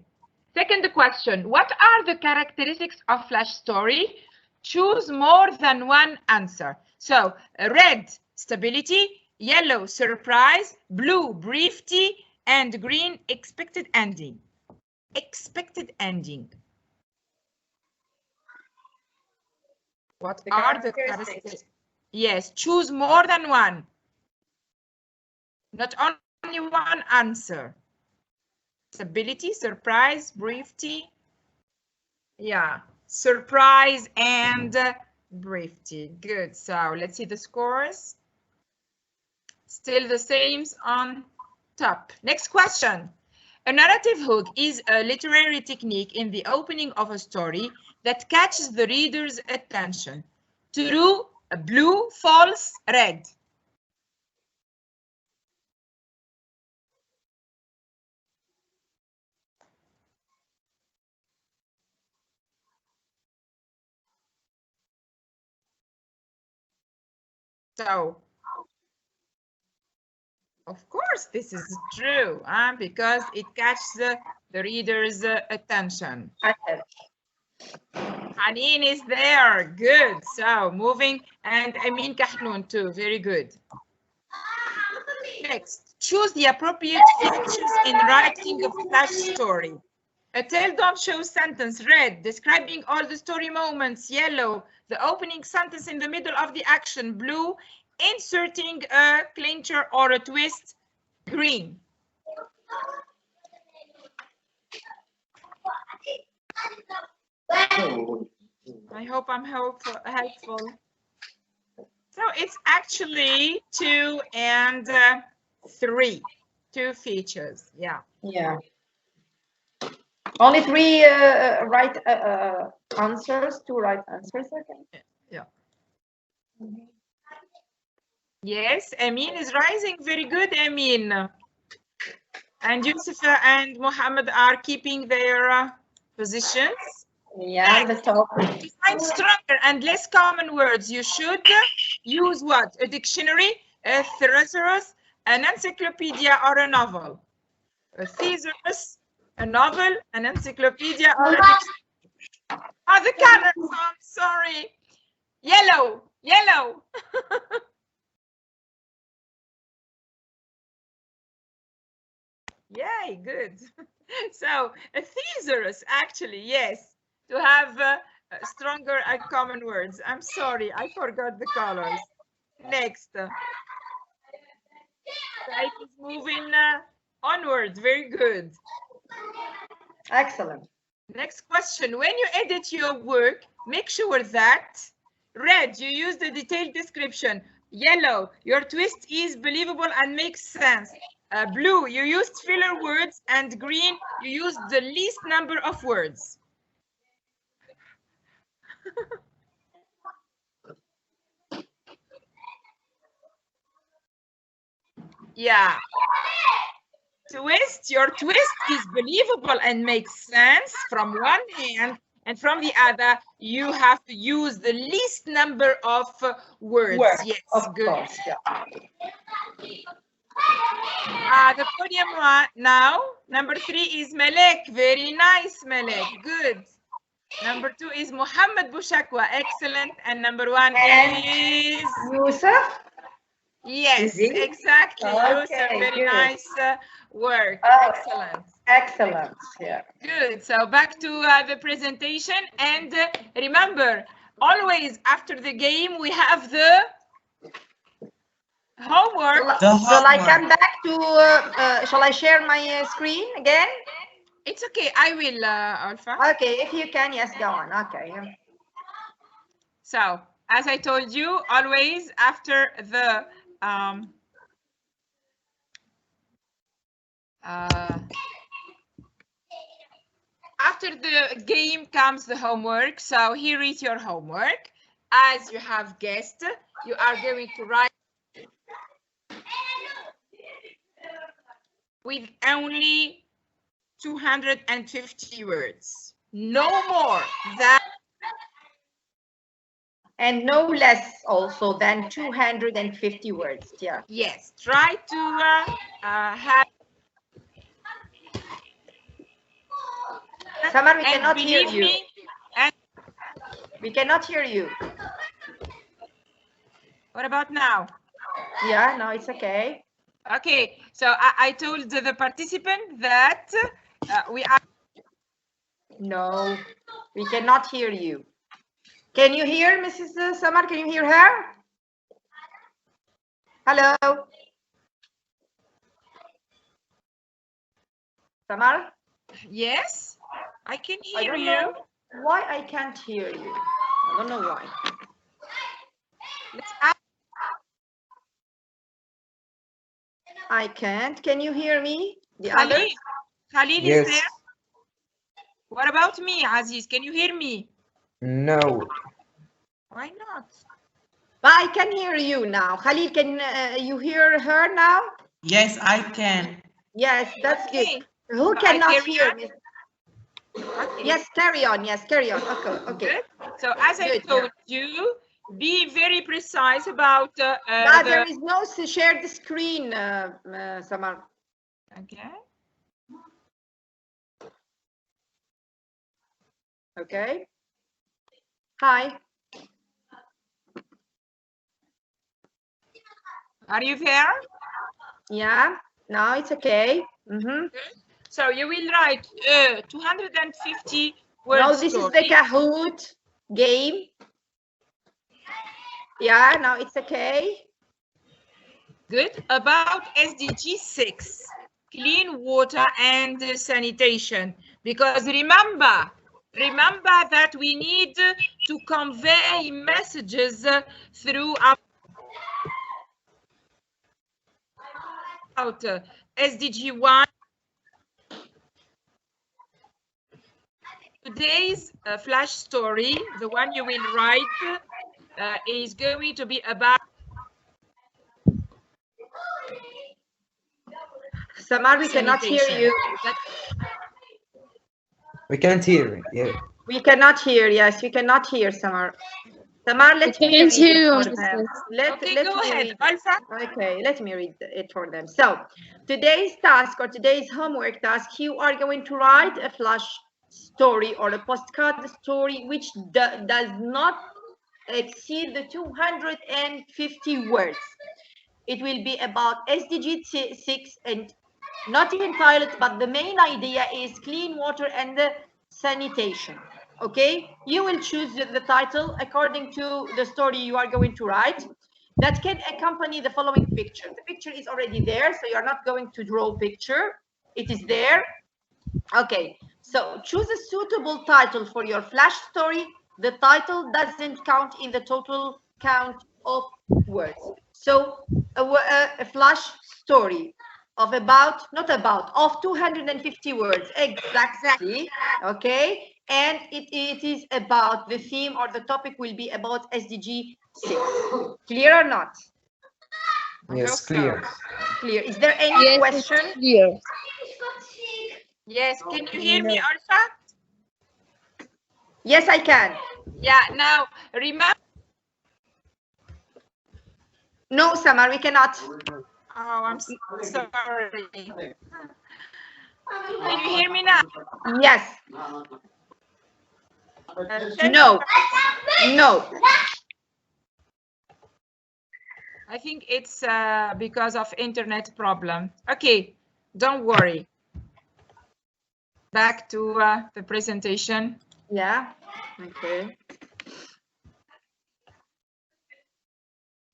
Speaker 2: Second question. What are the characteristics of flash story? Choose more than one answer. So red, stability, yellow, surprise, blue, briefty, and green, expected ending. Expected ending. What are the characteristics? Yes, choose more than one. Not only one answer. Stability, surprise, briefty. Yeah, surprise and briefty. Good. So let's see the scores. Still the same on top. Next question. A narrative hook is a literary technique in the opening of a story that catches the reader's attention. True, blue, false, red. So, of course, this is true, because it catches the reader's attention. Haneen is there. Good. So, moving, and Amin Kahnoun too. Very good. Next, choose the appropriate features in writing a flash story. A tell don't show sentence, red, describing all the story moments, yellow, the opening sentence in the middle of the action, blue, inserting a clincher or a twist, green. I hope I'm helpful. So it's actually 2 and 3. 2 features, yeah.
Speaker 1: Yeah. Only 3 right answers, 2 right answers, okay.
Speaker 2: Yeah. Yes, Amin is rising. Very good, Amin. And Yusuf and Muhammad are keeping their positions.
Speaker 1: Yeah, the top.
Speaker 2: To find stronger and less common words, you should use what? A dictionary, a thesaurus, an encyclopedia, or a novel. A thesaurus, a novel, an encyclopedia, or a dictionary. Oh, the colors, I'm sorry. Yellow, yellow. Yay, good. So a thesaurus, actually, yes, to have stronger and common words. I'm sorry, I forgot the colors. Next. Right, is moving onwards. Very good.
Speaker 1: Excellent.
Speaker 2: Next question. When you edit your work, make sure that red, you use the detailed description. Yellow, your twist is believable and makes sense. Blue, you used filler words, and green, you used the least number of words. Yeah. Twist, your twist is believable and makes sense from one hand, and from the other, you have to use the least number of words. Yes,
Speaker 1: of
Speaker 2: good.
Speaker 1: course, yeah.
Speaker 2: The podium now, number 3 is Melek. Very nice, Melek. Good. Number 2 is Muhammad Bushakwa. Excellent. And number 1 is
Speaker 1: Yusuf.
Speaker 2: Yes, exactly.
Speaker 1: Okay,
Speaker 2: Yusuf, very
Speaker 1: good.
Speaker 2: nice work. Excellent.
Speaker 1: Excellent. Yeah.
Speaker 2: Good. So back to the presentation. And remember, always after the game, we have the homework.
Speaker 1: Shall I come back to, shall I share my screen again?
Speaker 2: It's okay. I will, Olfa.
Speaker 1: Okay, if you can, yes, go on. Okay.
Speaker 2: So, as I told you, always after the after the game comes the homework. So here is your homework. As you have guessed, you are going to write with only 250 words. No more than.
Speaker 1: And no less also than 250 words. Yeah.
Speaker 2: Yes, try to have.
Speaker 1: Samar, we
Speaker 2: and
Speaker 1: cannot hear
Speaker 2: believe
Speaker 1: you.
Speaker 2: me, and
Speaker 1: We cannot hear you.
Speaker 2: what about now?
Speaker 1: Yeah, no, it's okay.
Speaker 2: Okay, so I told the participant that we are.
Speaker 1: No, we cannot hear you. Can you hear Mrs. Samar? Can you hear her? Hello? Samar?
Speaker 2: Yes, I can
Speaker 1: I
Speaker 2: hear
Speaker 1: don't
Speaker 2: you.
Speaker 1: know why I can't hear you. I don't know why.
Speaker 2: Let's ask.
Speaker 1: I can't. Can you hear me? The
Speaker 2: Khalil.
Speaker 1: others?
Speaker 2: Khalil is
Speaker 11: Yes.
Speaker 2: there. What about me, Aziz? Can you hear me?
Speaker 11: No.
Speaker 2: Why not?
Speaker 1: But I can hear you now. Khalil, can you hear her now?
Speaker 4: Yes, I can.
Speaker 1: Yes, that's
Speaker 2: Okay.
Speaker 1: good. Who
Speaker 2: So I
Speaker 1: cannot
Speaker 2: carry
Speaker 1: hear
Speaker 2: on?
Speaker 1: me?
Speaker 2: Okay.
Speaker 1: Yes, carry on. Yes, carry on. Okay, okay.
Speaker 2: Good. So as I
Speaker 1: Good,
Speaker 2: told you, be very precise about
Speaker 1: But there
Speaker 2: the.
Speaker 1: is no shared screen, Samar.
Speaker 2: Okay.
Speaker 1: Okay. Hi.
Speaker 2: Are you there?
Speaker 1: Yeah. Now it's okay. Mm-hmm.
Speaker 2: So you will write 250 words.
Speaker 1: No, this is the Kahoot game. Yeah. Now it's okay.
Speaker 2: Good. About SDG 6, clean water and sanitation. Because remember that we need to convey messages through about SDG 1. Today's flash story, the one you will write, is going to be about.
Speaker 1: Samar, we cannot hear you.
Speaker 11: We can't hear it. Yeah.
Speaker 1: We cannot hear. Yes, we cannot hear, Samar. Samar, let me read it for them. Let
Speaker 2: Okay,
Speaker 1: me
Speaker 2: go ahead,
Speaker 1: read.
Speaker 2: Olfa.
Speaker 1: Okay, let me read it for them. So, today's task or today's homework task, you are going to write a flash story or a postcard story which does not exceed the 250 words. It will be about SDG 6 and not entitled, but the main idea is clean water and the sanitation. Okay, you will choose the title according to the story you are going to write that can accompany the following picture. The picture is already there, so you're not going to draw a picture. It is there. Okay, so choose a suitable title for your flash story. The title doesn't count in the total count of words. So a flash story of of 250 words exactly. Okay, and it is about the theme or the topic will be about SDG 6. Clear or not?
Speaker 11: Yes, clear.
Speaker 1: Clear. Is there any question?
Speaker 8: Clear.
Speaker 2: Yes, can you hear me, Olfa?
Speaker 1: Yes, I can.
Speaker 2: Yeah, now remember.
Speaker 1: No, Samar, we cannot.
Speaker 2: Oh, I'm sorry. Can you hear me now?
Speaker 1: Yes. No. No.
Speaker 2: I think it's because of internet problem. Okay, don't worry. Back to the presentation.
Speaker 1: Yeah. Okay.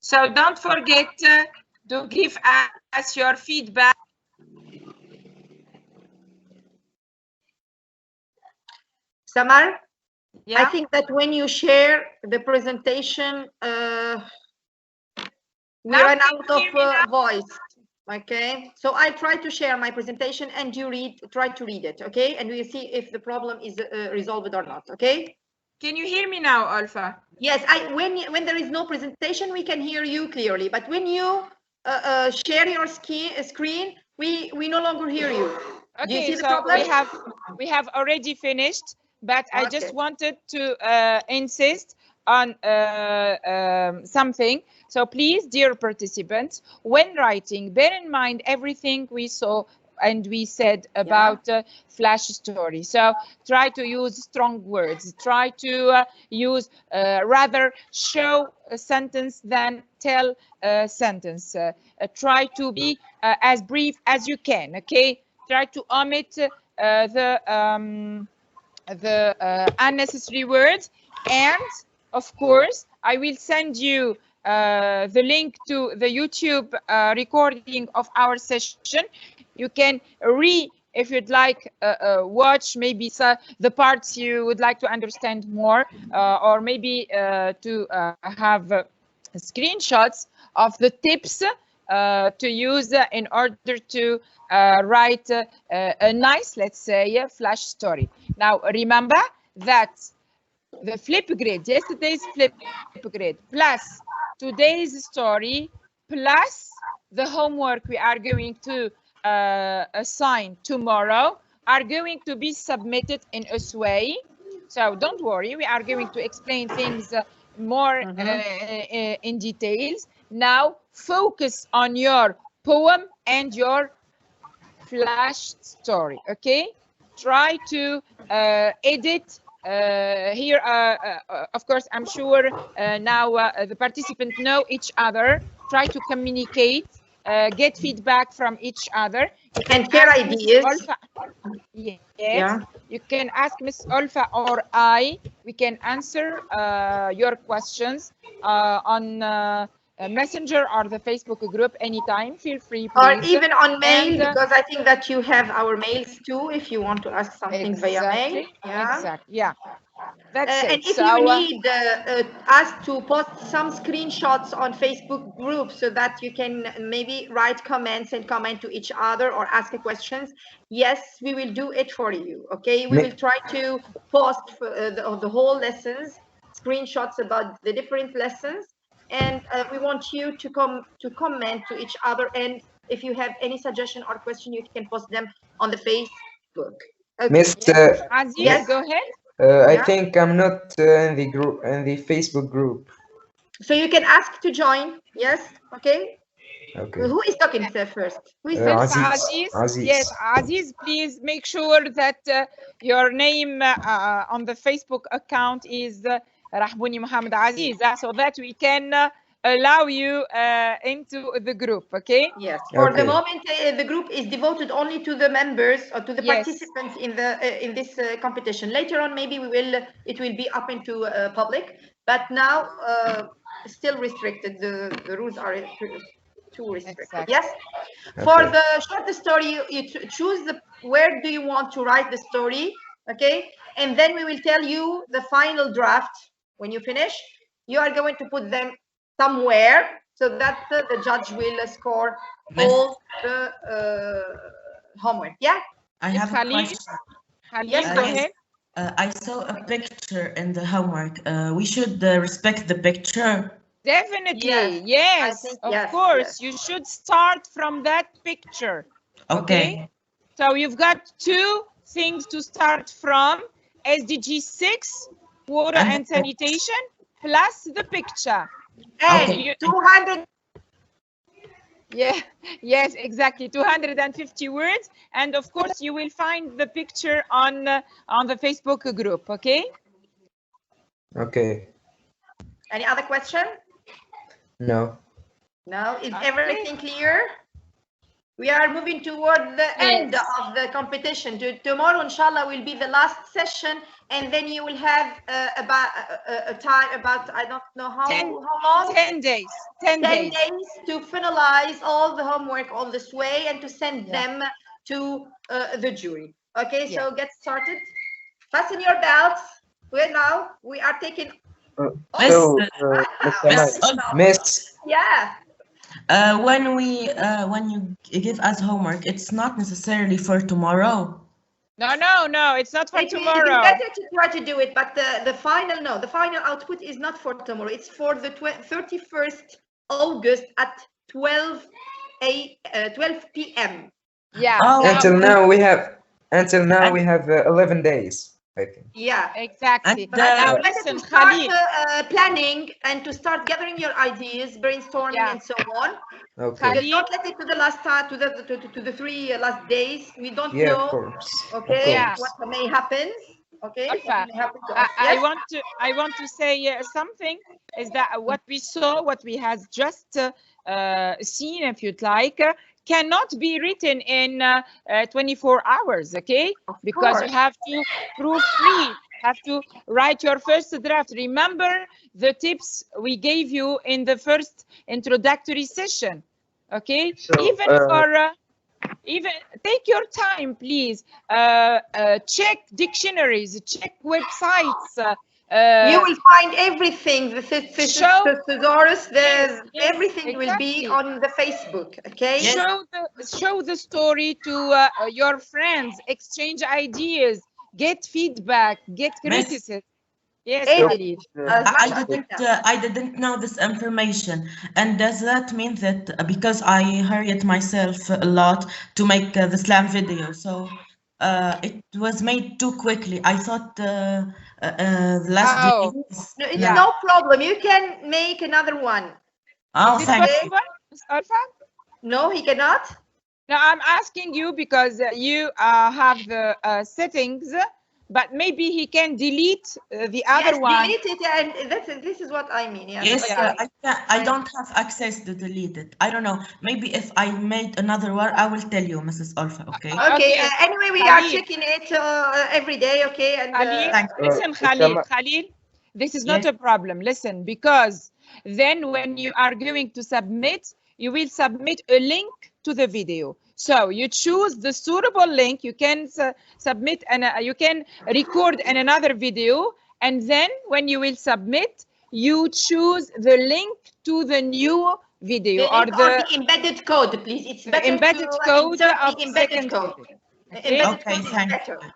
Speaker 2: So don't forget to give us your feedback.
Speaker 1: Samar,
Speaker 2: Yeah?
Speaker 1: I think that when you share the presentation, we
Speaker 2: Now
Speaker 1: run
Speaker 2: can
Speaker 1: out
Speaker 2: you hear me now?
Speaker 1: of voice. Okay, so I try to share my presentation and you try to read it. Okay, and we'll see if the problem is resolved or not. Okay.
Speaker 2: Can you hear me now, Olfa?
Speaker 1: Yes, when there is no presentation, we can hear you clearly. But when you share your screen, we no longer hear you. Do you
Speaker 2: Okay,
Speaker 1: see the
Speaker 2: so
Speaker 1: problem?
Speaker 2: we have already finished, but I just
Speaker 1: Okay.
Speaker 2: wanted to insist on something. So please, dear participants, when writing, bear in mind everything we saw and we said about flash story. So try to use strong words. Try to use rather show a sentence than tell a sentence. Try to be as brief as you can. Okay. Try to omit the unnecessary words, and of course I will send you the link to the YouTube recording of our session. You can if you'd like watch maybe the parts you would like to understand more, or maybe to have screenshots of the tips to use in order to write a nice, let's say, flash story. Now, remember that the flip grid, yesterday's flip grid, plus today's story, plus the homework we are going to assign tomorrow are going to be submitted in a way. So don't worry, we are going to explain things more in details. Now focus on your poem and your flash story, okay? Try to edit here. Of course, I'm sure now the participants know each other. Try to communicate, get feedback from each other. You can
Speaker 1: share
Speaker 2: ask
Speaker 1: ideas.
Speaker 2: Mrs. Olfa. Yes,
Speaker 1: Yeah.
Speaker 2: you can ask Miss Olfa or I. We can answer your questions on Messenger or the Facebook group anytime. Feel free, please.
Speaker 1: Or even on mail,
Speaker 2: And,
Speaker 1: because I think that you have our mails too, if you want to ask something via mail. Yeah.
Speaker 2: Exactly. Yeah. That's
Speaker 1: And
Speaker 2: it.
Speaker 1: if
Speaker 2: So,
Speaker 1: you need us to post some screenshots on Facebook groups so that you can maybe write comments and comment to each other or ask questions, yes, we will do it for you. Okay, we will try to post the whole lessons, screenshots about the different lessons, and we want you to comment to each other. And if you have any suggestion or question, you can post them on the Facebook. Okay.
Speaker 11: Miss,
Speaker 2: Aziz,
Speaker 1: yes,
Speaker 2: go ahead.
Speaker 11: I think I'm not in the group, in the Facebook group.
Speaker 1: So you can ask to join. Yes. Okay.
Speaker 11: Okay.
Speaker 1: Who is talking first? Who is
Speaker 11: Aziz.
Speaker 2: Aziz. Yes, Aziz, please make sure that your name on the Facebook account is Rahbouni Mohammed Aziz, so that we can allow you into the group, okay?
Speaker 1: Yes. For the moment, the group is devoted only to the members or to the participants in the in this competition. Later on, maybe it will be up into public, but now still restricted. The rules are too restricted.
Speaker 2: Exactly.
Speaker 1: Yes. For the short story, you choose where do you want to write the story, okay? And then we will tell you the final draft. When you finish, you are going to put them somewhere so that the judge will score all the homework. Yeah.
Speaker 4: I have a question.
Speaker 1: Yes, go ahead.
Speaker 4: I saw a picture in the homework. We should respect the picture.
Speaker 2: Definitely, yes, of course. You should start from that picture. Okay. So you've got two things to start from: SDG 6, water and sanitation, plus the picture. And
Speaker 1: 200.
Speaker 2: Yeah, yes, exactly. 250 words, and of course you will find the picture on the Facebook group. Okay.
Speaker 11: Okay.
Speaker 1: Any other question?
Speaker 11: No.
Speaker 1: No. Is everything clear? We are moving toward the end of the competition. Tomorrow, inshallah, will be the last session, and then you will have about a time about, I don't know how long?
Speaker 2: 10 days. 10
Speaker 1: days to finalize all the homework on this way and to send them to the jury. Okay, so get started. Fasten your belts. We are taking.
Speaker 11: Miss.
Speaker 1: Yeah.
Speaker 4: When you give us homework, it's not necessarily for tomorrow.
Speaker 2: No, it's not for tomorrow.
Speaker 1: It is better to try to do it, but the final output is not for tomorrow. It's for the 31st August at 12 p.m.
Speaker 2: Yeah.
Speaker 4: Oh,
Speaker 11: Until
Speaker 4: okay.
Speaker 11: now we have 11 days, I think.
Speaker 1: Yeah.
Speaker 2: Exactly.
Speaker 4: And
Speaker 2: Now
Speaker 1: Better
Speaker 2: listen,
Speaker 1: to start
Speaker 2: Khalil.
Speaker 1: planning and to start gathering your ideas, brainstorming,
Speaker 2: Yeah.
Speaker 1: and so on.
Speaker 11: Okay.
Speaker 1: Just
Speaker 2: Khalil.
Speaker 1: don't let it to the last time, to the 3 last days. We don't
Speaker 11: Yeah, of
Speaker 1: know,
Speaker 11: course. Of
Speaker 1: okay,
Speaker 2: Yeah.
Speaker 11: course.
Speaker 1: what may happen. Okay, what
Speaker 2: Olfa,
Speaker 1: may happen to us.
Speaker 2: I
Speaker 1: Yes.
Speaker 2: want to say something is that what we saw, what we has just seen, if you'd like, cannot be written in 24 hours, okay? Because you
Speaker 1: course.
Speaker 2: have to proofread, have to write your first draft. Remember the tips we gave you in the first introductory session, okay?
Speaker 9: So,
Speaker 2: Even take your time, please. Check dictionaries, check websites.
Speaker 1: You will find everything. The thesaurus,
Speaker 2: yes,
Speaker 1: everything will be
Speaker 2: exactly.
Speaker 1: on the Facebook. Okay.
Speaker 4: Yes.
Speaker 2: Show the story to your friends. Exchange ideas. Get feedback. Get
Speaker 4: Miss,
Speaker 2: criticism. Yes,
Speaker 9: so
Speaker 2: Khalil.
Speaker 1: As much as you can.
Speaker 4: I didn't know this information. And does that mean that because I hurried myself a lot to make the slam video, so it was made too quickly? I thought last
Speaker 2: Oh,
Speaker 4: days.
Speaker 1: No, it's
Speaker 2: yeah.
Speaker 1: no problem. You can make another one.
Speaker 4: Oh,
Speaker 2: Is it
Speaker 4: thank you.
Speaker 2: possible, Ms. Olfa?
Speaker 1: No, he cannot.
Speaker 2: No, I'm asking you because you have the settings, but maybe he can delete the other
Speaker 1: Yes,
Speaker 2: one.
Speaker 1: delete it, and this is what I mean. Yes,
Speaker 4: Yes,
Speaker 2: Yeah.
Speaker 4: I don't have access to delete it. I don't know. Maybe if I made another one, I will tell you, Mrs. Olfa, okay?
Speaker 1: Okay.
Speaker 2: Okay.
Speaker 1: Anyway, we are
Speaker 2: Khalil.
Speaker 1: checking it every day. Okay, and
Speaker 2: Khalil,
Speaker 4: Thank
Speaker 2: listen, Khalil, this is not
Speaker 4: Yes.
Speaker 2: a problem. Listen, because then when you are going to submit, you will submit a link to the video. So you choose the suitable link. You can submit and you can record in another video, and then when you will submit, you choose the link to the new video
Speaker 1: the link or the embedded code, please. It's better
Speaker 2: embedded
Speaker 1: to
Speaker 2: code
Speaker 1: insert
Speaker 2: of
Speaker 1: the
Speaker 2: the
Speaker 1: embedded
Speaker 2: second
Speaker 1: code.
Speaker 2: video.
Speaker 1: The
Speaker 2: Okay.
Speaker 1: embedded
Speaker 4: Okay,
Speaker 1: code is
Speaker 4: thank
Speaker 1: better.
Speaker 4: you.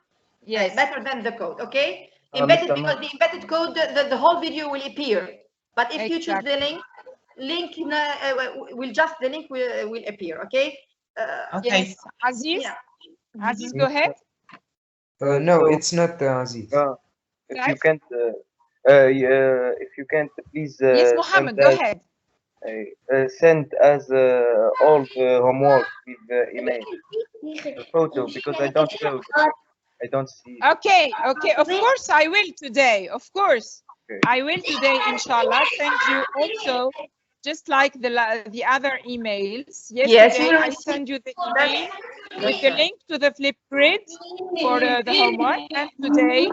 Speaker 2: Yes.
Speaker 1: Better than the code. Okay. Embedded
Speaker 9: Mr.
Speaker 1: because the embedded code, the whole video will appear. But if you choose
Speaker 2: Exactly.
Speaker 1: the link will just the link will appear. Okay.
Speaker 4: Okay.
Speaker 2: Yes. Aziz.
Speaker 1: Yeah.
Speaker 2: Aziz, go ahead.
Speaker 11: No,
Speaker 9: So,
Speaker 11: it's not Aziz.
Speaker 9: if you
Speaker 2: Guys.
Speaker 9: can't, please
Speaker 2: Yes,
Speaker 9: send
Speaker 2: Mohammed, go ahead.
Speaker 9: send as all the homework with email, the photo, because I don't show them. I don't see it.
Speaker 2: Okay, of course I will today, of course.
Speaker 9: Okay.
Speaker 2: I will today, inshallah, send you also, just like the other emails.
Speaker 1: Yes,
Speaker 2: Yesterday,
Speaker 1: you will
Speaker 2: I
Speaker 1: receive.
Speaker 2: send you the email with the link to the Flipgrid for the homework. And today,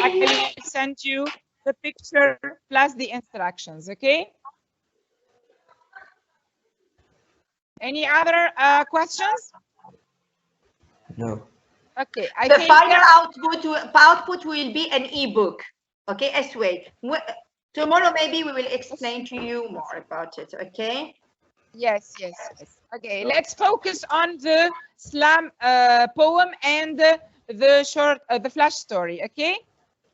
Speaker 2: I will send you the picture plus the instructions, okay? Any other questions?
Speaker 11: No.
Speaker 2: Okay, I
Speaker 1: The
Speaker 2: think
Speaker 1: final output will be an ebook. Okay, as wait. Tomorrow maybe we will explain to you more about it. Okay.
Speaker 2: Yes. Okay, let's focus on the slam poem and the flash story. Okay.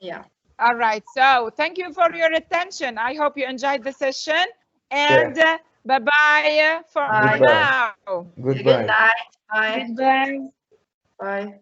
Speaker 1: Yeah.
Speaker 2: All right. So thank you for your attention. I hope you enjoyed the session. And bye bye for
Speaker 11: Goodbye.
Speaker 2: now.
Speaker 11: Goodbye.
Speaker 1: Good night. Bye.
Speaker 10: Goodbye.
Speaker 1: Bye.